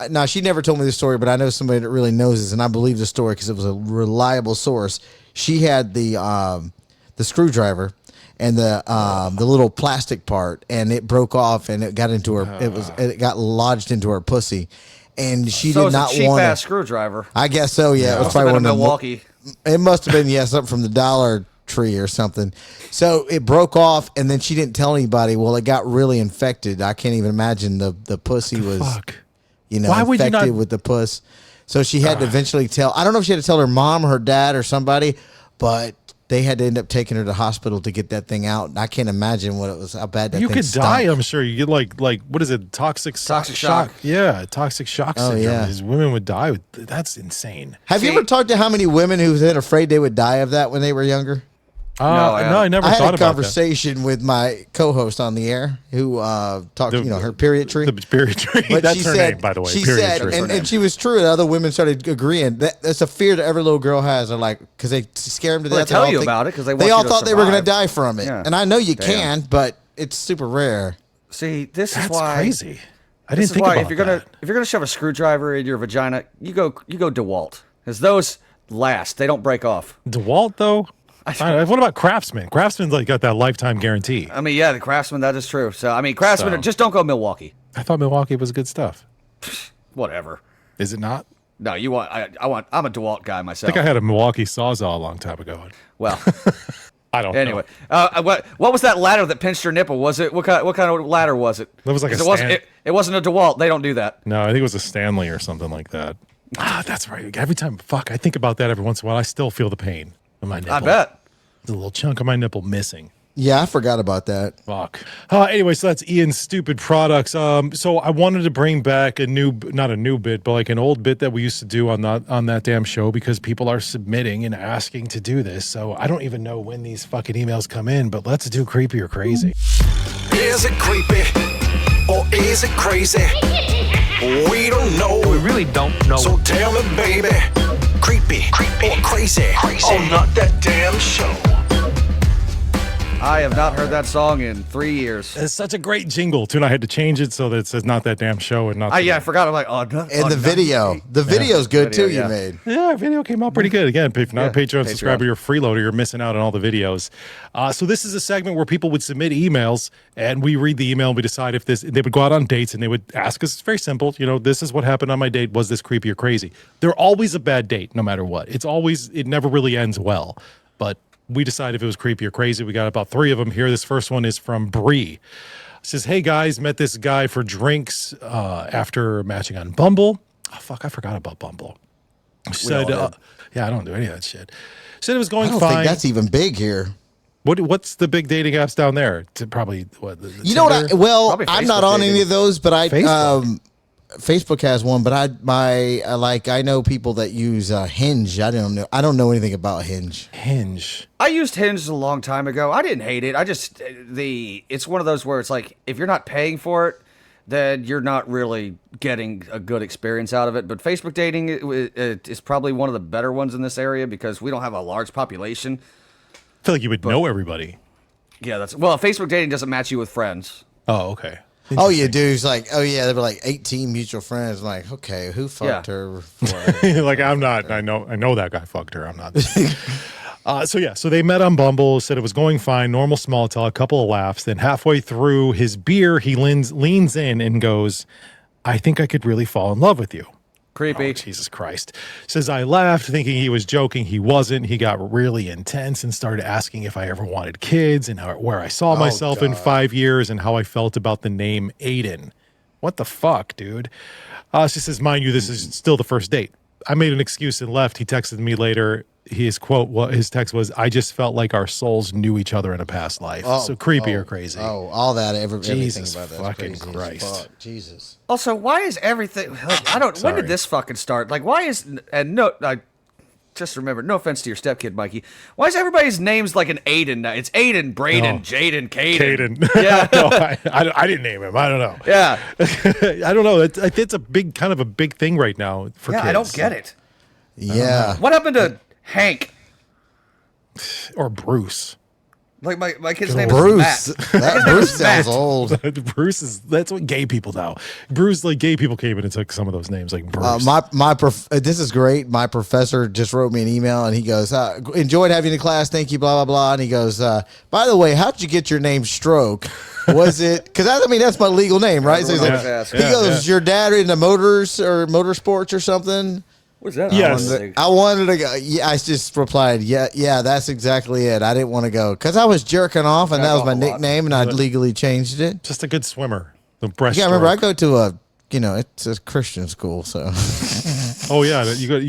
Now, she never told me this story, but I know somebody that really knows this, and I believe the story because it was a reliable source. She had the screwdriver and the little plastic part, and it broke off, and it got into her. It got lodged into her pussy, and she did not want a cheap-ass screwdriver. I guess so. Yeah, it was probably one of Milwaukee. It must have been something from the Dollar Tree or something. So it broke off, and then she didn't tell anybody. Well, it got really infected. I can't even imagine the pussy was, Why would infected you not with the puss. So she had to eventually tell. I don't know if she had to tell her mom or her dad or somebody, but they had to end up taking her to the hospital to get that thing out. I can't imagine what it was. How bad that you thing could stunk. die. I'm sure you get like what is it? Toxic shock. Yeah, toxic shock syndrome. Yeah. These women would die. That's insane. Have you ever talked to how many women who've been afraid they would die of that when they were younger? No, I never I thought had a about conversation with my co-host on the air who talked, her period tree. The period tree. But That's she her said, name, by the way. She period said, tree. and she was true, and other women started agreeing. That's a fear that every little girl has. They're like, because they scare them to Well, death. they tell you about it because they all you to thought they were going to survive. die from it. Yeah. And I know you Damn. can, but it's super rare. See, this That's is why crazy. I this didn't is think why about that. if you're gonna shove a screwdriver in your vagina, you go DeWalt, because those last. They don't break off. DeWalt though. What about Craftsman? Craftsman's got that lifetime guarantee. I mean, yeah, the Craftsman, that is true. So I mean, Craftsman, just don't go Milwaukee. I thought Milwaukee was good stuff. Whatever. Is it not? No, you want. I'm a DeWalt guy I myself. think I had a Milwaukee Sawzall a long time ago. Well, I don't. Anyway, what was that ladder that pinched your nipple? Was it what kind of ladder was it? That was like a 'Cause stand. it wasn't a DeWalt. They don't do that. No, I think it was a Stanley or something like that. That's right. Every time, I think about that every once in a while. I still feel the pain in my nipple. I bet. There's a little chunk of my nipple missing. Yeah, I forgot about that. Fuck. Anyway, so that's Ian's stupid products. So I wanted to bring back not a new bit, but like an old bit that we used to do on that damn show because people are submitting and asking to do this. So I don't even know when these fucking emails come in, but let's do creepy or crazy. Is it creepy or is it crazy? We don't know. We really don't know. So tell me, baby, creepy or crazy on Not That Damn Show. I have not heard that song in 3 years. It's such a great jingle too, and I had to change it so that it says "Not That Damn Show" and not. Yeah, I forgot. I'm like, oh, no. And the video. The video's good too, you made. Yeah, video came out pretty good. Again, if you're not a Patreon subscriber, you're a freeloader, you're missing out on all the videos. So this is a segment where people would submit emails, and we read the email, and we decide if they would go out on dates, and they would ask us, it's very simple, this is what happened on my date. Was this creepy or crazy? They're always a bad date, no matter what. It never really ends well. But we decided if it was creepy or crazy. We got about 3 of them here. This first one is from Bree. It says, hey guys, met this guy for drinks after matching on Bumble. Oh, fuck, I forgot about Bumble. Said, yeah, I don't do any of that shit. Said it was going I don't fine. think that's even big here. What's the big dating apps down there? Probably what? You know what? Probably I'm Facebook not on dating. any of those, but Facebook. Facebook has one. But I know people that use Hinge. I don't know anything about Hinge. Hinge. I used Hinge a long time ago. I didn't hate it. It's one of those where it's like, if you're not paying for it, then you're not really getting a good experience out of it. But Facebook dating is probably one of the better ones in this area because we don't have a large population. I feel like you would know everybody. Yeah, Facebook dating doesn't match you with friends. Oh, okay. Oh, you do. It's like, oh yeah, there were like 18 mutual friends. I'm like, okay, who fucked her? Like, I'm not. I know that guy fucked her. I'm not. So they met on Bumble. Said it was going fine. Normal small talk. A couple of laughs. Then halfway through his beer, he leans in and goes, "I think I could really fall in love with you." Creepy. Oh, Jesus Christ. Says I laughed thinking he was joking. He wasn't. He got really intense and started asking if I ever wanted kids and where I saw myself in 5 years and how I felt about the name Aiden. What the fuck, dude? She says, mind you, this is still the first date. I made an excuse and left. He texted me later. His text was, I just felt like our souls knew each other in a past life. So creepy or crazy. Oh, all that. Jesus everything about that. fucking Christ. Fuck, Jesus. Also, why is everything? Like, when did this fucking start? Like, why is I just remember. No offense to your stepkid, Mikey. Why is everybody's names like an Aiden now? It's Aiden, Braden, Jaden, Caden. Yeah, no, I didn't name him. I don't know. Yeah, I don't know. It's a big thing right now for kids. I don't get it. Yeah. What happened to Hank or Bruce? Like my kid's name Bruce. is Matt. That Bruce sounds old. That's what gay people now. Bruce, like gay people came in and took some of those names, like Bruce. This is great. My professor just wrote me an email and he goes, enjoyed having you in class. Thank you, blah, blah, blah. And he goes, by the way, how'd you get your name Stroke? Was it, because that's my legal name, right? So he's like, he goes, your dad into motors or motorsports or something? What's that? Yes. I wanted to go. Yeah, I just replied, yeah, that's exactly it. I didn't want to go because I was jerking off, and that was my nickname, and I legally changed it. Just a good swimmer. The breaststroke. Yeah, remember I go to it's a Christian school, so. Oh yeah, you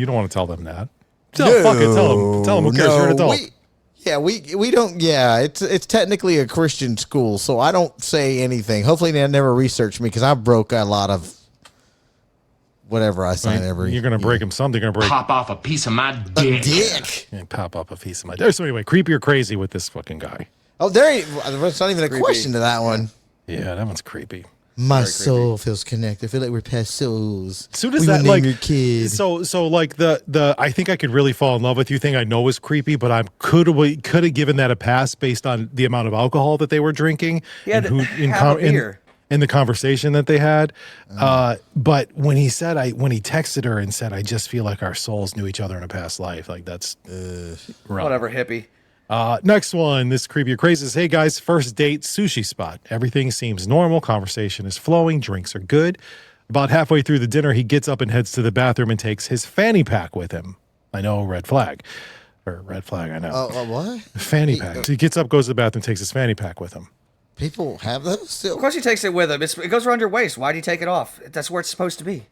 don't want to tell them that. Fuck it, tell them. Who cares? You're an adult. We don't. Yeah, it's technically a Christian school, so I don't say anything. Hopefully, they never research me because I broke a lot of. Whatever I sign every. You're gonna break him something. You're gonna break. Pop off a piece of my dick. Dick. Pop up a piece of my dick. So anyway, creepy or crazy with this fucking guy. Oh, there's not even a question to that one. Yeah, that one's creepy. My soul feels connected. I feel like we're past souls. As soon as we that, name like, your kid. so like the I think I could really fall in love with you thing I know was creepy, but I could have given that a pass based on the amount of alcohol that they were drinking. Yeah, in the conversation that they had. But when he texted her and said, I just feel like our souls knew each other in a past life. Like that's wrong. Whatever, hippie. Next one, this creepy or crazy is, hey guys, first date, sushi spot. Everything seems normal. Conversation is flowing. Drinks are good. About halfway through the dinner, he gets up and heads to the bathroom and takes his fanny pack with him. I know, red flag. Or red flag, I know. What? Fanny pack. So he gets up, goes to the bathroom, takes his fanny pack with him. People have those still. Of course he takes it with him. It goes around your waist. Why do you take it off? That's where it's supposed to be.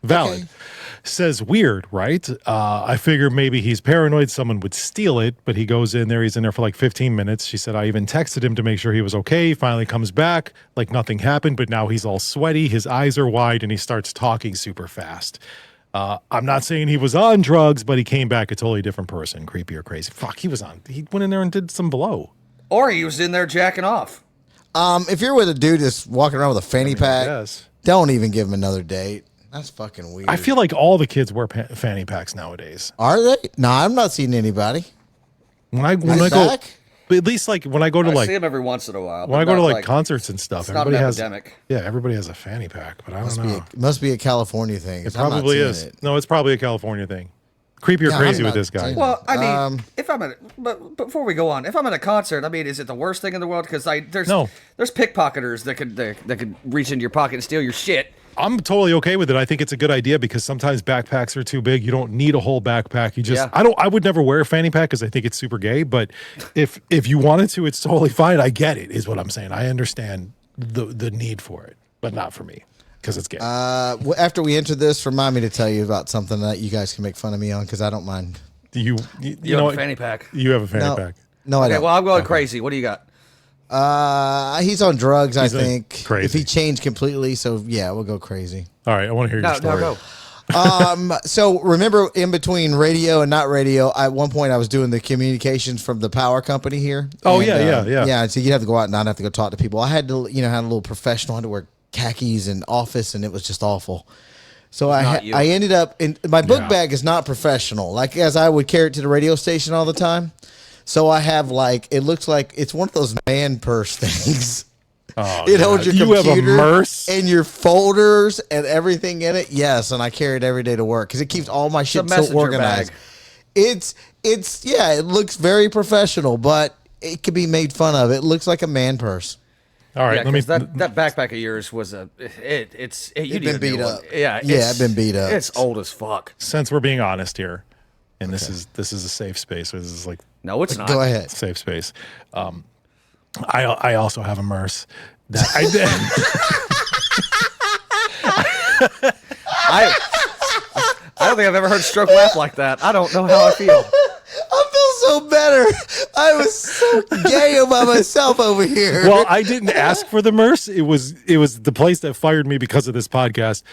Valid. Okay. Says weird, right? I figured maybe he's paranoid someone would steal it, but he goes in there. He's in there for like 15 minutes. She said, I even texted him to make sure he was okay. He finally comes back like nothing happened, but now he's all sweaty. His eyes are wide and he starts talking super fast. I'm not saying he was on drugs, but he came back a totally different person. Creepy or crazy. Fuck, he went in there and did some blow. Or he was in there jacking off. If you're with a dude that's walking around with a fanny pack, don't even give him another date. That's fucking weird. I feel like all the kids wear fanny packs nowadays. Are they? No, I'm not seeing anybody. When I go, but at least like when I go to I see him every once in a while. When I go to like concerts and stuff, everybody has epidemic. Everybody has a fanny pack, but I don't know. Must be a California thing. It probably is. No, it's probably a California thing. Creepy or crazy with this guy. Well, I mean, if I'm at, but before we go on, if I'm at a concert, I mean, is it the worst thing in the world? Because there's pickpocketers that could reach into your pocket and steal your shit. I'm totally okay with it. I think it's a good idea because sometimes backpacks are too big. You don't need a whole backpack. You just I would never wear a fanny pack because I think it's super gay. But if you wanted to, it's totally fine. I get it, is what I'm saying. I understand the need for it, but not for me because it's gay. After we enter this, remind me to tell you about something that you guys can make fun of me on because I don't mind. You know have a fanny pack. You have a fanny pack. No, I don't. Well, I'm going crazy. What do you got? He's on drugs, I He's think. crazy. If he changed completely, so yeah, we'll go crazy. All right, I want to hear your story. No, go. So remember in between radio and not radio, at one point I was doing the communications from the power company here. Oh, and, yeah. Yeah, so you'd have to go out and not have to go talk to people. I had to, have a little professional, I had to wear khakis and office, and it was just awful. So I ended up in my book bag is not professional. Like as I would carry it to the radio station all the time. So I have it looks like it's one of those man purse things. Oh, it holds your you computer have a Merce and your folders and everything in it. Yes, and I carry it every day to work because it keeps all my shit so organized. Bag. It looks very professional, but it could be made fun of. It looks like a man purse. All right, let me. That backpack of yours was it's been beat up. Yeah, it's been beat up. It's old as fuck. Since we're being honest here, and this is a safe space. This is like no, it's not. Go ahead, safe space. I also have a Merce that I I don't think I've ever heard Stroke laugh like that. I don't know how I feel. I feel so better. I was so gay by myself over here. Well, I didn't ask for the Merce. It was the place that fired me because of this podcast.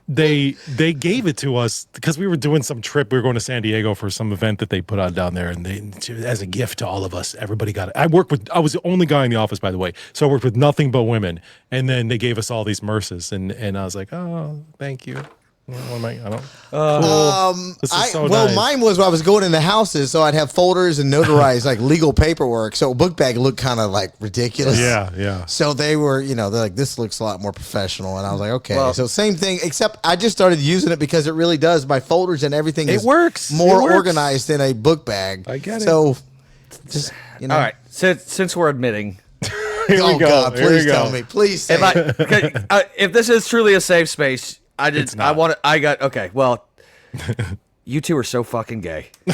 They gave it to us because we were doing some trip. We were going to San Diego for some event that they put on down there, and as a gift to all of us, everybody got it. I was the only guy in the office, by the way, so I worked with nothing but women. And then they gave us all these Merces, and I was like, oh, thank you. What am I don't. Cool. This is so nice. Mine was when I was going into houses, so I'd have folders and notarized like legal paperwork. So a book bag looked kind of like ridiculous. Yeah. So they were, they're like, this looks a lot more professional, and I was like, okay. Well, so same thing, except I just started using it because it really does. My folders and everything is more organized than a book bag. I get it. So just all right. Since we're admitting. Here we go. God, please tell me. Please say if this is truly a safe space. Well, you two are so fucking gay. I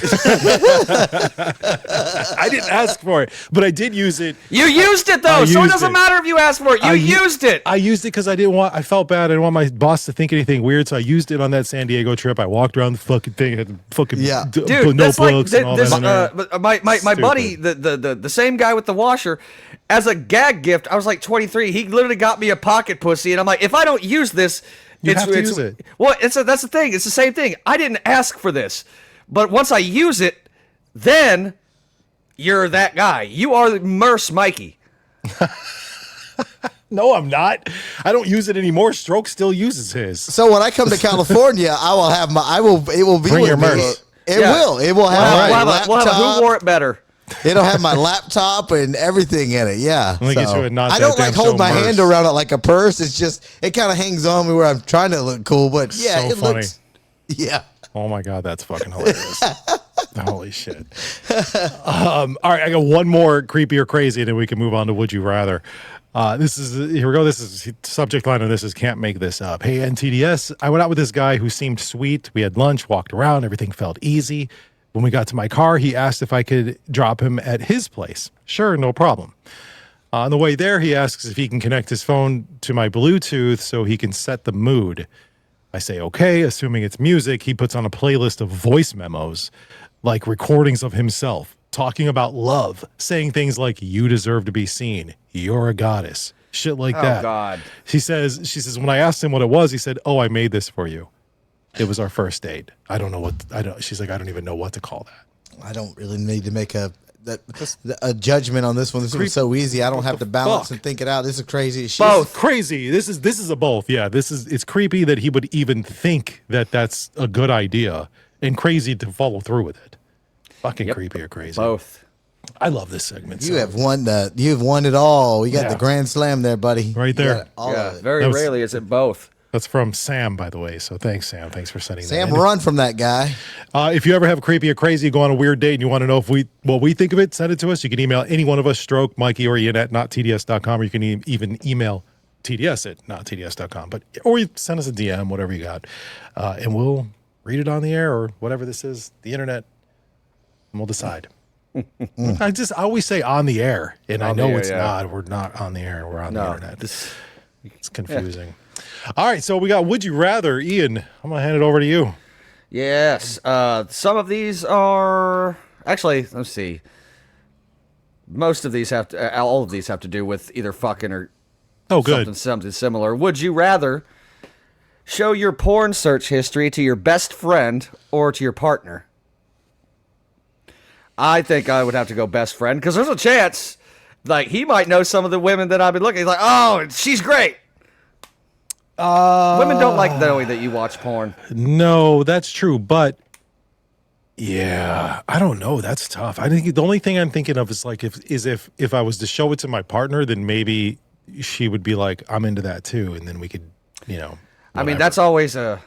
didn't ask for it, but I did use it. You used it though, so it doesn't matter if you asked for it. You used it. I used it because I felt bad. I didn't want my boss to think anything weird, so I used it on that San Diego trip. I walked around the fucking thing, had fucking dude, notebooks and all that. But my buddy, the same guy with the washer, as a gag gift, I was like 23. He literally got me a pocket pussy, and I'm like, if I don't use this. You have to use it. Well, that's the thing. It's the same thing. I didn't ask for this, but once I use it, then you're that guy. You are Merce Mikey. No, I'm not. I don't use it anymore. Stroke still uses his. So when I come to California, it will be Bring with your me. Merce. It will have my laptop. We'll have who wore it better. It'll have my laptop and everything in it. Yeah. Let me get you a not I don't like hold my hand around it like a purse. It's just, it kind of hangs on me where I'm trying to look cool. But yeah, so funny. Yeah. Oh my God, that's fucking hilarious. Holy shit. All right, I got one more creepy or crazy, and then we can move on to Would You Rather. Here we go. This is subject line on this is can't make this up. Hey, NTDS, I went out with this guy who seemed sweet. We had lunch, walked around, everything felt easy. When we got to my car, he asked if I could drop him at his place. Sure, no problem. On the way there, he asks if he can connect his phone to my Bluetooth so he can set the mood. I say, okay, assuming it's music. He puts on a playlist of voice memos, like recordings of himself, talking about love, saying things like, you deserve to be seen, you're a goddess, shit like that. Oh, God. She says, when I asked him what it was, he said, oh, I made this for you. It was our first date. She's like, I don't even know what to call that. I don't really need to make a judgment on this one. This one's so easy. I don't have to balance and think it out. This is crazy. Both crazy. This is a both. Yeah, it's creepy that he would even think that that's a good idea, and crazy to follow through with it. Fucking creepy or crazy. Both. I love this segment. You have won it all. We got the grand slam there, buddy. Right there. Very rarely is it both. That's from Sam, by the way. So thanks, Sam. Thanks for sending that. Sam, run from that guy. If you ever have creepy or crazy, go on a weird date, and you want to know what we think of it, send it to us. You can email any one of us, Stroke, Mikey, or Ian at nottds.com, or you can even email TDS at nottds.com. But or you send us a DM, whatever you got, and we'll read it on the air or whatever this is, the internet, and we'll decide. I always say on the air, and I know it's not. We're not on the air. We're on the internet. It's confusing. All right, so we got Would You Rather. Ian, I'm going to hand it over to you. Yes. Some of these are... Actually, let's see. Most of these have to... all of these have to do with either fucking or something similar. Would you rather show your porn search history to your best friend or to your partner? I think I would have to go best friend, because there's a chance, like, he might know some of the women that I've been looking. He's like, oh, she's great. Women don't like knowing that you watch porn. No, that's true. But yeah, I don't know. That's tough. I think the only thing I'm thinking of is like if I was to show it to my partner, then maybe she would be like, I'm into that too, and then we could, whatever. I mean, that's always a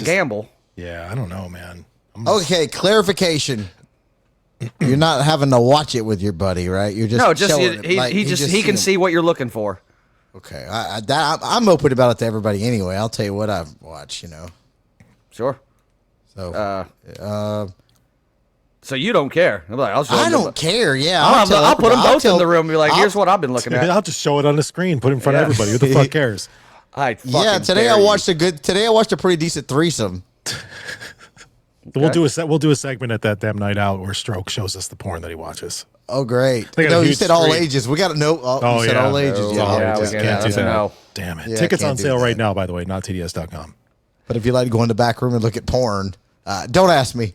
gamble. Yeah, I don't know, man. Okay, clarification. You're not having to watch it with your buddy, right? You're just he can see what you're looking for. Okay, I'm open about it to everybody anyway. I'll tell you what I've watched, Sure. So, so you don't care? I'm like, I don't care. Yeah, I'll put them both in the room and be like, here's what I've been looking at. I'll just show it on the screen, put it in front of everybody. Who the fuck cares? Today I watched a pretty decent threesome. Okay. We'll do a segment at that damn night out where Stroke shows us the porn that he watches. Oh, great. You said all ages. We got to know. You said all ages. We can't do that. No. Damn it. Tickets on sale right now, by the way, nottds.com. But if you like to go in the back room and look at porn, don't ask me.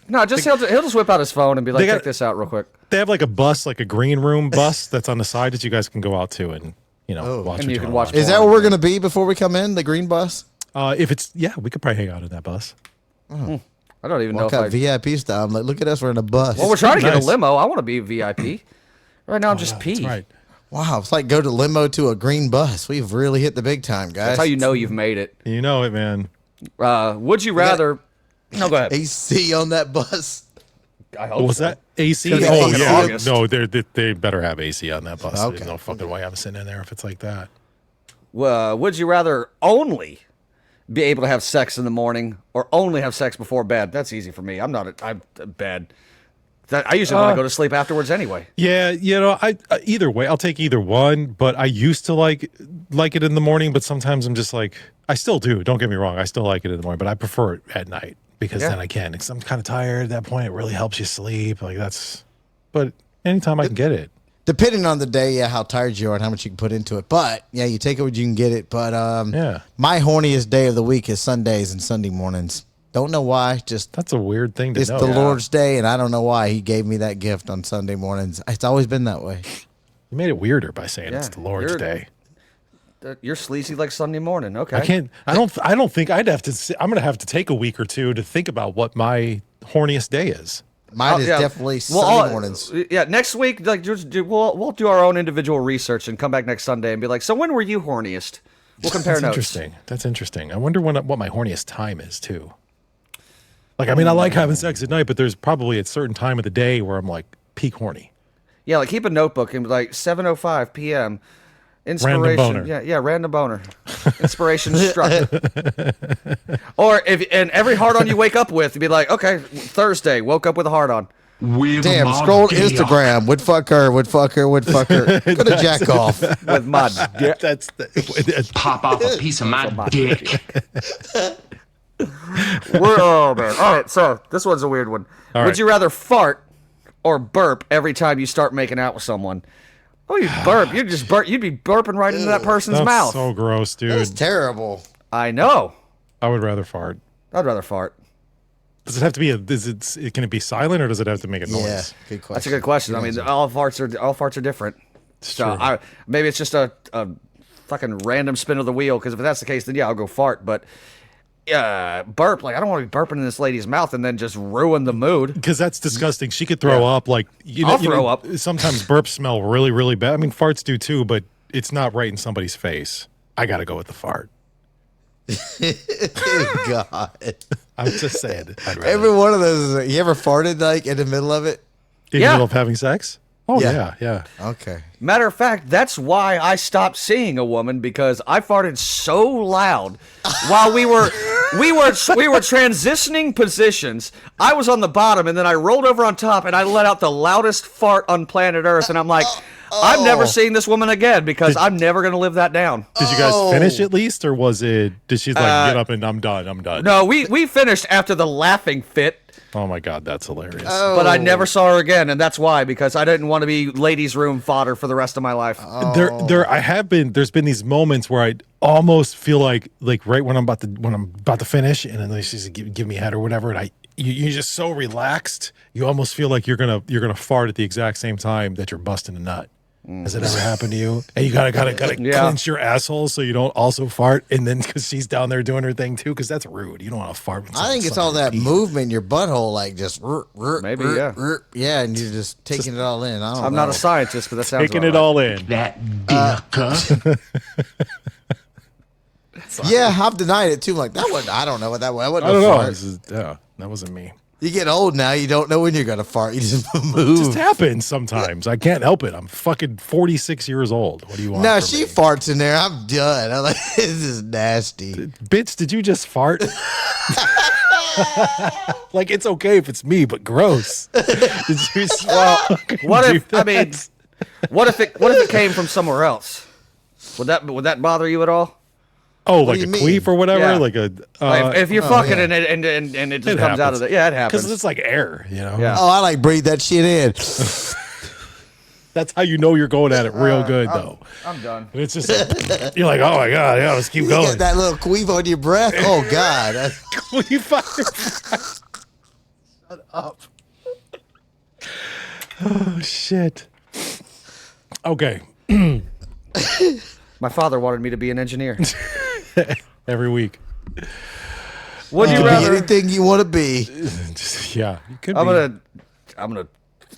No, he'll just whip out his phone and be like, check this out real quick. They have like a bus, like a green room bus that's on the side that you guys can go out to and, watch. And you can watch. Is that where we're going to be before we come in, the green bus? We could probably hang out in that bus. Oh. I don't even know if VIP style. I'm like, look at us, we're in a bus. Well, we're trying to get a limo. I want to be a VIP. Right now, I'm just P. That's right. Wow, it's like go to limo to a green bus. We've really hit the big time, guys. That's how you know you've made it. You know it, man. Would you rather? No, go ahead. AC on that bus. I hope was that AC? Oh yeah. No, they better have AC on that bus. Okay. There's no fucking way I'm sitting in there if it's like that. Would you rather only be able to have sex in the morning or only have sex before bed? That's easy for me. I'm bed. I usually want to go to sleep afterwards anyway. Yeah, I either way, I'll take either one. But I used to like it in the morning, but sometimes I'm just like, I still do. Don't get me wrong, I still like it in the morning, but I prefer it at night because then I can. Because I'm kind of tired at that point. It really helps you sleep. But anytime I can get it. Depending on the day, how tired you are and how much you can put into it. But, you take it when you can get it. But my horniest day of the week is Sundays and Sunday mornings. Don't know why. That's a weird thing to know. It's the Lord's day, and I don't know why He gave me that gift on Sunday mornings. It's always been that way. You made it weirder by saying it's the Lord's day. You're sleazy like Sunday morning. Okay. I don't think I'm going to have to take a week or two to think about what my horniest day is. Mine is definitely Sunday mornings. Yeah, next week, we'll do our own individual research and come back next Sunday and be like, so when were you horniest? We'll compare notes. That's interesting. I wonder what my horniest time is too. Like, I mean, I like having sex at night, but there's probably a certain time of the day where I'm like peak horny. Yeah, like keep a notebook and be like 7:05 p.m. Inspiration. Random boner. Yeah, random boner. Inspiration struck. Or and every hard on you wake up with, you'd be like, okay, Thursday, woke up with a hard on. Damn, scroll to Instagram. Would fuck her. Gonna jack off. With my dick. Pop off a piece of my dick. Oh, man. All right, so this one's a weird one. Would you rather fart or burp every time you start making out with someone? Oh, you burp. You'd be burping right into that person's mouth. So gross, dude. That's terrible. I know. I would rather fart. I'd rather fart. Does it have to be can it be silent or does it have to make a noise? Yeah, good question. That's a good question. I mean, all farts are different. So maybe it's just a fucking random spin of the wheel, because if that's the case, then I'll go fart. But burp, like I don't want to be burping in this lady's mouth and then just ruin the mood. Because that's disgusting. She could throw up. Like I'll throw up. Sometimes burps smell really, really bad. I mean, farts do too, but it's not right in somebody's face. I got to go with the fart. God, I'm just saying. Every one of those. You ever farted like in the middle of it? In the middle of having sex? Oh yeah. Okay. Matter of fact, that's why I stopped seeing a woman, because I farted so loud while we were transitioning positions. I was on the bottom and then I rolled over on top and I let out the loudest fart on planet Earth, and I'm like, I'm never seeing this woman again because I'm never going to live that down. Did you guys finish at least, or was it? Did she like get up and I'm done? No, we finished after the laughing fit. Oh my God, that's hilarious. But I never saw her again, and that's why, because I didn't want to be ladies' room fodder for the rest of my life. There's been these moments where I almost feel like right when I'm about to finish, and then she's give me a head or whatever, and you're just so relaxed, you almost feel like you're gonna fart at the exact same time that you're busting a nut. Has it ever happened to you? And you gotta clench your asshole so you don't also fart, and then because she's down there doing her thing too, because that's rude. You don't want to fart. I think it's all that movement in your butthole, like just maybe, yeah, and you're just taking it all in. I'm not a scientist, but that sounds taking it all in. That dick. Yeah, I've denied it too. Like that one, I don't know what that was. I don't know. That wasn't me. You get old now, you don't know when you're gonna fart. You just move. It just happens sometimes. I can't help it. I'm fucking 46 years old. What do you want? No, she farts in there. I'm done. I'm like, this is nasty. Bitch, did you just fart? Like, it's okay if it's me, but gross. Did you? What if it came from somewhere else? Would that bother you at all? Oh, like a queef or whatever, Yeah. like a. If you're fucking and it just comes out of it, yeah, it happens. Because it's like air, you know. Yeah. Oh, I like breathe that shit in. That's how you know you're going at it real good, though. I'm done. And it's just like, you're like, oh my God, yeah, let's keep You going. get that little queef on your breath. Oh God. Queef on your breath. Shut up. Oh shit. Okay. My father wanted me to be an engineer. Every week. Would you be rather anything you want to be? Yeah, you could I'm gonna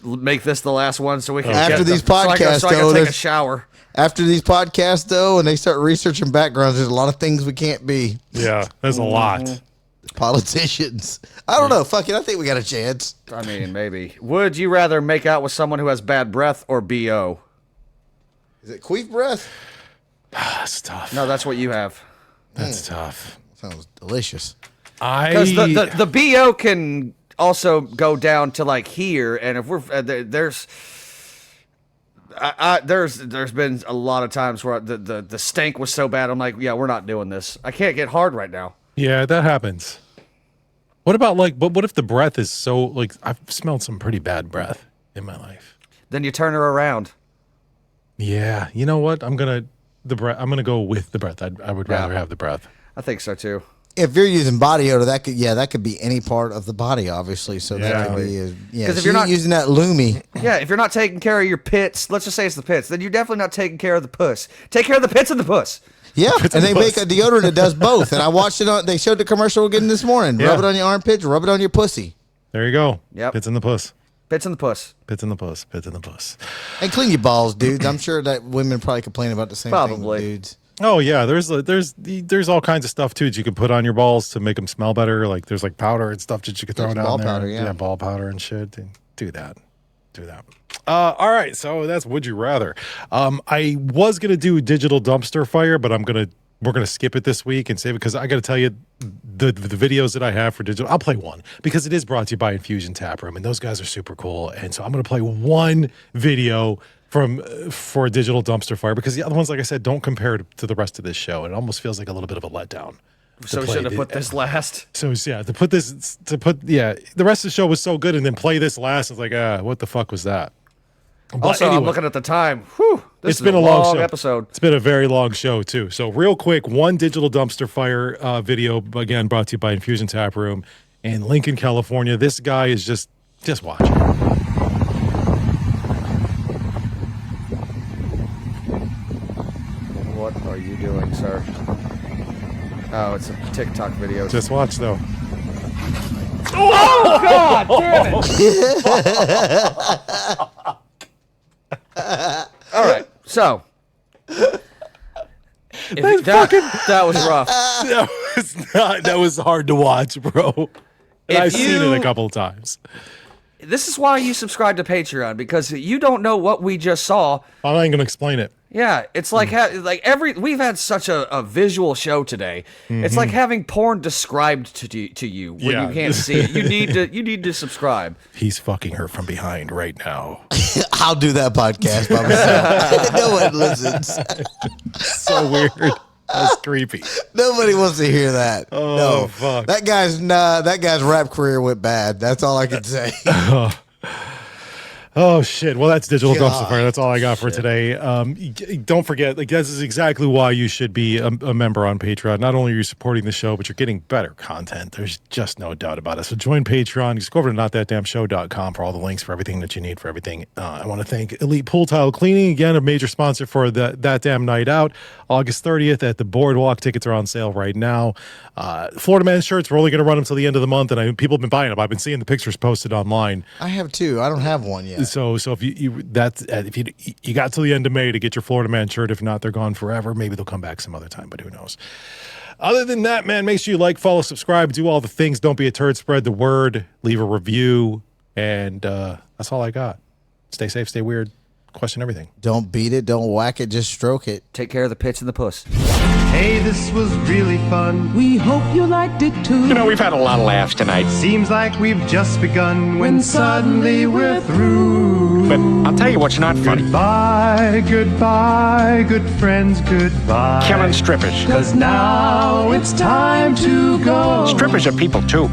make this the last one so we can After these so I podcasts, can though, take a there's- shower. After these podcasts, though, and they start researching backgrounds, there's a lot of things we can't be. Yeah, there's a lot. Politicians. I don't know. Fuck it. I think we got a chance. I mean, maybe. Would you rather make out with someone who has bad breath or BO? Is it queef breath? That's tough. No, that's what you have. That's tough. Sounds delicious. Because the BO can also go down to like here, and if we're there's been a lot of times where the stank was so bad, I'm like, yeah, we're not doing this. I can't get hard right now. Yeah, that happens. What about but what if the breath is so like I've smelled some pretty bad breath in my life. Then you turn her around. Yeah, you know what? I'm gonna go with the breath. I would rather have the breath. I think so too. If you're using body odor, that could be any part of the body, obviously. So that could be Because if you're not using that Lumi, yeah, if you're not taking care of your pits, let's just say it's the pits, then you're definitely not taking care of the puss. Take care of the pits and the puss. yeah, and they make a deodorant that does both. And I watched it on. They showed the commercial again this morning. Yeah. Rub it on your armpits, rub it on your pussy, There you go. Yep. Pits in the puss. Pits and the puss. Pits in the puss. Pits in the puss. and clean your balls, dudes. I'm sure that women probably complain about the same thing, Probably. dudes. Oh yeah, there's all kinds of stuff too that you can put on your balls to make them smell better. Like there's like powder and stuff that you can throw There's down ball there. powder, yeah. Ball powder and shit. And do that. All right, so that's would you rather. I was gonna do digital dumpster fire, but we're gonna skip it this week and save it because I got to tell you the videos that I have for digital. I'll play one because it is brought to you by Infusion Tap Room, and those guys are super cool. And so I'm gonna play one video for digital dumpster fire because the other ones, like I said, don't compare to the rest of this show. It almost feels like a little bit of a letdown. So we should have put this last. So yeah, the rest of the show was so good, and then play this last. It's like, what the fuck was that? But Also, anyway, I'm looking at the time. Whew, it's been a long show. episode. It's been a very long show too. So real quick, one digital dumpster fire video again brought to you by Infusion Tap Room in Lincoln, California. This guy is just watch it. What are you doing, sir? Oh, it's a TikTok video. Just watch though. Oh God! Damn it! All right, so that was rough. That was hard to watch, bro. And I've seen it a couple of times. This is why you subscribe to Patreon, because you don't know what we just saw. I'm not even going to explain it. Yeah, it's like we've had such a visual show today. It's like having porn described to you when you can't see it. You need to subscribe. He's fucking her from behind right now. I'll do that podcast by myself. No one listens. So weird. That's creepy. Nobody wants to hear that. Oh, no. fuck. That guy's rap career went bad. That's all I can say. Oh shit! Well, that's Digital Dumpster Fire. That's all I got for today. Don't forget, this is exactly why you should be a member on Patreon. Not only are you supporting the show, but you're getting better content. There's just no doubt about it. So join Patreon. Just go over to notthatdamnshow.com for all the links for everything that you need for everything. I want to thank Elite Pool Tile Cleaning, again, a major sponsor for That Damn Night Out, August 30th at the Boardwalk. Tickets are on sale right now. Florida Man shirts, we're only going to run them till the end of the month, and people have been buying them. I've been seeing the pictures posted online. I have too. I don't have one yet. So if you got till the end of May to get your Florida Man shirt. If not, they're gone forever. Maybe they'll come back some other time, but who knows? Other than that, man, make sure you like, follow, subscribe, do all the things. Don't be a turd. Spread the word. Leave a review, and that's all I got. Stay safe. Stay weird. Question everything. Don't beat it. Don't whack it. Just stroke it. Take care of the pitch and the puss. Hey, this was really fun. We hope you liked it too. You know, we've had a lot of laughs tonight. Seems like we've just begun when suddenly we're through. But I'll tell you what's not funny. Goodbye, goodbye, good friends, goodbye. Killing strippers. 'Cause now it's time to go. Strippers are people too.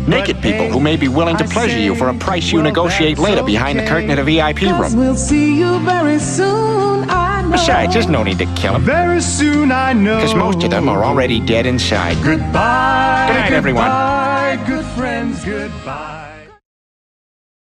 Naked people who may be willing to pleasure you for a price you negotiate later behind the curtain at a VIP room. We'll see you very soon, I know. Besides, there's no need to kill them. Very soon, I know. Because most of them are already dead inside. Goodbye. Good night, everyone. Goodbye, good friends, goodbye.